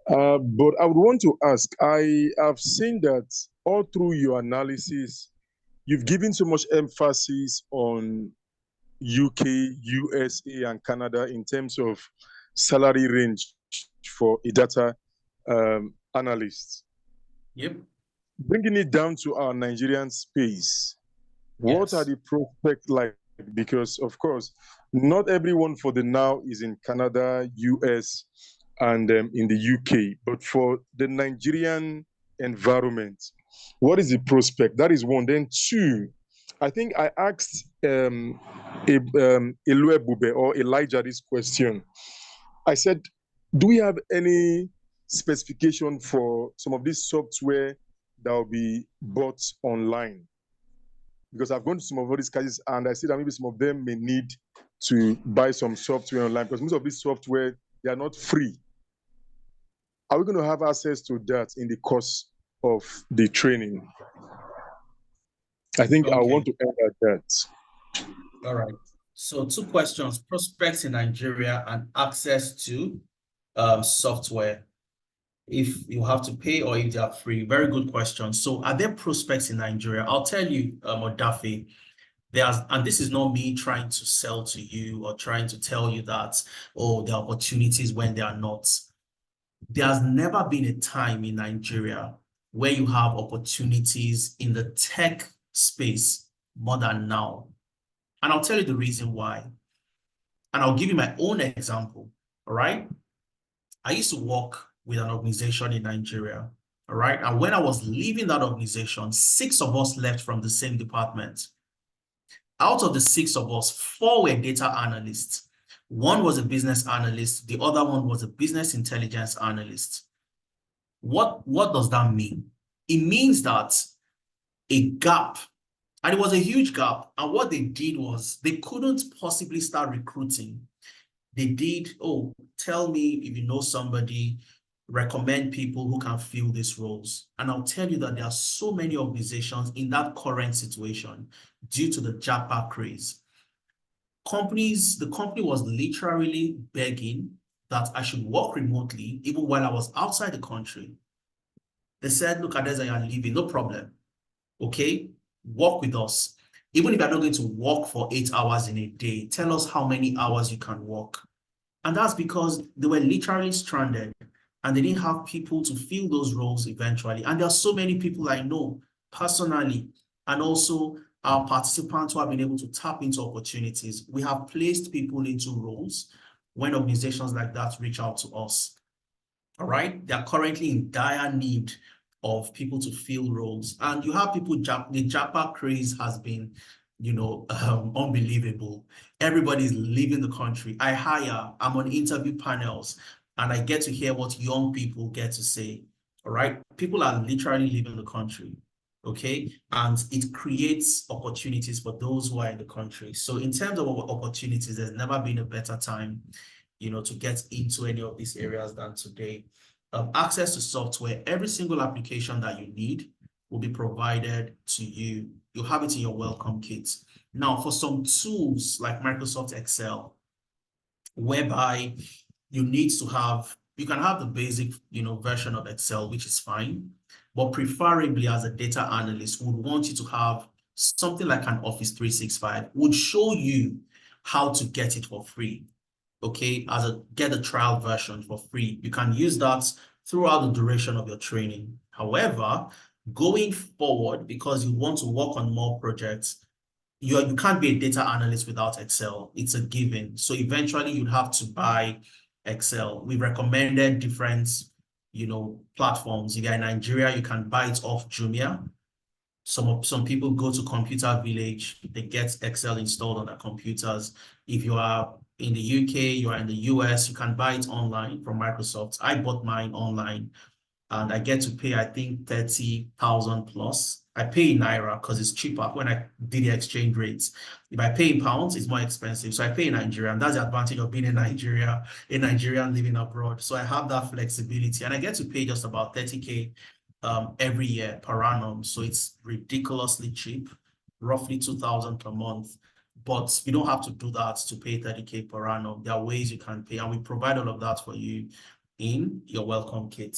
but I would want to ask, I have seen that all through your analysis, you've given so much emphasis on UK, USA, and Canada in terms of salary range for a data analyst. Yep. Bringing it down to our Nigerian space, what are the prospects like? Because, of course, not everyone for the now is in Canada, US, and in the UK. But for the Nigerian environment, what is the prospect? That is one. Then two, I think I asked Elue Bube or Elijah this question. I said, do we have any specification for some of this software that will be bought online? Because I've gone to some of these cases and I see that maybe some of them may need to buy some software online, because most of this software, they are not free. Are we going to have access to that in the course of the training? I think I want to end at that. All right. So 2 questions: prospects in Nigeria and access to software, if you have to pay or if they are free. Very good question. So are there prospects in Nigeria? I'll tell you, Odafe, and this is not me trying to sell to you or trying to tell you that, oh, there are opportunities when they are not. There's never been a time in Nigeria where you have opportunities in the tech space more than now. And I'll tell you the reason why. And I'll give you my own example, all right? I used to work with an organization in Nigeria, all right? And when I was leaving that organization, 6 of us left from the same department. Out of the 6 of us, 4 were data analysts. 1 was a business analyst. The other one was a business intelligence analyst. What does that mean? It means that a gap, and it was a huge gap. And what they did was they couldn't possibly start recruiting. They did, oh, tell me if you know somebody, recommend people who can fill these roles. And I'll tell you that there are so many organizations in that current situation due to the Japa craze. The company was literally begging that I should work remotely even while I was outside the country. They said, look, Adeza, you're leaving, no problem. Okay, work with us. Even if you're not going to work for 8 hours in a day, tell us how many hours you can work. And that's because they were literally stranded and they didn't have people to fill those roles eventually. And there are so many people I know personally, and also our participants who have been able to tap into opportunities. We have placed people into roles when organizations like that reach out to us. All right, they are currently in dire need of people to fill roles. And you have people, the Japa craze has been, unbelievable. Everybody's leaving the country. I'm on interview panels and I get to hear what young people get to say. All right, people are literally leaving the country. Okay, and it creates opportunities for those who are in the country. So in terms of opportunities, there's never been a better time, to get into any of these areas than today. Access to software, every single application that you need will be provided to you. You have it in your welcome kit. Now, for some tools like Microsoft Excel, whereby you can have the basic, version of Excel, which is fine. but preferably as a data analyst, would want you to have something like an Office 365, would show you how to get it for free. Okay, get a trial version for free. You can use that throughout the duration of your training. However, going forward, because you want to work on more projects, you can't be a data analyst without Excel. It's a given. So eventually you'd have to buy Excel. We recommended different, platforms. If you're in Nigeria, you can buy it off Jumia. Some people go to Computer Village, they get Excel installed on their computers. If you are in the UK, you are in the US, you can buy it online from Microsoft. I bought mine online and I get to pay, I think, 30,000 plus. I pay in Naira because it's cheaper when I did the exchange rates. If I pay in pounds, it's more expensive. So I pay in Nigeria, and that's the advantage of being in Nigeria, a Nigerian living abroad. So I have that flexibility and I get to pay just about 30K every year per annum. So it's ridiculously cheap, roughly 2,000 per month. But you don't have to do that to pay 30K per annum. There are ways you can pay, and we provide all of that for you in your welcome kit.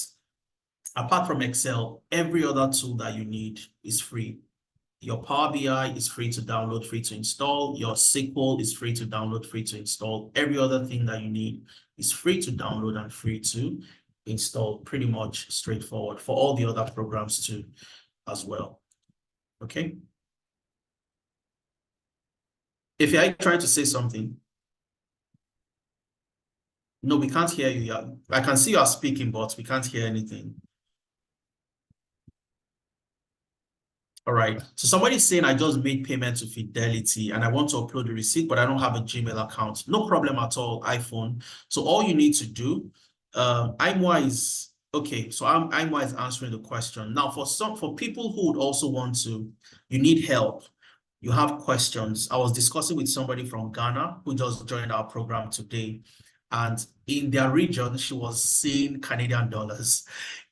Apart from Excel, every other tool that you need is free. Your Power BI is free to download, free to install. Your SQL is free to download, free to install. Every other thing that you need is free to download and free to install. Pretty much straightforward for all the other programs too as well. Okay. If you're trying to say something. No, we can't hear you. I can see you are speaking, but we can't hear anything. All right. So somebody's saying I just made payment to Fidelity and I want to upload the receipt, but I don't have a Gmail account. No problem at all, iPhone. So all you need to do, IMWA is okay. So IMWA is answering the question. Now for people who would also want to, you need help. You have questions. I was discussing with somebody from Ghana who just joined our program today. And in their region, she was seeing Canadian dollars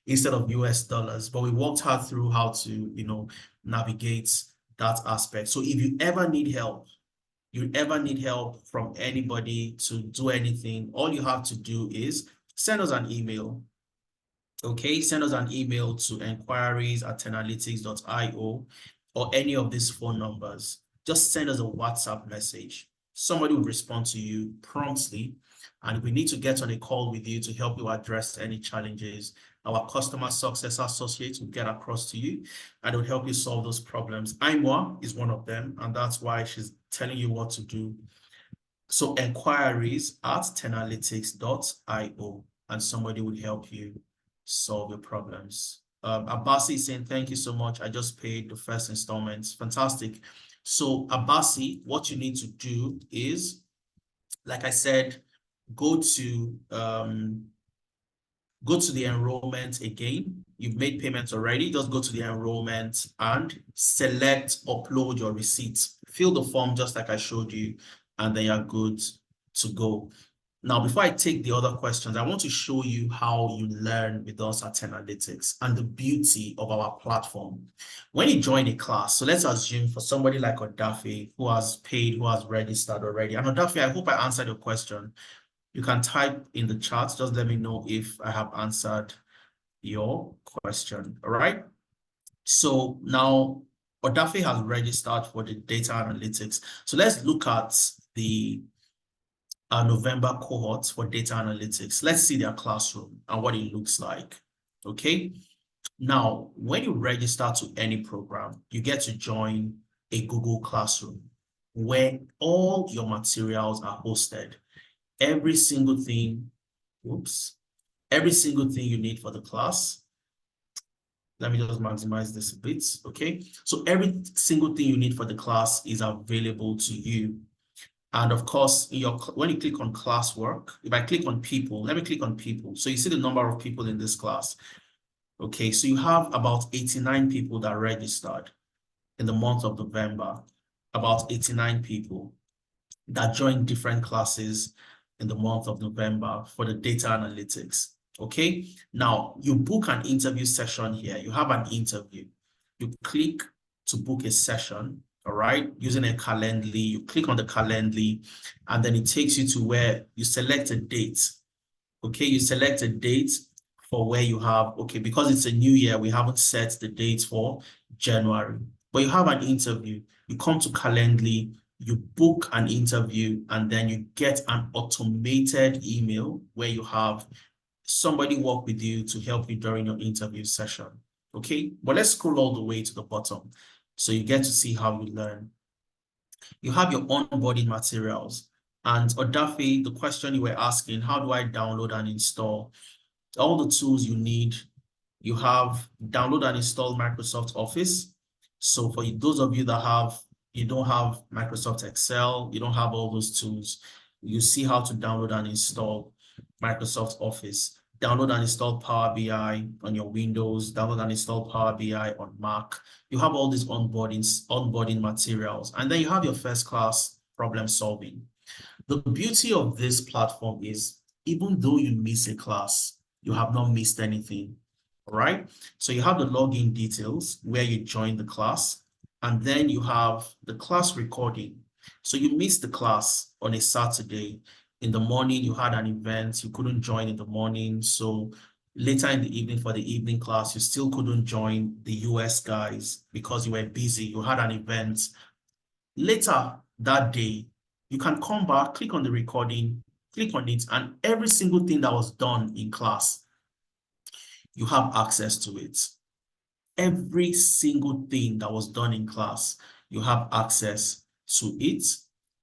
instead of US dollars. But we walked her through how to, navigate that aspect. So if you ever need help from anybody to do anything, all you have to do is send us an email. Okay, send us an email to enquiries@tenalytics.io or any of these phone numbers. Just send us a WhatsApp message. Somebody will respond to you promptly. And if we need to get on a call with you to help you address any challenges, our customer success associates will get across to you and will help you solve those problems. IMWA is one of them, and that's why she's telling you what to do. So enquiries@tenalytics.io, and somebody will help you solve your problems. Abasi is saying, thank you so much. I just paid the first installment. Fantastic. So Abasi, what you need to do is, like I said, go to the enrollment again. You've made payments already. Just go to the enrollment and select upload your receipts. Fill the form just like I showed you, and then you're good to go. Now, before I take the other questions, I want to show you how you learn with us at Tenalytics and the beauty of our platform. When you join a class, so let's assume for somebody like Odafe who has paid, who has registered already. And Odafe, I hope I answered your question. You can type in the chat. Just let me know if I have answered your question. All right. So now Odafe has registered for the data analytics. So let's look at the November cohort for data analytics. Let's see their classroom and what it looks like. Okay. Now, when you register to any program, you get to join a Google Classroom where all your materials are hosted. Every single thing you need for the class. Let me just maximize this a bit, okay? So every single thing you need for the class is available to you. And of course, when you click on classwork, if I click on people, let me click on people. So you see the number of people in this class. Okay, so you have about 89 people that registered in the month of November, about 89 people that joined different classes in the month of November for the data analytics. Okay, now you book an interview session here. You have an interview. You click to book a session, all right, using a Calendly. You click on the Calendly, and then it takes you to where you select a date. Okay, you select a date for where you have, okay, because it's a new year, we haven't set the date for January, but you have an interview, you come to Calendly, you book an interview, and then you get an automated email where you have somebody work with you to help you during your interview session. Okay, but let's scroll all the way to the bottom so you get to see how you learn. You have your onboarding materials. And Odafe, the question you were asking, how do I download and install? All the tools you need, you have download and install Microsoft Office. So for those of you that you don't have Microsoft Excel, you don't have all those tools, you see how to download and install Microsoft Office. Download and install Power BI on your Windows, download and install Power BI on Mac. You have all these onboarding materials, and then you have your first class problem solving. The beauty of this platform is even though you miss a class, you have not missed anything, all right? So you have the login details where you join the class, and then you have the class recording. So you missed the class on a Saturday. In the morning, you had an event, you couldn't join in the morning. So later in the evening for the evening class, you still couldn't join the US guys because you were busy, you had an event. Later that day, you can come back, click on the recording, click on it, and every single thing that was done in class, you have access to it. Every single thing that was done in class, you have access to it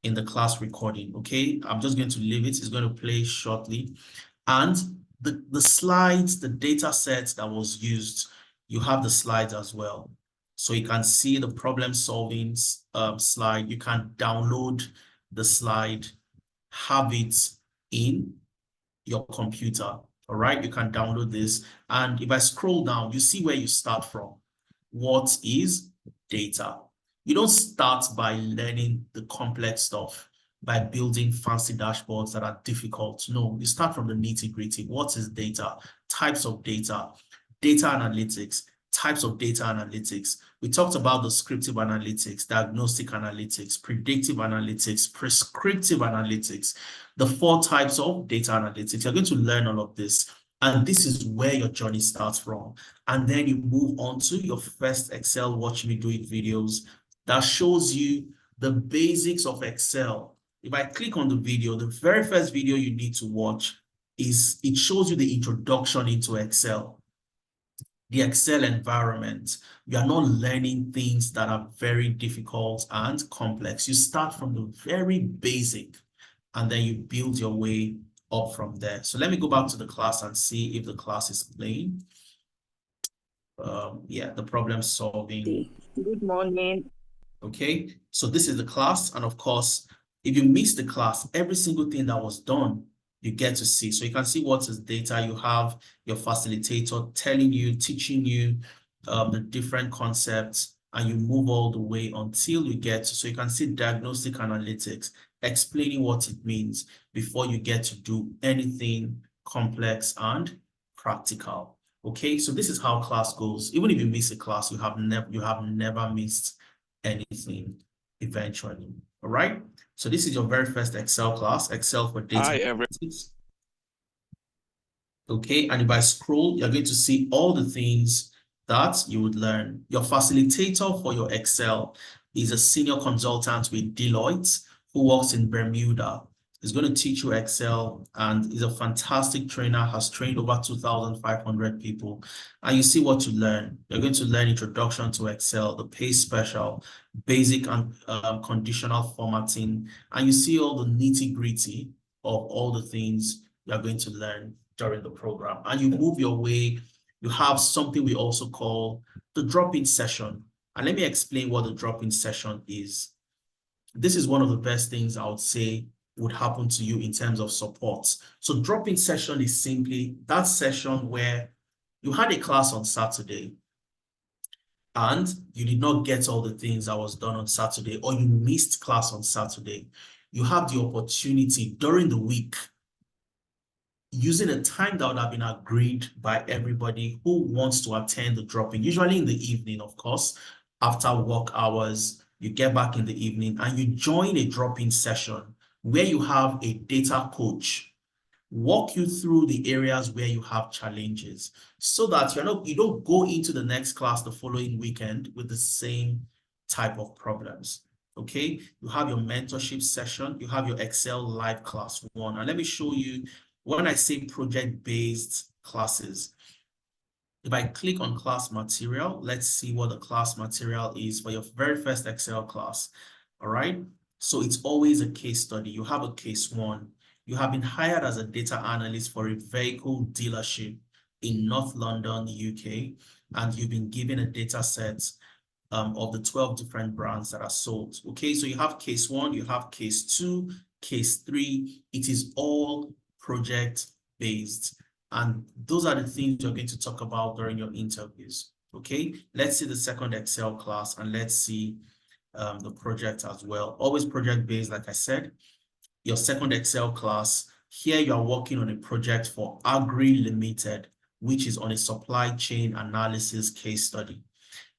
in the class recording, okay? I'm just going to leave it. It's going to play shortly. And the slides, the data sets that was used, you have the slides as well. So you can see the problem solving slide. You can download the slide, have it in your computer, all right? You can download this. And if I scroll down, you see where you start from. What is data? You don't start by learning the complex stuff, by building fancy dashboards that are difficult. No, you start from the nitty-gritty. What is data? Types of data, data analytics, types of data analytics. We talked about descriptive analytics, diagnostic analytics, predictive analytics, prescriptive analytics, the 4 types of data analytics. You're going to learn all of this. And this is where your journey starts from. And then you move on to your first Excel Watch Me Do It videos that shows you the basics of Excel. If I click on the video, the very first video you need to watch is, it shows you the introduction into Excel, the Excel environment. You are not learning things that are very difficult and complex. You start from the very basic, and then you build your way up from there. So let me go back to the class and see if the class is playing. Yeah, the problem solving. Good morning. Okay, so this is the class. And of course, if you miss the class, every single thing that was done, you get to see. So you can see what is data. You have your facilitator telling you, teaching you the different concepts, and you move all the way until you get to, so you can see diagnostic analytics, explaining what it means before you get to do anything complex and practical. Okay, so this is how class goes. Even if you miss a class, you have never missed anything eventually. All right, so this is your very first Excel class, Excel for data analytics. Okay, and if I scroll, you're going to see all the things that you would learn. Your facilitator for your Excel is a senior consultant with Deloitte who works in Bermuda. He's going to teach you Excel, and is a fantastic trainer, has trained over 2,500 people. And you see what you learn. You're going to learn introduction to Excel, the pay special, basic and conditional formatting, and you see all the nitty-gritty of all the things you're going to learn during the program. And you move your way. You have something we also call the drop-in session. And let me explain what the drop-in session is. This is one of the best things I would say would happen to you in terms of support. So drop-in session is simply that session where you had a class on Saturday and you did not get all the things that was done on Saturday, or you missed class on Saturday. You have the opportunity during the week, using a time that would have been agreed by everybody who wants to attend the drop-in, usually in the evening, of course, after work hours. You get back in the evening and you join a drop-in session where you have a data coach walk you through the areas where you have challenges so that you don't go into the next class the following weekend with the same type of problems. Okay, you have your mentorship session, you have your Excel live class 1. And let me show you when I say project-based classes. If I click on class material, let's see what the class material is for your very first Excel class. All right, so it's always a case study. You have a case 1. You have been hired as a data analyst for a vehicle dealership in North London, UK, and you've been given a data set of the 12 different brands that are sold. Okay, so you have case 1, you have case 2, case 3. It is all project-based. And those are the things you're going to talk about during your interviews. Okay, let's see the second Excel class and let's see the project as well. Always project-based, like I said. Your second Excel class, here you are working on a project for Agri Limited, which is on a supply chain analysis case study.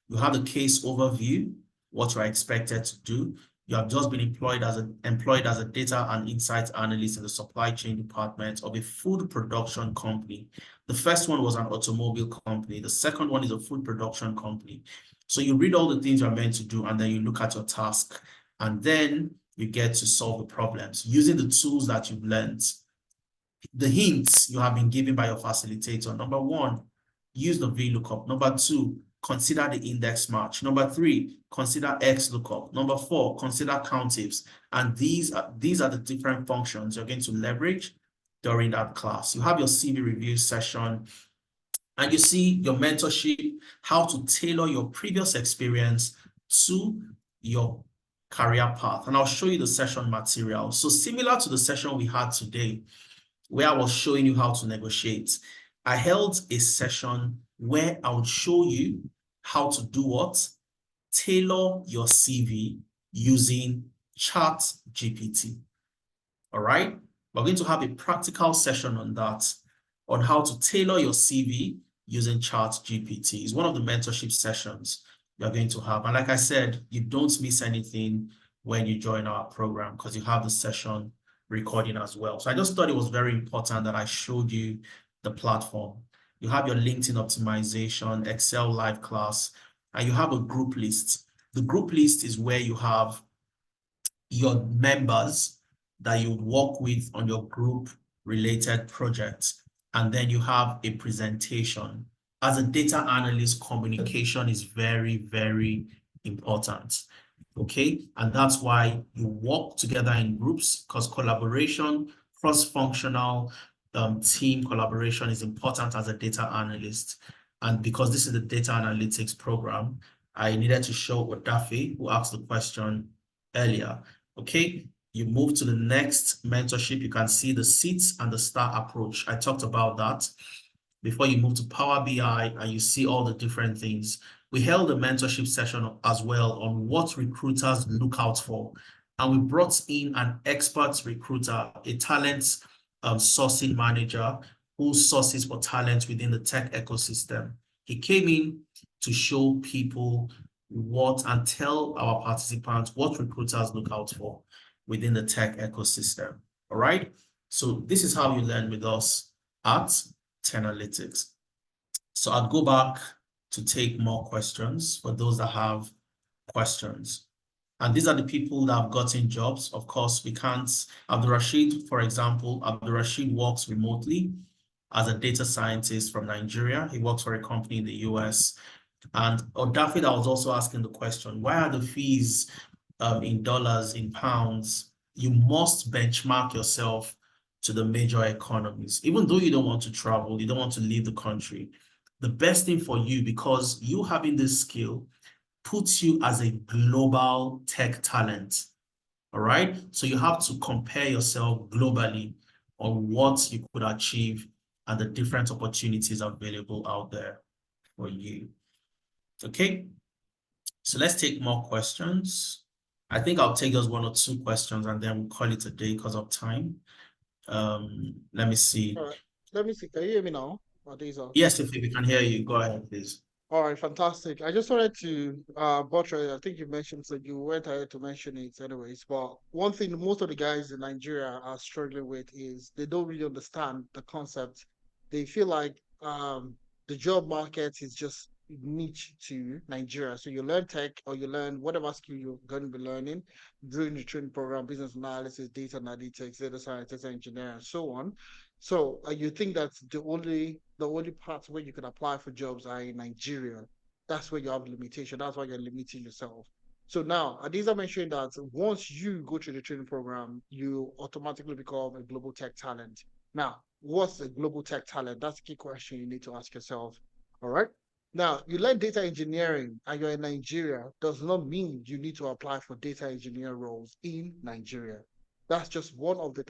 You have the case overview, what you are expected to do. You have just been employed as a data and insights analyst in the supply chain department of a food production company. The first one was an automobile company. The second one is a food production company. So you read all the things you're meant to do, and then you look at your task, and then you get to solve the problems using the tools that you've learned. The hints you have been given by your facilitator. Number 1, use the VLOOKUP. Number 2, consider the index match. Number 3, consider XLOOKUP. Number 4, consider countifs. And these are the different functions you're going to leverage during that class. You have your CV review session, and you see your mentorship, how to tailor your previous experience to your career path. And I'll show you the session material. So similar to the session we had today, where I was showing you how to negotiate, I held a session where I would show you how to do what? Tailor your CV using ChatGPT. All right? We're going to have a practical session on that, on how to tailor your CV using ChatGPT. It's one of the mentorship sessions you're going to have. And like I said, you don't miss anything when you join our program because you have the session recording as well. So I just thought it was very important that I showed you the platform. You have your LinkedIn optimization, Excel live class, and you have a group list. The group list is where you have your members that you work with on your group related projects. And then you have a presentation. As a data analyst, communication is very, very important. Okay, and that's why you work together in groups, because collaboration, cross-functional team collaboration is important as a data analyst. And because this is the data analytics program, I needed to show Odafe, who asked the question earlier. Okay, you move to the next mentorship. You can see the seats and the star approach. I talked about that. Before you move to Power BI and you see all the different things. We held a mentorship session as well on what recruiters look out for. And we brought in an expert recruiter, a talent sourcing manager who sources for talent within the tech ecosystem. He came in to show people what and tell our participants what recruiters look out for within the tech ecosystem. All right. So this is how you learn with us at Tenalytics. So I'll go back to take more questions for those that have questions. And these are the people that have gotten jobs. Of course, we can't. Abdul Rashid, for example, Abdul Rashid works remotely as a data scientist from Nigeria. He works for a company in the US. And Odafe that was also asking the question, why are the fees in dollars, in pounds? You must benchmark yourself to the major economies. Even though you don't want to travel, you don't want to leave the country, the best thing for you, because you having this skill puts you as a global tech talent. All right. So you have to compare yourself globally on what you could achieve and the different opportunities available out there for you. Okay. So let's take more questions. I think I'll take just 1 or 2 questions and then we'll call it a day because of time. Let me see. All right. Let me see. Can you hear me now? Yes, if we can hear you, go ahead, please. All right, fantastic. I just wanted to buttress, I think you mentioned, so you went ahead to mention it anyways, but one thing most of the guys in Nigeria are struggling with is they don't really understand the concept. They feel like the job market is just niche to Nigeria. So you learn tech or you learn whatever skill you're going to be learning during the training program, business analysis, data analytics, data science, data engineering, and so on. So you think that the only parts where you can apply for jobs are in Nigeria. That's where you have limitation. That's why you're limiting yourself. So now, Adiza mentioned that once you go through the training program, you automatically become a global tech talent. Now, what's a global tech talent? That's a key question you need to ask yourself. All right. Now, you learn data engineering and you're in Nigeria does not mean you need to apply for data engineer roles in Nigeria. That's just one of the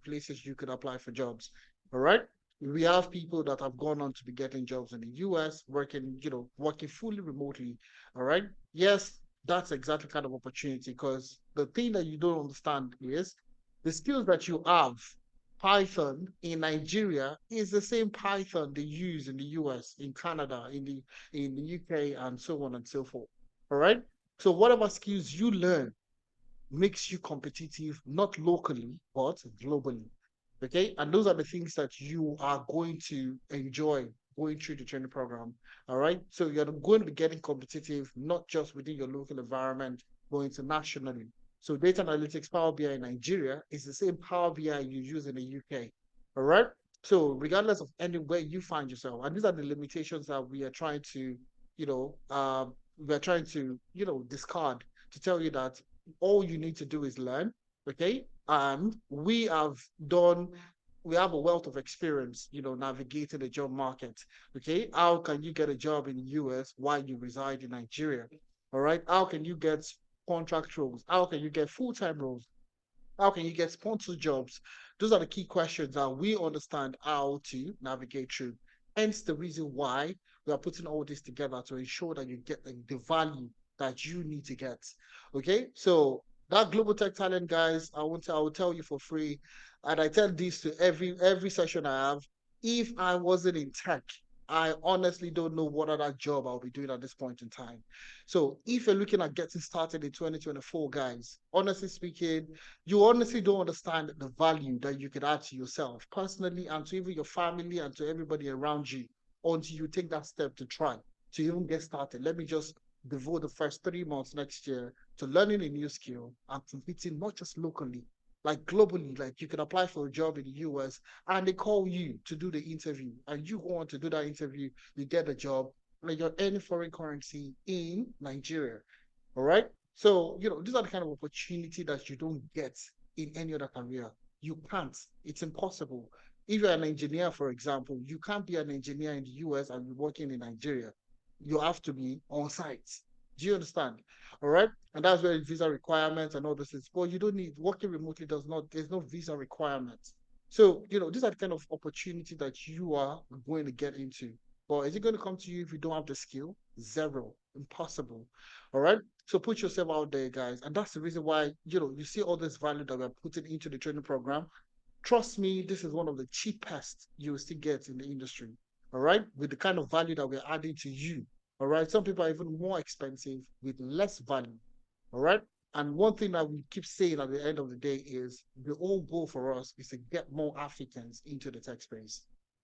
places you could apply for jobs. All right. We have people that have gone on to be getting jobs in the US, working fully remotely. All right. Yes, that's exactly kind of opportunity because the thing that you don't understand is the skills that you have. Python in Nigeria is the same Python they use in the US, in Canada, in the UK, and so on and so forth. All right. So whatever skills you learn makes you competitive, not locally, but globally. Okay. And those are the things that you are going to enjoy going through the training program. All right. So you're going to be getting competitive, not just within your local environment, but internationally. So data analytics Power BI in Nigeria is the same Power BI you use in the UK. All right. So regardless of anywhere you find yourself, and these are the limitations that we are trying to, discard to tell you that all you need to do is learn, okay? And we have a wealth of experience, navigating the job market, okay? How can you get a job in the US while you reside in Nigeria? All right? How can you get contract roles? How can you get full-time roles? How can you get sponsored jobs? Those are the key questions that we understand how to navigate through. Hence the reason why we are putting all this together to ensure that you get the value that you need to get. Okay, so that global tech talent, guys, I will tell you for free, and I tell this to every session I have. If I wasn't in tech, I honestly don't know what other job I'll be doing at this point in time. So if you're looking at getting started in 2024, guys, honestly speaking, you honestly don't understand the value that you could add to yourself personally and to even your family and to everybody around you until you take that step to try to even get started. Let me just devote the first 3 months next year to learning a new skill and competing not just locally, like globally. Like you can apply for a job in the US and they call you to do the interview and you go on to do that interview, you get the job, and you're earning foreign currency in Nigeria. All right. So, these are the kind of opportunity that you don't get in any other career. You can't. It's impossible. If you're an engineer, for example, you can't be an engineer in the US and be working in Nigeria. You have to be on site. Do you understand? All right. And that's where visa requirements and all this is. But you don't need working remotely there's no visa requirements. So, these are the kind of opportunity that you are going to get into. But is it going to come to you if you don't have the skill? Zero. Impossible. All right. So put yourself out there, guys. And that's the reason why, you see all this value that we're putting into the training program. Trust me, this is one of the cheapest you will still get in the industry. All right. With the kind of value that we're adding to you. All right. Some people are even more expensive with less value. All right. And one thing that we keep saying at the end of the day is the whole goal for us is to get more Africans into the tech space.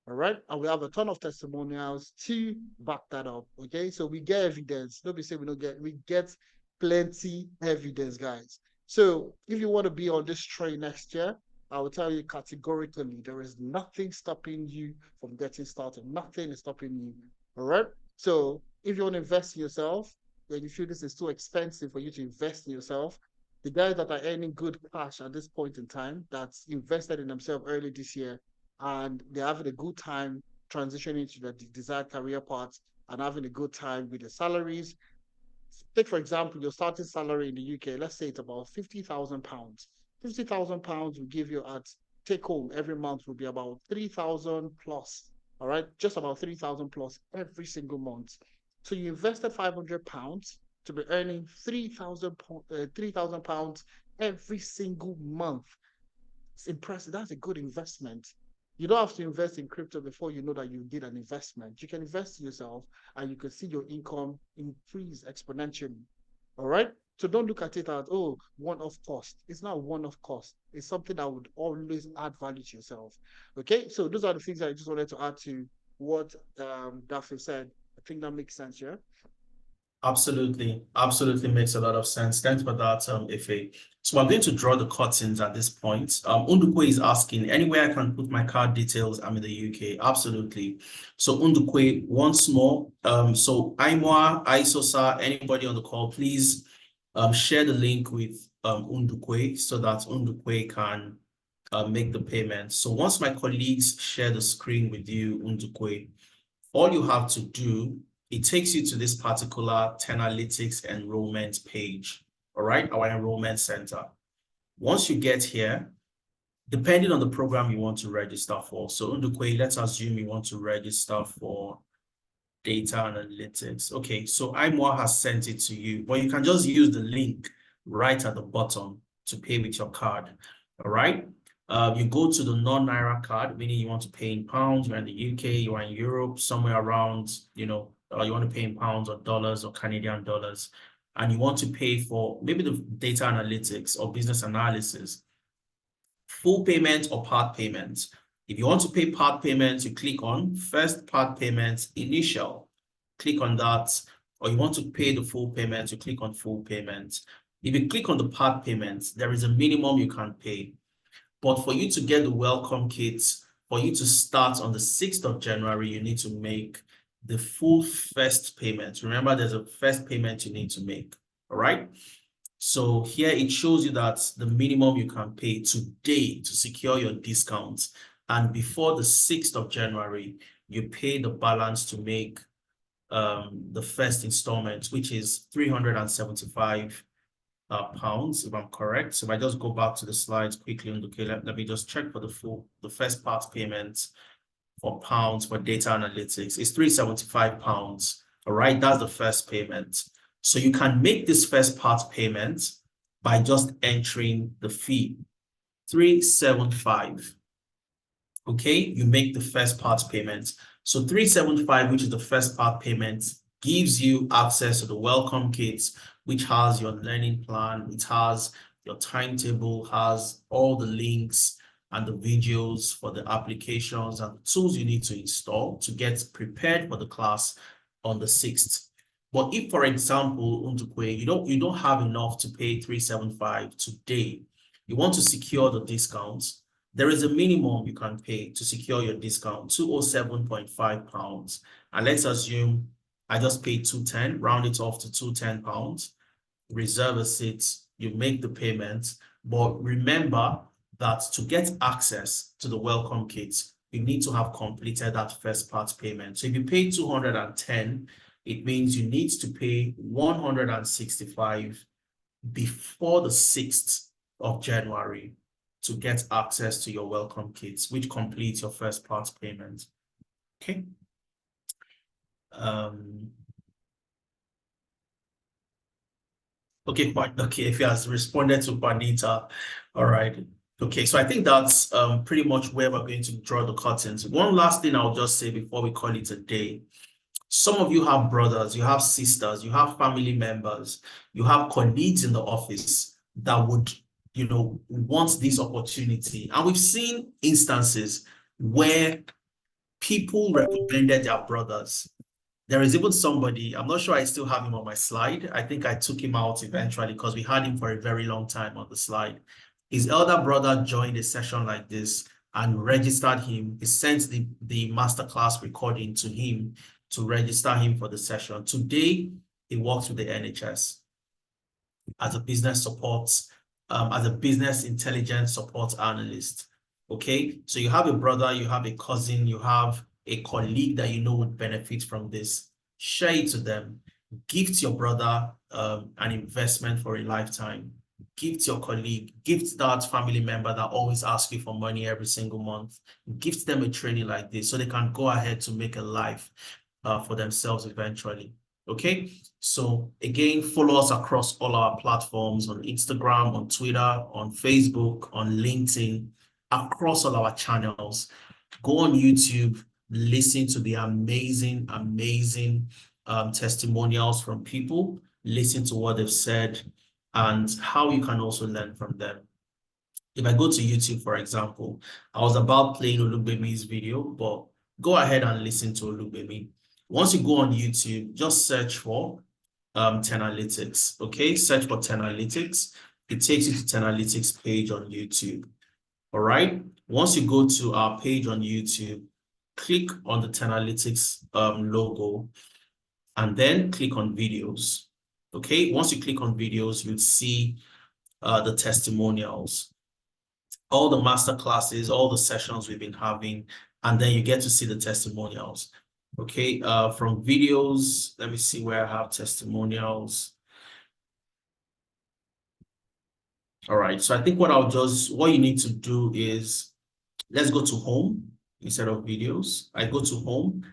All right. And we have a ton of testimonials to back that up. Okay. So we get evidence. Don't be saying we get plenty evidence, guys. So if you want to be on this train next year, I will tell you categorically, there is nothing stopping you from getting started. Nothing is stopping you. All right. So if you want to invest in yourself, and you feel this is too expensive for you to invest in yourself, the guys that are earning good cash at this point in time, that's invested in themselves early this year, and they're having a good time transitioning to the desired career path and having a good time with the salaries. Take, for example, your starting salary in the UK, let's say it's about £50,000. £50,000 will give you at take home every month will be about 3,000 plus. All right, just about 3,000 plus every single month. So you invested £500 to be earning £3,000 every single month. It's impressive. That's a good investment. You don't have to invest in crypto before you know that you did an investment. You can invest in yourself and you can see your income increase exponentially. All right. So don't look at it as, oh, one-off cost. It's not a one-off cost. It's something that would always add value to yourself. Okay. So those are the things I just wanted to add to what Daphne said. I think that makes sense, yeah? Absolutely. Absolutely makes a lot of sense. Thanks for that, Ife. So I'm going to draw the curtains at this point. Undukwe is asking, anywhere I can put my card details, I'm in the UK. Absolutely. So Undukwe, once more, so Aimwa, Isosa, anybody on the call, please share the link with Undukwe so that Undukwe can make the payment. So once my colleagues share the screen with you, Undukwe, all you have to do, it takes you to this particular Tenalytics enrollment page, all right, our enrollment center. Once you get here, depending on the program you want to register for, so Undukwe, let's assume you want to register for data analytics. Okay, so Imwa has sent it to you, but you can just use the link right at the bottom to pay with your card, all right? You go to the non-Naira card, meaning you want to pay in pounds, you're in the UK, you are in Europe, somewhere around, you know, you want to pay in pounds or dollars or Canadian dollars, and you want to pay for maybe the data analytics or business analysis, full payment or part payment. If you want to pay part payments, you click on first part payments initial, click on that, or you want to pay the full payment, you click on full payment. If you click on the part payments, there is a minimum you can pay. But for you to get the welcome kits, for you to start on the 6th of January, you need to make the full first payment. Remember, there's a first payment you need to make, all right? So here it shows you that the minimum you can pay today to secure your discounts, and before the 6th of January, you pay the balance to make the first installment, which is 375 pounds, if I'm correct. So if I just go back to the slides quickly, okay, let me just check for the first part payment for pounds for data analytics. It's 375 pounds. All right, that's the first payment. So you can make this first part payment by just entering the fee, 375. Okay, you make the first part payment. So 375, which is the first part payment, gives you access to the welcome kits, which has your learning plan, it has your timetable, has all the links and the videos for the applications and the tools you need to install to get prepared for the class on the 6th. But if, for example, Undukwe, you don't have enough to pay 375 today, you want to secure the discounts, there is a minimum you can pay to secure your discount, 207.5 pounds. And let's assume I just paid 210, round it off to 210 pounds, reserve a seat, you make the payment. But remember that to get access to the welcome kits, you need to have completed that first part payment. So if you pay 210, it means you need to pay 165 before the 6th of January to get access to your welcome kits, which completes your first part payment. Okay. Okay, fine. Okay, if he has responded to Juanita, all right. Okay, so I think that's pretty much where we're going to draw the curtains. One last thing I'll just say before we call it a day. Some of you have brothers, you have sisters, you have family members, you have colleagues in the office that would, want this opportunity. And we've seen instances where people recommended their brothers. There is even somebody, I'm not sure I still have him on my slide. I think I took him out eventually because we had him for a very long time on the slide. His elder brother joined a session like this and registered him. He sent the masterclass recording to him to register him for the session. Today, he works with the NHS as a business support, as a business intelligence support analyst. Okay, so you have a brother, you have a cousin, you have a colleague that would benefit from this. Share it to them. Gift your brother an investment for a lifetime. Gift your colleague, gift that family member that always asks you for money every single month. Gift them a training like this so they can go ahead to make a life for themselves eventually. Okay, so again, follow us across all our platforms on Instagram, on Twitter, on Facebook, on LinkedIn, across all our channels. Go on YouTube, listen to the amazing testimonials from people, listen to what they've said, and how you can also learn from them. If I go to YouTube, for example, I was about playing Olugbemi's video, but go ahead and listen to Olugbemi. Once you go on YouTube, just search for 10Analytics, okay? Search for 10Analytics. It takes you to 10Analytics page on YouTube, all right? Once you go to our page on YouTube, click on the 10Analytics logo, and then click on videos, okay? Once you click on videos, you'll see the testimonials, all the master classes, all the sessions we've been having, and then you get to see the testimonials. Okay, from videos, let me see where I have testimonials. All right, so I think what you need to do is, let's go to home instead of videos. I go to home,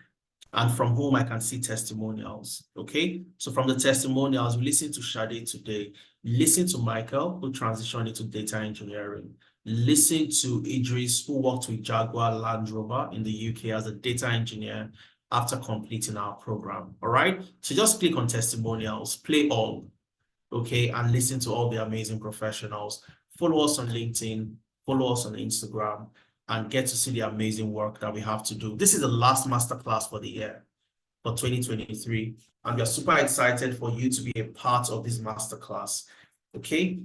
and from home, I can see testimonials, okay? So from the testimonials, we listen to Sade today, listen to Michael, who transitioned into data engineering, listen to Idris, who worked with Jaguar Land Rover in the UK as a data engineer after completing our program, all right? So just click on testimonials, play all, okay? And listen to all the amazing professionals. Follow us on LinkedIn, follow us on Instagram, and get to see the amazing work that we have to do. This is the last masterclass for the year, for 2023, and we are super excited for you to be a part of this masterclass, okay?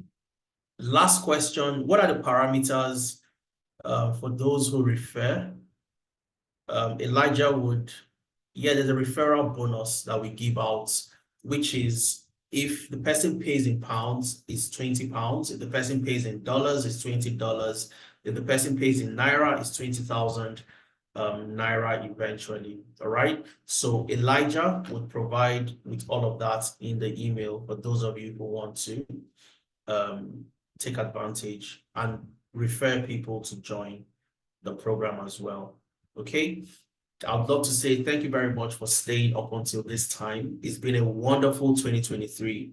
Last question, what are the parameters for those who refer? Elijah would, there's a referral bonus that we give out, which is if the person pays in pounds, it's 20 pounds. If the person pays in dollars, it's $20. If the person pays in Naira, it's 20,000 Naira eventually, all right? So Elijah would provide with all of that in the email for those of you who want to take advantage and refer people to join the program as well, okay? I'd love to say thank you very much for staying up until this time. It's been a wonderful 2023.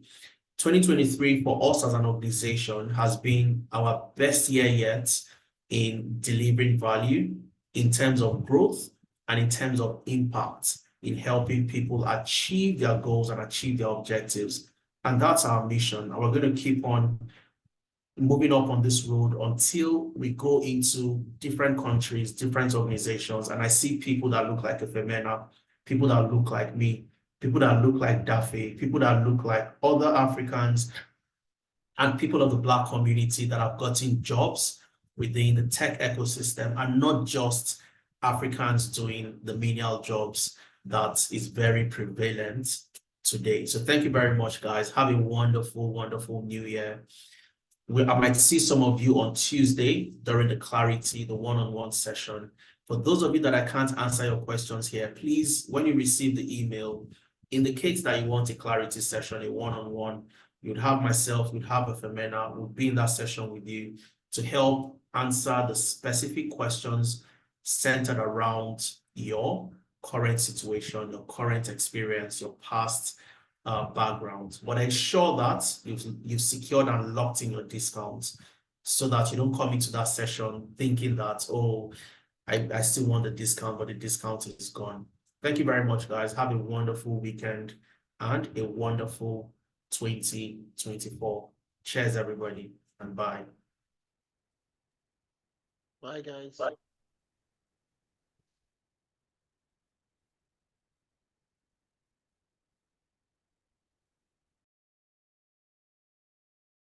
2023 for us as an organization has been our best year yet in delivering value in terms of growth and in terms of impact in helping people achieve their goals and achieve their objectives. And that's our mission. And we're going to keep on moving up on this road until we go into different countries, different organizations. And I see people that look like Efemena, people that look like me, people that look like Dafe, people that look like other Africans, and people of the Black community that have gotten jobs within the tech ecosystem, and not just Africans doing the menial jobs that is very prevalent today. So thank you very much, guys. Have a wonderful, wonderful new year. I might see some of you on Tuesday during the Clarity, the one-on-one session. For those of you that I can't answer your questions here, please, when you receive the email, indicate that you want a Clarity session, a one-on-one. You'd have myself, you'd have Efemena, we'll be in that session with you to help answer the specific questions centered around your current situation, your current experience, your past background, but ensure that you've secured and locked in your discounts so that you don't come into that session thinking that, oh, I still want the discount, but the discount is gone. Thank you very much, guys. Have a wonderful weekend and a wonderful 2024. Cheers, everybody, and bye. Bye, guys. Bye.